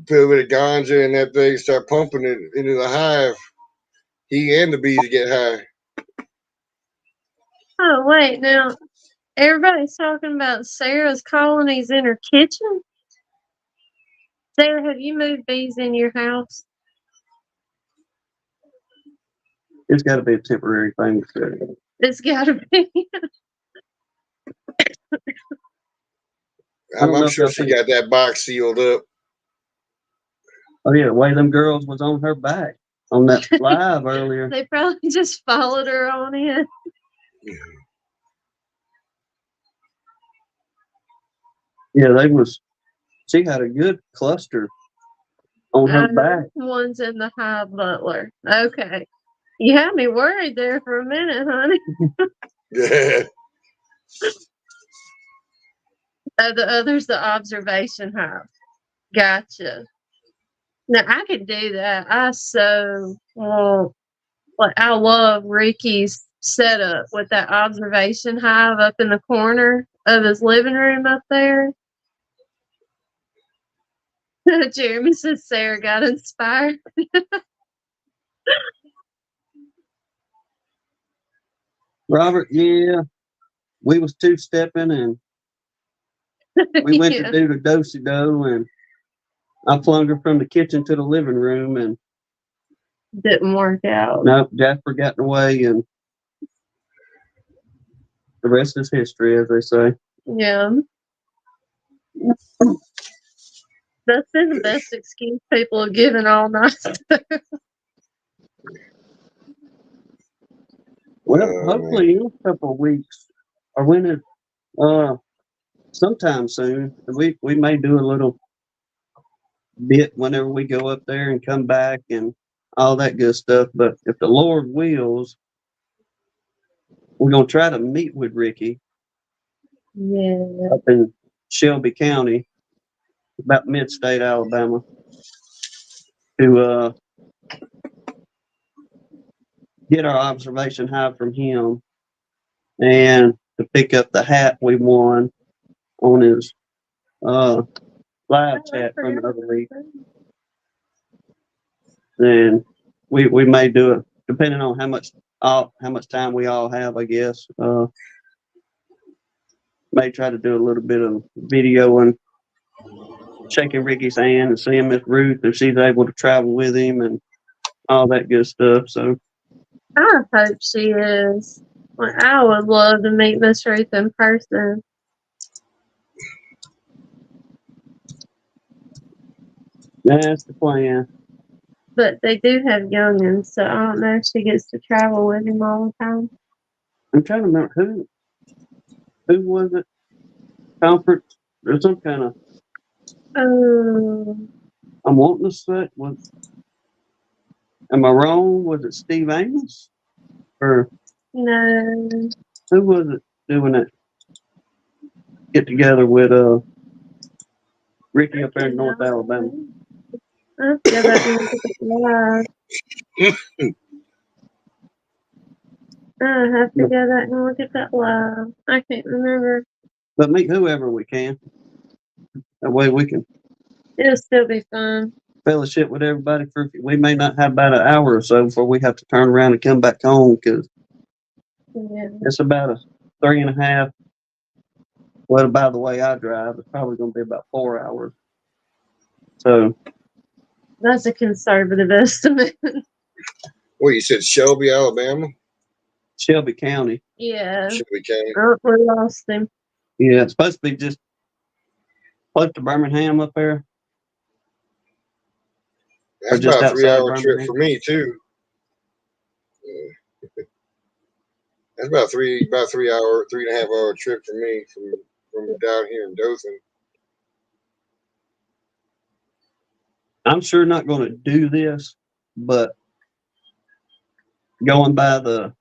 S2: Put a bit of ganja in that thing, start pumping it into the hive. He and the bees get high.
S4: Oh, wait. Now, everybody's talking about Sarah's colonies in her kitchen. Sarah, have you moved bees in your house?
S3: It's got to be a temporary thing.
S4: It's got to be.
S2: I'm sure she got that box sealed up.
S3: Oh, yeah, the way them girls was on her back on that live earlier.
S4: They probably just followed her on in.
S3: Yeah, she had a good cluster on her back.
S4: One's in the High Butler. Okay. You had me worried there for a minute, honey.
S2: Yeah.
S4: The other's the observation hive. Gotcha. Now I could do that. I love Ricky's setup with that observation hive up in the corner of his living room up there. Jeremy says Sarah got inspired.
S3: Robert, yeah, we was two-stepping and we went to do the do-si-do, and I flung her from the kitchen to the living room, and
S4: Didn't work out.
S3: nope, Jasper got in the way, and the rest is history, as they say.
S4: Yeah. That's been the best excuse people have given all night.
S3: Well, hopefully in a couple of weeks, or when it, sometime soon, we may do a little bit whenever we go up there and come back and all that good stuff. But if the Lord wills, we're gonna try to meet with Ricky
S4: Yeah.
S3: up in Shelby County, about mid-state Alabama, to get our observation hive from him and to pick up the hat we won on his live chat from the other week. And we may do it depending on how much time we all have, I guess. May try to do a little bit of video and shaking Ricky's hand and seeing Miss Ruth if she's able to travel with him and all that good stuff. So
S4: I hope she is. Like, I would love to meet Miss Ruth in person.
S3: that's the plan.
S4: But they do have youngins, so I don't know if she gets to travel with him all the time.
S3: I'm trying to remember who was it? Conference or some kind of.
S4: Oh,
S3: I'm wanting to say am I wrong? Was it Steve Amos or
S4: no.
S3: who was it doing that get together with Ricky up there in North Alabama?
S4: I have to go back and look at that live. I have to go back and look at that live. I can't remember.
S3: But meet whoever we can. That way we can
S4: It'll still be fun.
S3: fellowship with everybody. We may not have about an hour or so before we have to turn around and come back home because
S4: Yeah.
S3: it's about a 3.5. Well, by the way I drive, it's probably going to be about 4 hours. So
S4: That's a conservative estimate.
S2: Well, you said Shelby, Alabama?
S3: Shelby County.
S4: Yeah.
S2: Shelby County.
S4: Oh, we lost him.
S3: Yeah, it's supposed to be just close to Birmingham up there.
S2: That's
S3: just
S2: about a
S3: outside
S2: 3-hour trip
S3: Birmingham.
S2: for me too. That's about 3.5 hour trip for me from down here in Dothan.
S3: I'm sure not going to do this, but going by the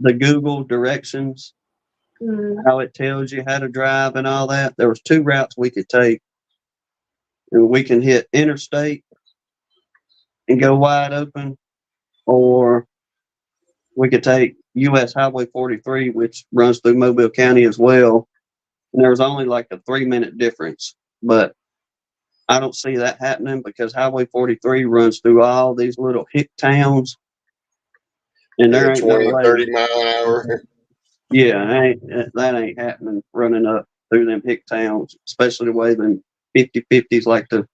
S3: Google directions, how it tells you how to drive and all that, there was 2 routes we could take. And we can hit interstate and go wide open, or we could take US Highway 43, which runs through Mobile County as well. And there was only like a 3-minute difference, but I don't see that happening because Highway 43 runs through all these little hick towns, and there ain't
S2: 20,
S3: no way.
S2: 30 mile an hour.
S3: Yeah, that ain't happening running up through them hick towns, especially the way them 50/50s like to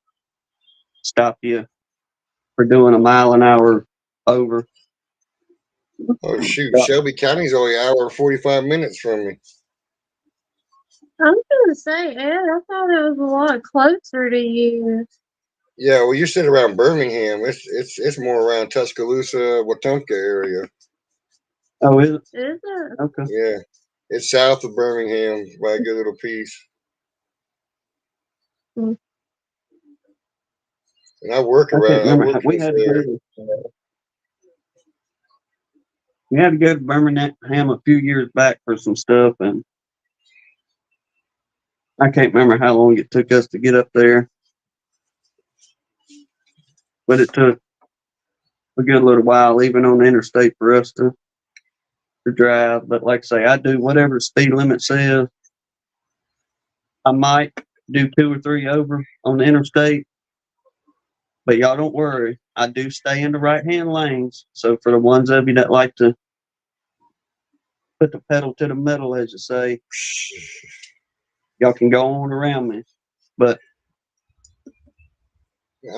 S3: stop you for doing a mile an hour over.
S2: Oh shoot, Shelby County's only an hour and 45 minutes from me.
S4: I was gonna say, Ed, I thought it was a lot closer to you.
S2: Yeah, well, you said around Birmingham. It's more around Tuscaloosa, Wetumpka area.
S3: Oh, is it?
S4: Is it?
S3: Okay.
S2: Yeah, it's south of Birmingham by a good little piece. And I work
S3: I can't
S2: around. I
S3: remember.
S2: work
S3: We
S2: with
S3: had to go to, we had to go to Birmingham a few years back for some stuff, and I can't remember how long it took us to get up there, but it took a good little while, even on the interstate, for us to drive. But like I say, I do whatever the speed limit says. I might do 2 or 3 over on the interstate, but y'all don't worry. I do stay in the right-hand lanes. So for the ones of you that like to put the pedal to the metal, as you say, y'all can go on around me. But
S2: I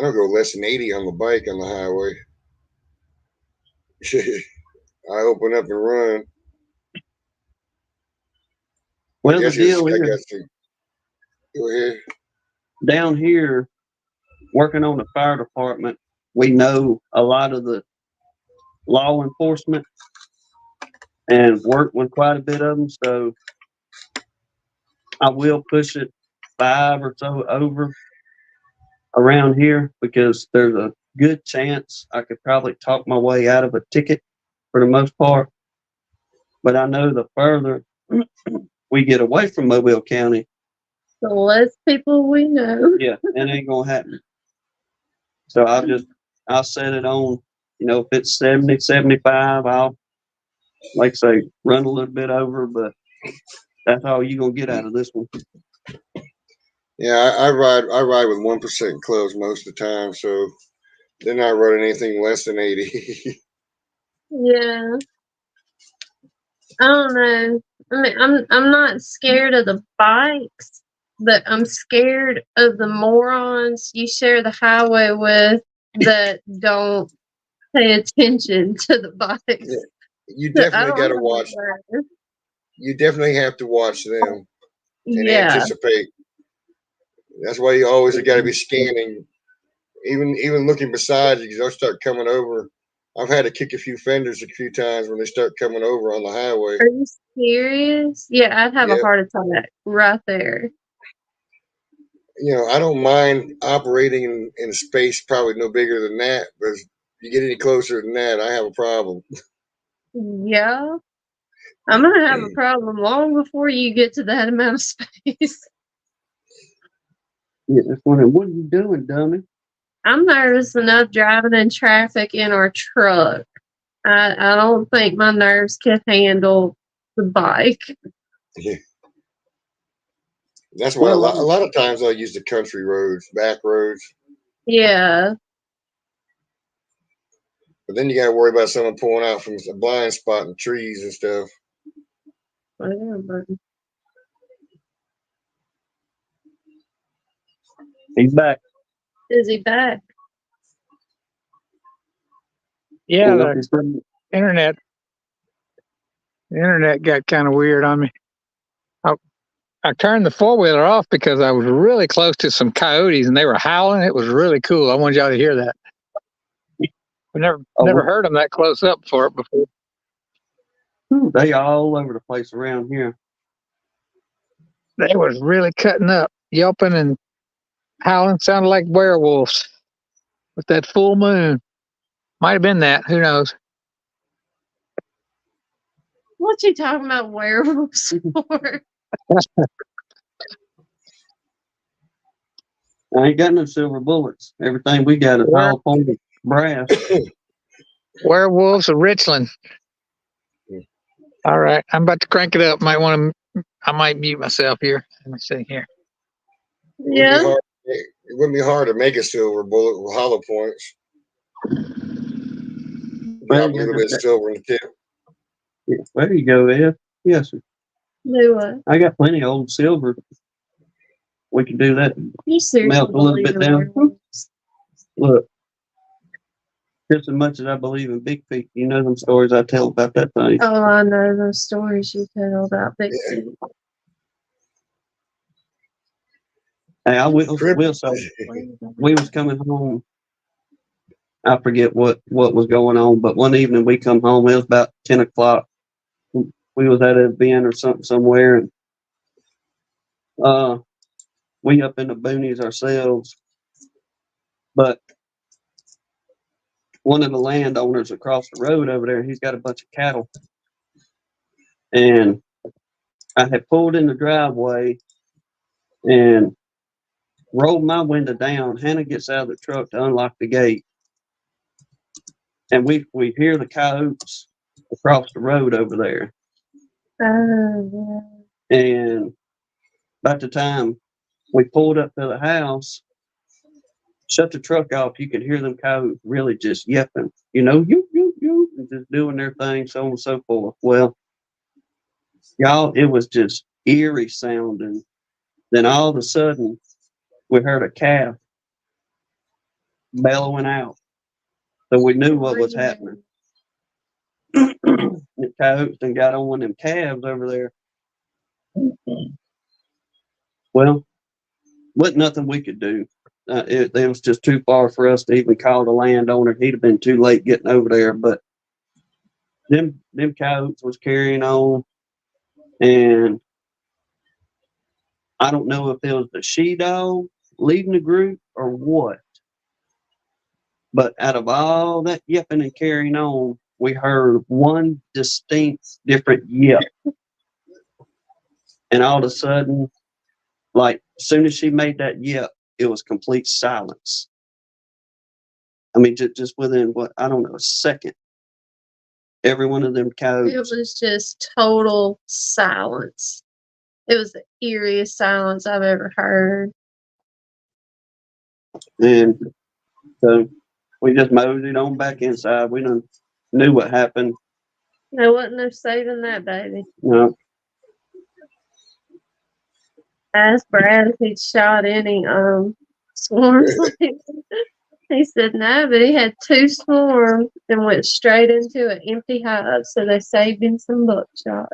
S2: don't go less than 80 on the bike on the highway. I open up and run.
S3: well, the deal
S2: I
S3: is,
S2: guess go ahead.
S3: down here, working on the fire department, we know a lot of the law enforcement and work with quite a bit of them. So I will push it 5 or so over around here, because there's a good chance I could probably talk my way out of a ticket for the most part. But I know the further we get away from Mobile County,
S4: The less people we know.
S3: yeah, it ain't gonna happen. So I'll set it on, if it's 70, 75, I'll, like say, run a little bit over, but that's all you're gonna get out of this one.
S2: Yeah, I ride with 1% clubs most of the time, so they're not running anything less than 80.
S4: Yeah. I don't know. I mean, I'm not scared of the bikes, but I'm scared of the morons you share the highway with that don't pay attention to the bikes.
S2: Yeah, you
S4: So I
S2: definitely
S4: don't
S2: got to
S4: have
S2: watch.
S4: those.
S2: You definitely have to watch them and
S4: Yeah.
S2: anticipate. That's why you always got to be scanning, even looking beside you, because they'll start coming over. I've had to kick a few fenders a few times when they start coming over on the highway.
S4: Are you serious? Yeah, I'd have a
S2: Yeah,
S4: heart attack right there.
S2: I don't mind operating in space probably no bigger than that, but if you get any closer than that, I have a problem.
S4: Yeah. I'm going to have a problem long before you get to that amount of space.
S3: Yeah, that's wondering, what are you doing, dummy?
S4: I'm nervous enough driving in traffic in our truck. I don't think my nerves can handle the bike.
S2: Yeah. That's why
S3: Well,
S2: a lot of times I'll use the country roads, back roads.
S4: Yeah.
S2: But then you got to worry about someone pulling out from a blind spot in trees and stuff.
S4: Whatever.
S3: he's back.
S4: Is he back?
S5: Yeah,
S3: Well,
S5: the
S3: he's been-
S5: internet got kind of weird on me. I turned the 4-wheeler off because I was really close to some coyotes and they were howling. It was really cool. I wanted y'all to hear that. We never heard them that close up before.
S3: They all over the place around here.
S5: They was really cutting up, yelping and howling. Sounded like werewolves with that full moon. Might have been that. Who knows?
S4: What you talking about werewolves for?
S3: I ain't got no silver bullets. Everything we got is hollow pointed brass.
S5: Werewolves of Richland. All right, I'm about to crank it up. I might mute myself here. Let me see here.
S4: Yeah.
S2: It wouldn't be hard to make a silver bullet with hollow points. Drop a little bit of silver in the tip.
S3: Yeah, there you go, Ed. Yes, sir.
S4: Do what?
S3: I got plenty of old silver. We can do that.
S4: You seriously
S3: Melt a little bit
S4: believe in
S3: down.
S4: werewolves?
S3: Look, just as much as I believe in Beekeeping, you know them stories I tell about that thing.
S4: Oh, I know those stories you tell about Big
S2: Yeah.
S4: Feet.
S3: Hey, I will say, we was coming home. I forget what was going on, but one evening we come home. It was about 10 o'clock. We was at an event or something somewhere, and we up in the boonies ourselves, but one of the landowners across the road over there, he's got a bunch of cattle. And I had pulled in the driveway and rolled my window down. Hannah gets out of the truck to unlock the gate. And we hear the coyotes across the road over there. And by the time we pulled up to the house, shut the truck off, you could hear them coyotes really just yelping, you, and just doing their thing, so on and so forth. Well, y'all, it was just eerie sounding. Then all of a sudden, we heard a calf bellowing out. So we knew what was happening. The coyotes done got on one of them calves over there. Well, wasn't nothing we could do. It was just too far for us to even call the landowner. He'd have been too late getting over there. But them coyotes was carrying on, and I don't know if it was the she-dog leading the group or what. But out of all that yipping and carrying on, we heard one distinct different yip. And all of a sudden, like, as soon as she made that yip, it was complete silence. I mean, just within, I don't know, a second. Every one of them coyotes.
S4: It was just total silence. It was the eeriest silence I've ever heard.
S3: And so we just moseyed on back inside. We done knew what happened.
S4: There wasn't no saving that baby.
S3: No.
S4: I asked Brad if he'd shot any swarms. He said no, but he had 2 swarms and went straight into an empty hive, so they saved him some buckshot.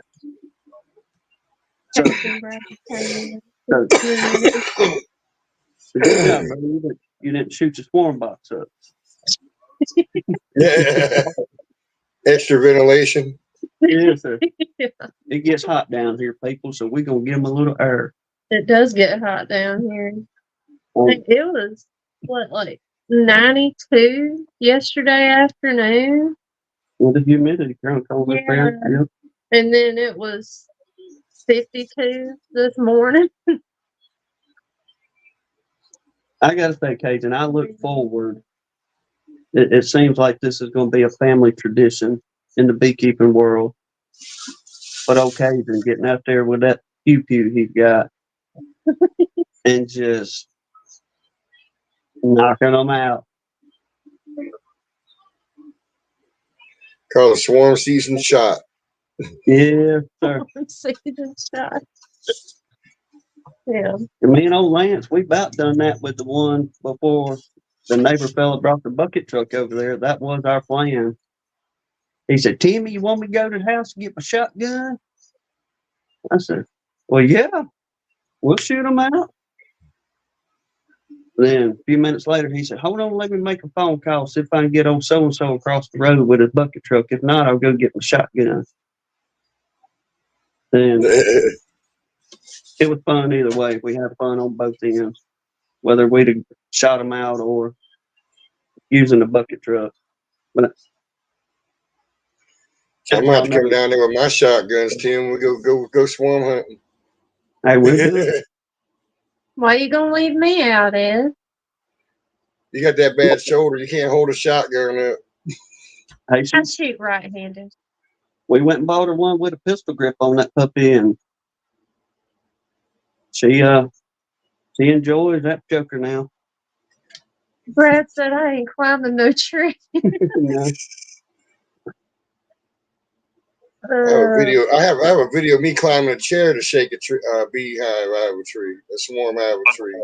S3: So,
S4: Captain Brad came in.
S3: so good job, buddy. You didn't shoot your swarm box up.
S2: Yeah. Extra ventilation.
S3: Yes, sir.
S4: Yeah.
S3: It gets hot down here, people, so we're going to give them a little air.
S4: It does get hot down here. I
S3: Um,
S4: think it was, like 92 yesterday afternoon.
S3: with the humidity current on this fair. Yep.
S4: And then it was 52 this morning.
S3: I got to say, Cajun, I look forward. It seems like this is going to be a family tradition in the beekeeping world. But old Cajun getting out there with that pew-pew he's got and just knocking them out.
S2: Call it swarm season shot.
S3: Yeah, sir.
S4: Season shot. Yeah.
S3: And me and old Lance, we about done that with the one before the neighbor fella brought the bucket truck over there. That was our plan. He said, Timmy, you want me to go to the house and get my shotgun? I said, well, yeah, we'll shoot them out. Then a few minutes later, he said, hold on, let me make a phone call, see if I can get old so-and-so across the road with his bucket truck. If not, I'll go get my shotgun. Then it was fun either way. We had fun on both ends, whether we'd have shot them out or using the bucket truck. But
S2: I'm about to come down there with my shotguns, Tim. We go swarm hunting.
S3: hey, we'll do it.
S4: Why you gonna leave me out, Ed?
S2: You got that bad shoulder. You can't hold a shotgun up.
S3: Hey,
S4: I shoot right-handed.
S3: we went and bought her one with a pistol grip on that puppy, and she enjoys that joker now.
S4: Brad said I ain't climbing no tree.
S3: Yeah.
S2: I have a video of me climbing a chair to shake a tree, beehive out of a tree, a swarm out of a tree.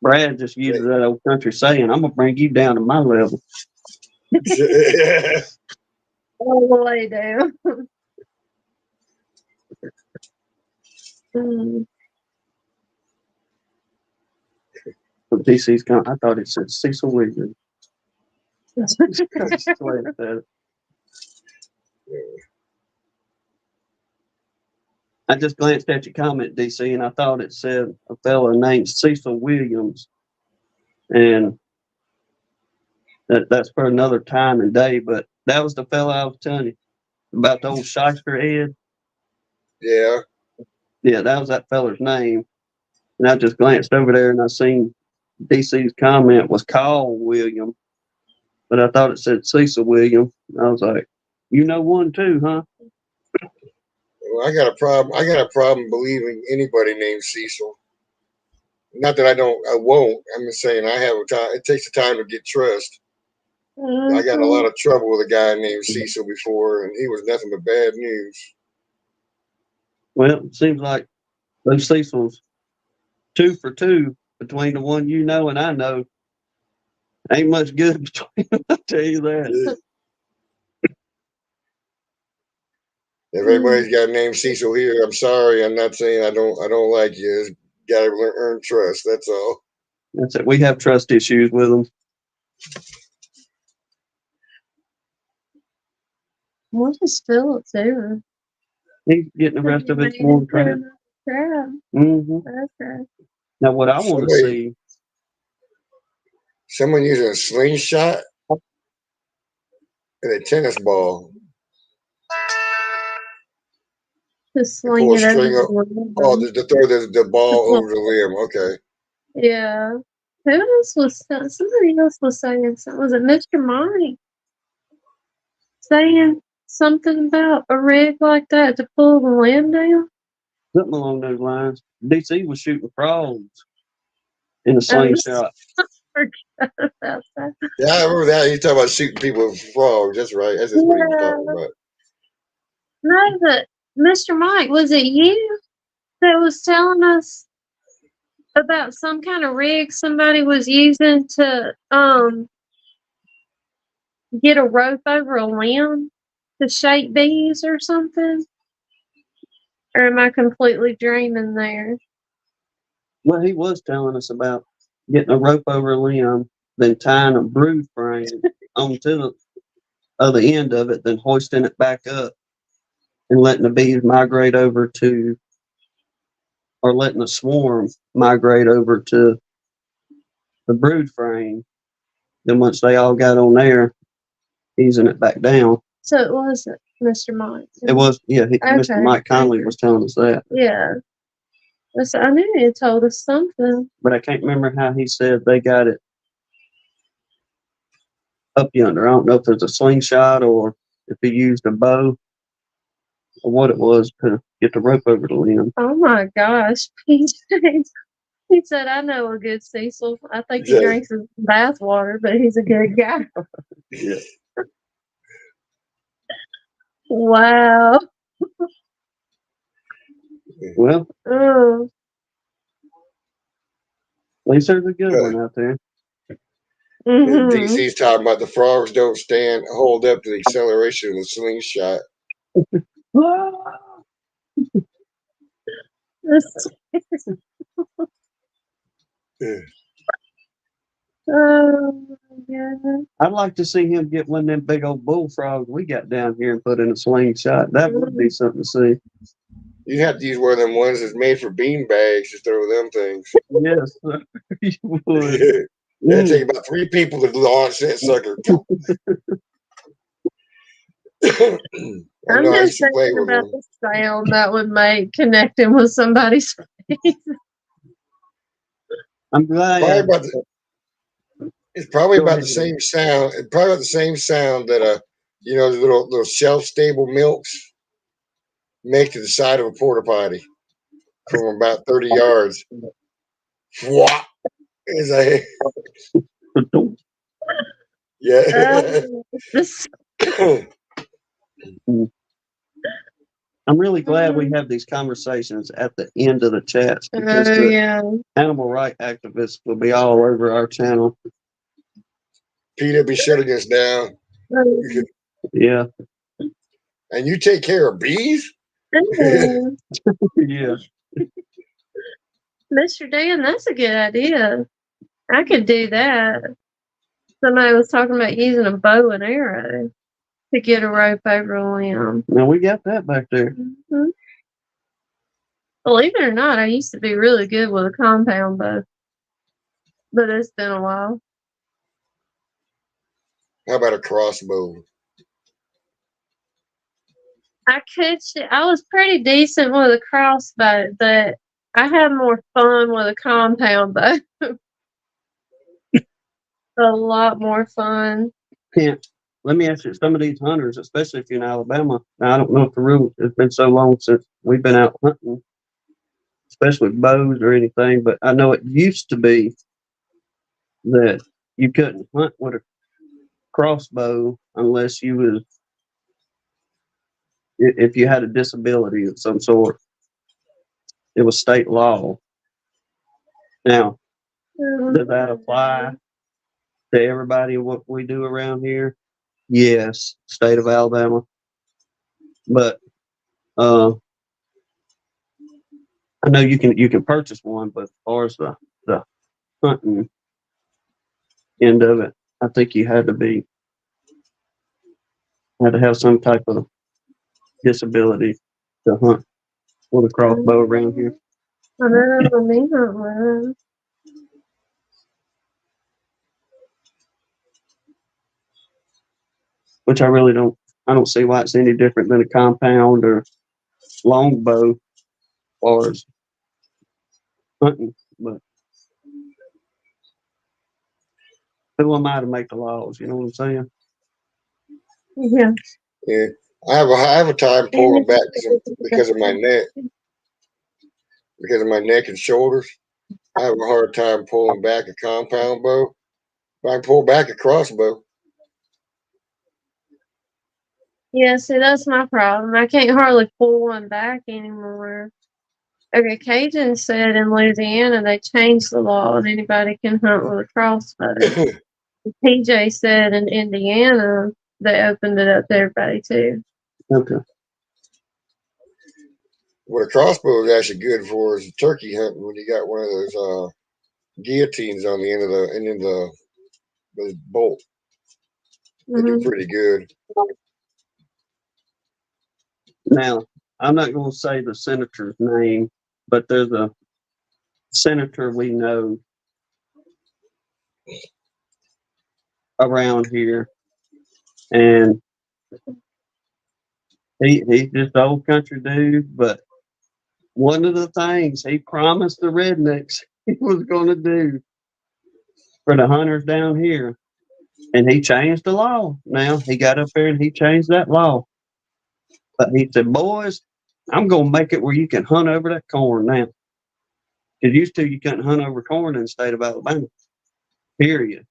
S3: Brad just uses that old country saying, I'm gonna bring you down to my level.
S4: All the way down.
S3: But DC's gone. I thought it said Cecil Williams. That's the way it said it. I just glanced at your comment, DC, and I thought it said a fella named Cecil Williams, and that's for another time and day. But that was the fella I was telling you about, the old shyster Ed.
S2: Yeah.
S3: Yeah, that was that fella's name. And I just glanced over there and I seen DC's comment was Carl William, but I thought it said Cecil William. I was like, you know one too, huh?
S2: Well, I got a problem. I got a problem believing anybody named Cecil. Not that I won't. I'm just saying I have a time. It takes a time to get trust. I got a lot of trouble with a guy named Cecil before, and he was nothing but bad news.
S3: Well, it seems like those Cecils 2 for 2 between the one you know and I know. Ain't much good between them, I'll tell you that.
S2: If anybody's got a name Cecil here, I'm sorry. I'm not saying I don't like you. It's got to earn trust. That's all.
S3: That's it. We have trust issues with them.
S4: What is Philip doing?
S3: He's getting the rest of his warm crab. Mm-hmm.
S4: Okay.
S3: Now, what I want to see.
S2: Someone using a slingshot and a tennis ball.
S4: Just
S2: And
S4: sling
S2: pull a
S4: it over
S2: string up. Oh, to throw the ball over the limb. Okay.
S4: Yeah. Who else was somebody else was saying something? Was it Mr. Mike saying something about a rig like that to pull the limb down?
S3: Something along those lines. DC was shooting frogs in a slingshot.
S4: I forgot about that.
S2: Yeah, I remember that. He's talking about shooting people with frogs. That's right. That's just what he was talking about.
S4: No, but Mr. Mike, was it you that was telling us about some kind of rig somebody was using to get a rope over a limb to shake bees or something? Or am I completely dreaming there?
S3: Well, he was telling us about getting a rope over a limb, then tying a brood frame onto the other end of it, then hoisting it back up and letting the bees migrate over to, or letting the swarm migrate over to the brood frame. Then once they all got on there, easing it back down.
S4: So it wasn't Mr. Mike.
S3: It was, yeah, Mr.
S4: Okay.
S3: Mike Conley was telling us that.
S4: Yeah. So I knew he had told us something.
S3: But I can't remember how he said they got it up yonder. I don't know if it's a slingshot or if he used a bow or what it was to get the rope over the limb.
S4: Oh my gosh, PJ. He said, I know a good Cecil. I think he drinks his bath water, but he's a good guy.
S3: Yeah.
S4: Wow.
S3: Well,
S4: Oh.
S3: at least there's a good one out there.
S4: Mm-hmm.
S2: DC's talking about the frogs don't hold up to the acceleration of the slingshot.
S4: Oh my God.
S3: I'd like to see him get one of them big old bullfrogs we got down here and put in a slingshot. That would be something to see.
S2: You'd have to use one of them ones that's made for bean bags to throw them things.
S3: Yes, you would.
S2: It'd take about 3 people to launch that sucker.
S4: I'm just thinking about the sound that would make connecting with somebody's face.
S3: I'm glad.
S2: It's probably about the same sound. It's probably about the same sound that the little shelf stable milks make to the side of a porta potty from about 30 yards. What? Is a yeah.
S3: I'm really glad we have these conversations at the end of the chats because animal rights activists will be all over our channel.
S2: Peter be shutting us down.
S3: Yeah.
S2: And you take care of bees?
S3: Yeah.
S4: Mr. Dan, that's a good idea. I could do that. Somebody was talking about using a bow and arrow to get a rope over a limb.
S3: Now we got that back there.
S4: Mm-hmm. Believe it or not, I used to be really good with a compound bow, but it's been a while.
S2: How about a crossbow?
S4: I was pretty decent with a crossbow, but I had more fun with a compound bow. A lot more fun.
S3: Can't. Let me ask you, some of these hunters, especially if you're in Alabama, now I don't know if the rule, it's been so long since we've been out hunting, especially with bows or anything, but I know it used to be that you couldn't hunt with a crossbow unless you was, if you had a disability of some sort. It was state law. Now, does that apply to everybody in what we do around here? Yes, state of Alabama. But I know you can purchase one, but as far as the hunting end of it, I think you had to have some type of disability to hunt with a crossbow around here.
S4: I don't know, me not one.
S3: Which I don't see why it's any different than a compound or longbow as far as hunting. But who am I to make the laws? You know what I'm saying?
S4: Yeah.
S2: Yeah, I have a time pulling back because of my neck, and shoulders. I have a hard time pulling back a compound bow. But I can pull back a crossbow.
S4: Yeah, see, that's my problem. I can't hardly pull one back anymore. Okay, Cajun said in Louisiana they changed the law and anybody can hunt with a crossbow. PJ said in Indiana they opened it up to everybody too.
S3: Okay.
S2: What a crossbow is actually good for is turkey hunting when you got one of those guillotines on the end of the bolt. They do pretty good.
S3: Now, I'm not going to say the senator's name, but there's a senator we know around here, and he's just an old country dude. But one of the things he promised the rednecks he was going to do for the hunters down here, and he changed the law. Now he got up there and he changed that law. But he said, "Boys, I'm going to make it where you can hunt over that corn now. Because used to you couldn't hunt over corn in the state of Alabama. Period.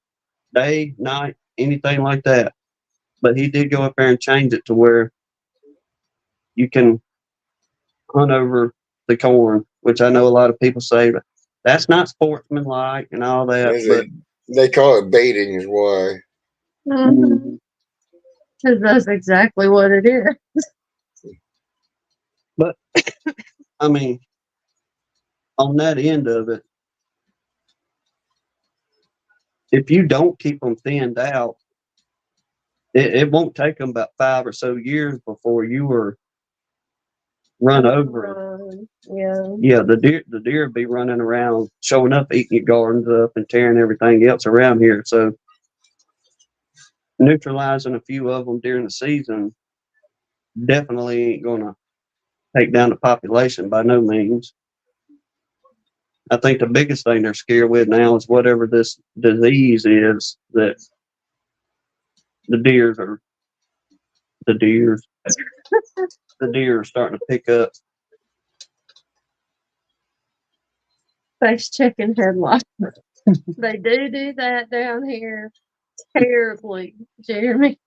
S3: Day, night, anything like that. But he did go up there and change it to where you can hunt over the corn, which I know a lot of people say that's not sportsmanlike and all that. But
S2: they call it baiting, is why.
S4: Mm-hmm. Because that's exactly what it is.
S3: But I mean, on that end of it, if you don't keep them thinned out, it won't take them about 5 or so years before you were run over. Yeah, the deer be running around, showing up, eating your gardens up, and tearing everything else around here. So neutralizing a few of them during the season definitely ain't gonna take down the population by no means. I think the biggest thing they're scared with now is whatever this disease is that the deer are starting to pick up.
S4: Face checking headlights. They do that down here terribly, Jeremy.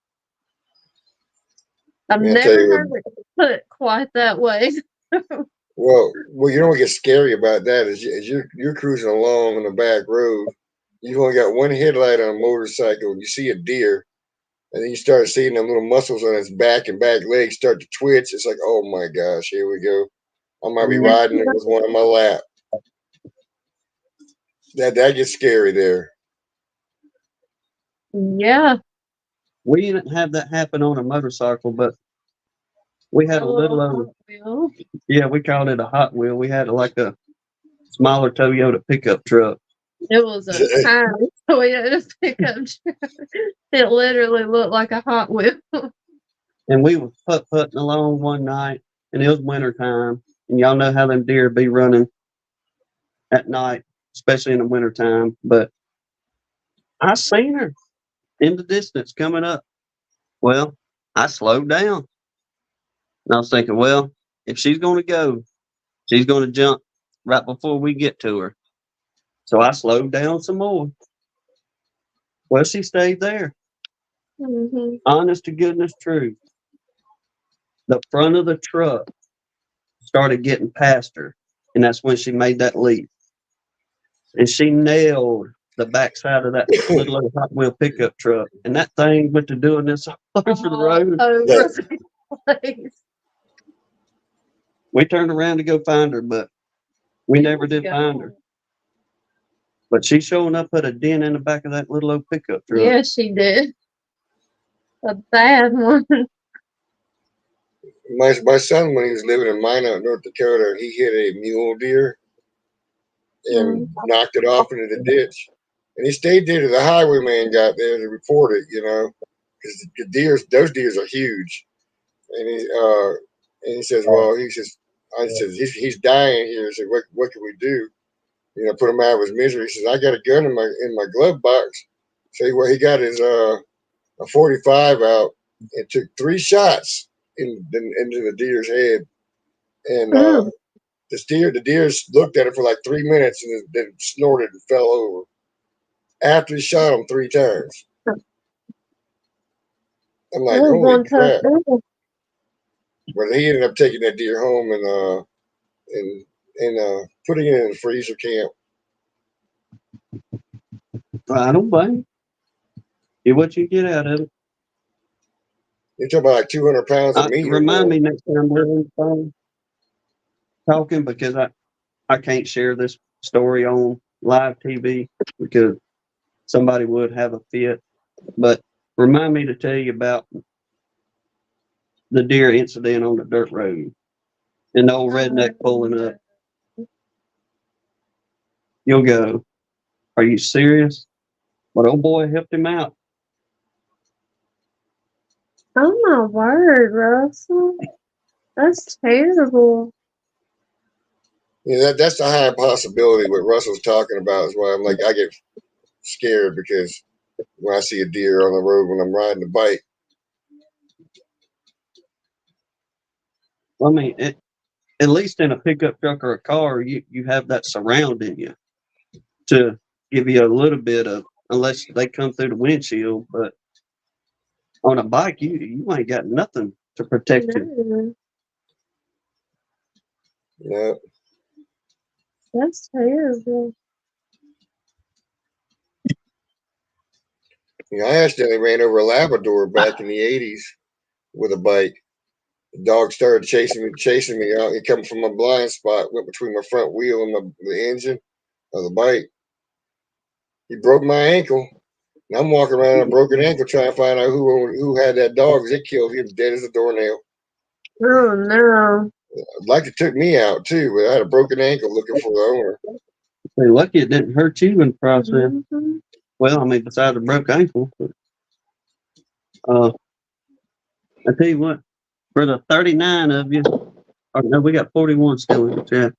S4: I've never heard it put quite that way.
S2: Well, you know what gets scary about that is you're cruising along on the back road. You've only got one headlight on a motorcycle. You see a deer, and then you start seeing them little muscles on its back and back legs start to twitch. It's like, oh my gosh, here we go. I might be riding it with one on my lap. That gets scary there.
S4: Yeah.
S3: We didn't have that happen on a motorcycle, but We had a little old,
S4: wheel.
S3: yeah, we called it a Hot Wheel. We had like a smaller Toyota pickup truck.
S4: It was a tiny Toyota pickup truck. It literally looked like a Hot Wheel.
S3: And we was putting along one night, and it was winter time. And y'all know how them deer be running at night, especially in the winter time. But I seen her in the distance coming up. Well, I slowed down. And I was thinking, well, if she's going to go, she's going to jump right before we get to her. So I slowed down some more. Well, she stayed there.
S4: Mm-hmm.
S3: Honest to goodness truth. The front of the truck started getting past her. And that's when she made that leap. And she nailed the backside of that little old Hot Wheel pickup truck. And that thing went to doing this all over the road.
S4: Over the place.
S3: We turned around to go find her, but we never did find her. But she's showing up at a dent in the back of that little old pickup truck.
S4: Yeah, she did. A bad one.
S2: My son, when he was living in Minot, North Dakota, he hit a mule deer and knocked it off into the ditch. And he stayed there till the highwayman got there to report it, because those deers are huge. And he says, well, I said, he's dying here. I said, what can we do? Put him out of his misery. He says, I got a gun in my glove box. So he got his a 45 out and took 3 shots into the deer's head. And the deer looked at it for like 3 minutes and then snorted and fell over after he shot him 3 times. I'm like, holy crap. But he ended up taking that deer home and putting it in a freezer camp.
S3: I don't blame you. Get what you get out of it.
S2: You're talking about like 200 pounds of meat.
S3: Remind me next time we're on the phone talking, because I can't share this story on live TV because somebody would have a fit. But remind me to tell you about the deer incident on the dirt road and the old redneck pulling up. You'll go, are you serious? But old boy helped him out.
S4: Oh my word, Russell. That's terrible.
S2: Yeah, that's a high possibility. What Russell's talking about is why I'm like, I get scared because when I see a deer on the road when I'm riding the bike.
S3: Well, I mean, at least in a pickup truck or a car, you have that surrounding you to give you a little bit of, unless they come through the windshield. But on a bike, you ain't got nothing to protect you.
S2: Yeah.
S4: That's terrible.
S2: I accidentally ran over a Labrador back in the 80s with a bike. The dog started chasing me out. He come from my blind spot, went between my front wheel and the engine of the bike. He broke my ankle. And I'm walking around with a broken ankle trying to find out who had that dog, because it killed him dead as a doornail.
S4: Oh no.
S2: Like it took me out too, but I had a broken ankle looking for the owner.
S3: They're lucky it didn't hurt you in the process.
S4: Mm-hmm.
S3: Well, I mean, besides a broke ankle. But, I tell you what, for the 39 of you, or no, we got 41 still in the chat.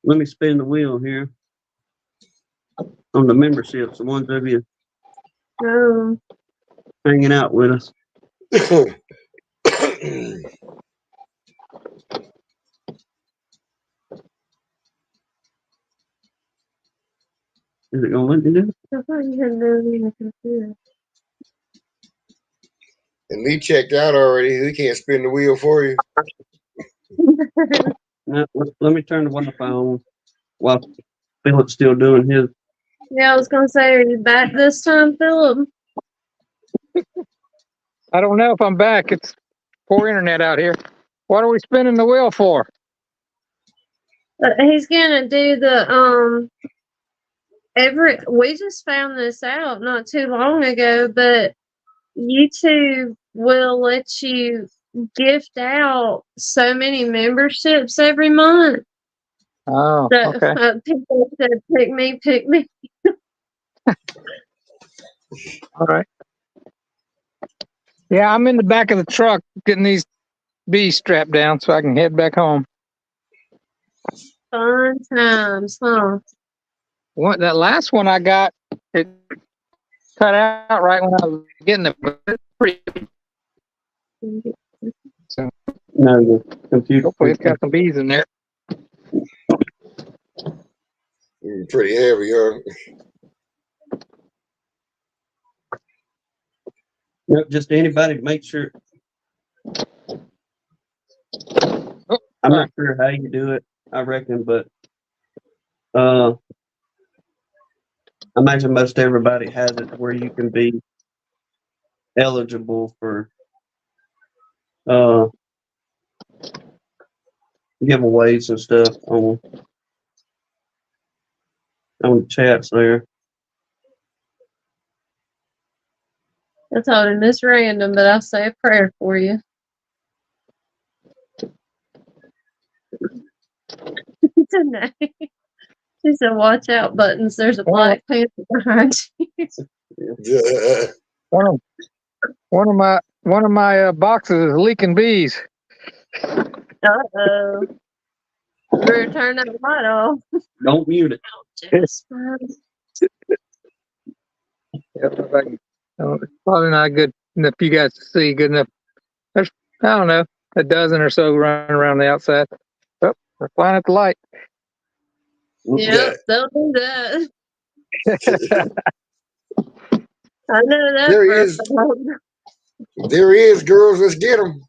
S3: Let me spin the wheel here on the memberships, the ones of you hanging out with us. Is it going to let me do it?
S4: I thought you had no in the computer.
S2: And Lee checked out already. He can't spin the wheel for you.
S3: No, let me turn the Wi-Fi on while Philip's still doing his.
S4: Yeah, I was gonna say, are you back this time, Philip?
S5: I don't know if I'm back. It's poor internet out here. What are we spinning the wheel for?
S4: He's gonna do the we just found this out not too long ago, but YouTube will let you gift out so many memberships every month.
S5: Oh,
S4: So
S5: okay.
S4: people said, pick me, pick me.
S5: All right. Yeah, I'm in the back of the truck getting these bees strapped down so I can head back home.
S4: Fun times, huh?
S5: That last one I got, it cut out right when I was getting it. So
S3: No, the computer.
S5: hopefully it's got some bees in there.
S2: Pretty heavy, huh?
S3: Nope, just anybody to make sure.
S5: Oh,
S3: I'm
S5: sorry.
S3: not sure how you do it, I reckon, but I imagine most everybody has it where you can be eligible for giveaways and stuff on the chats there.
S4: I told him it's random, but I'll say a prayer for you. He said no. She said, watch out, Buttons. There's a Black Panther behind you.
S2: Yeah.
S5: One of my boxes is leaking bees.
S4: Uh-oh. You better turn that light off.
S3: Don't mute it.
S4: Jasper.
S5: It's probably not good enough for you guys to see. Good enough. There's, I don't know, a dozen or so running around the outside. Oh, they're flying at the light.
S4: Yep, they'll do that. I know that.
S2: There he is. There he is, girls. Let's get him.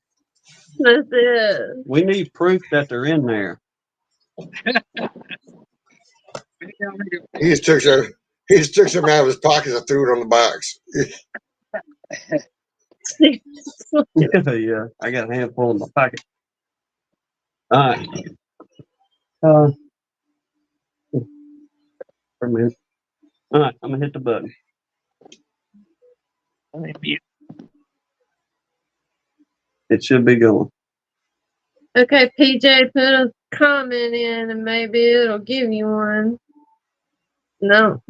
S4: That's it.
S3: We need proof that they're in there.
S2: He just took some out of his pockets and threw it on the box.
S3: Yeah, I got a handful in my pocket. All right. For a minute. All right, I'm gonna hit the button. It should be going.
S4: Okay, PJ, put a comment in and maybe it'll give you one. No.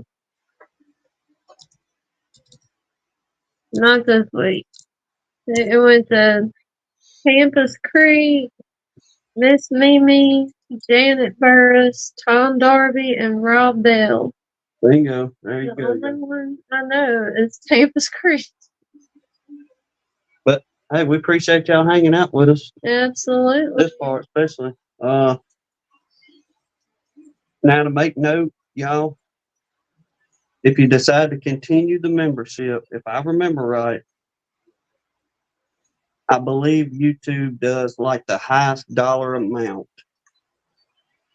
S4: Not this week. It went to Campus Creek, Miss Mimi, Janet Burris, Tom Darby, and Rob Bell.
S3: Bingo. There you
S4: The
S3: go.
S4: only one I know is Campus Creek.
S3: But hey, we appreciate y'all hanging out with us.
S4: Absolutely.
S3: This part especially. Now to make note, y'all, if you decide to continue the membership, if I remember right, I believe YouTube does like the highest dollar amount.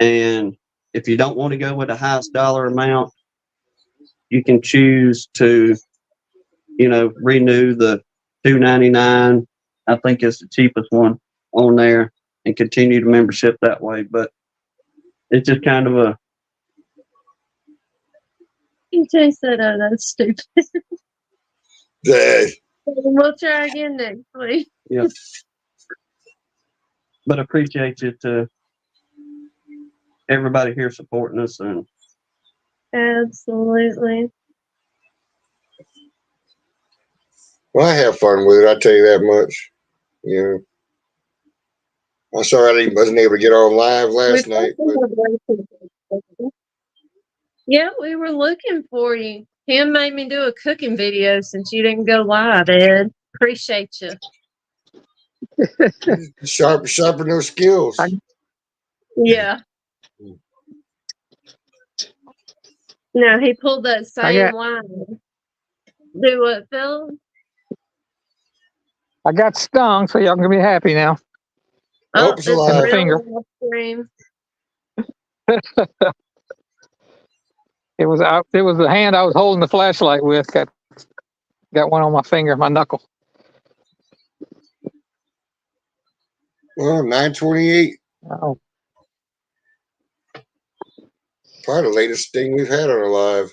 S3: And if you don't want to go with the highest dollar amount, you can choose to, renew the $2.99. I think it's the cheapest one on there and continue the membership that way. But it's just kind of a.
S4: PJ said, oh, that's stupid.
S2: Dang.
S4: We'll try again next week.
S3: Yeah. But I appreciate you to everybody here supporting us. And
S4: Absolutely.
S2: Well, I have fun with it. I tell you that much. I'm sorry I wasn't able to get on live last night. But
S4: yeah, we were looking for you. Him made me do a cooking video since you didn't go live, Ed. Appreciate you.
S2: sharpen those skills.
S4: Yeah. No, he pulled that same line. Do what, Phil?
S5: I got stung, so y'all can be happy now.
S4: Oh,
S2: Hope
S4: it's
S2: so.
S5: In the
S4: really
S5: finger.
S4: off stream.
S5: It was the hand I was holding the flashlight with. Got one on my finger, my knuckle.
S2: Well, 9:28.
S5: Oh,
S2: Probably the latest thing we've had on our live.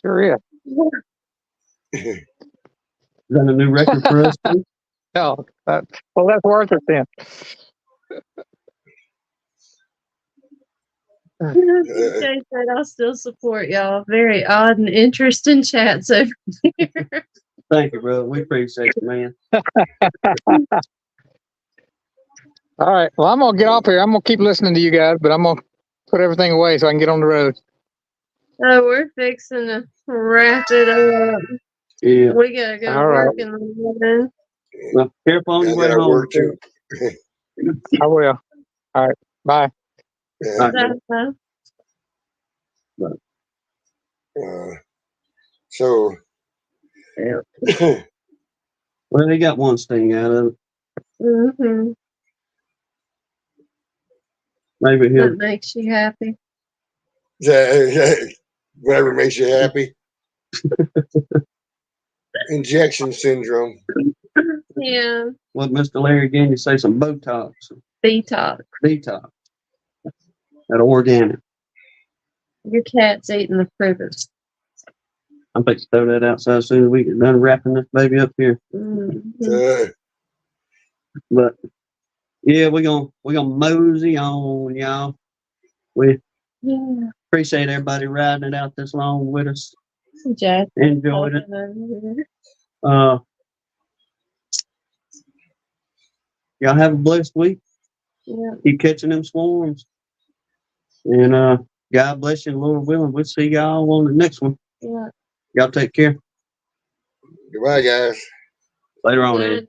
S5: sure is.
S3: is that a new record for us too?
S5: No, well, that's worth it then.
S4: Jay said I'll still support y'all. Very odd and interesting chats over here.
S3: Thank you, brother. We appreciate you, man.
S5: All right. Well, I'm gonna get off here. I'm gonna keep listening to you guys, but I'm gonna put everything away so I can get on the road.
S4: Oh, we're fixing to wrap it up.
S3: Yeah.
S4: We gotta go
S5: All
S4: to
S5: right.
S4: work in the morning.
S3: Well, careful on
S2: I
S3: your way
S2: gotta
S3: home.
S2: work too.
S5: I will. All right. Bye.
S2: Yeah.
S3: Right.
S2: So,
S4: Yeah.
S3: Well, they got one sting out of it.
S4: Mm-hmm.
S3: Maybe he'll.
S4: That makes you happy.
S2: whatever makes you happy. Injection syndrome.
S4: Yeah.
S3: What Mr. Larry again? You say some Botox,
S4: Detox.
S3: detox. That organic.
S4: Your cat's eating the critters.
S3: I'm fixing to throw that outside as soon as we get done wrapping this baby up here.
S4: Mm-hmm.
S3: But yeah, we're gonna mosey on, y'all. We
S4: Yeah.
S3: appreciate everybody riding it out this long with us.
S4: Jack.
S3: Enjoyed it. Y'all have a blessed week.
S4: Yeah.
S3: Keep catching them swarms. And God bless you, Lord willing. We'll see y'all on the next one.
S4: Yeah.
S3: Y'all take care.
S2: Goodbye, guys.
S3: Later on, Ed.
S4: Good.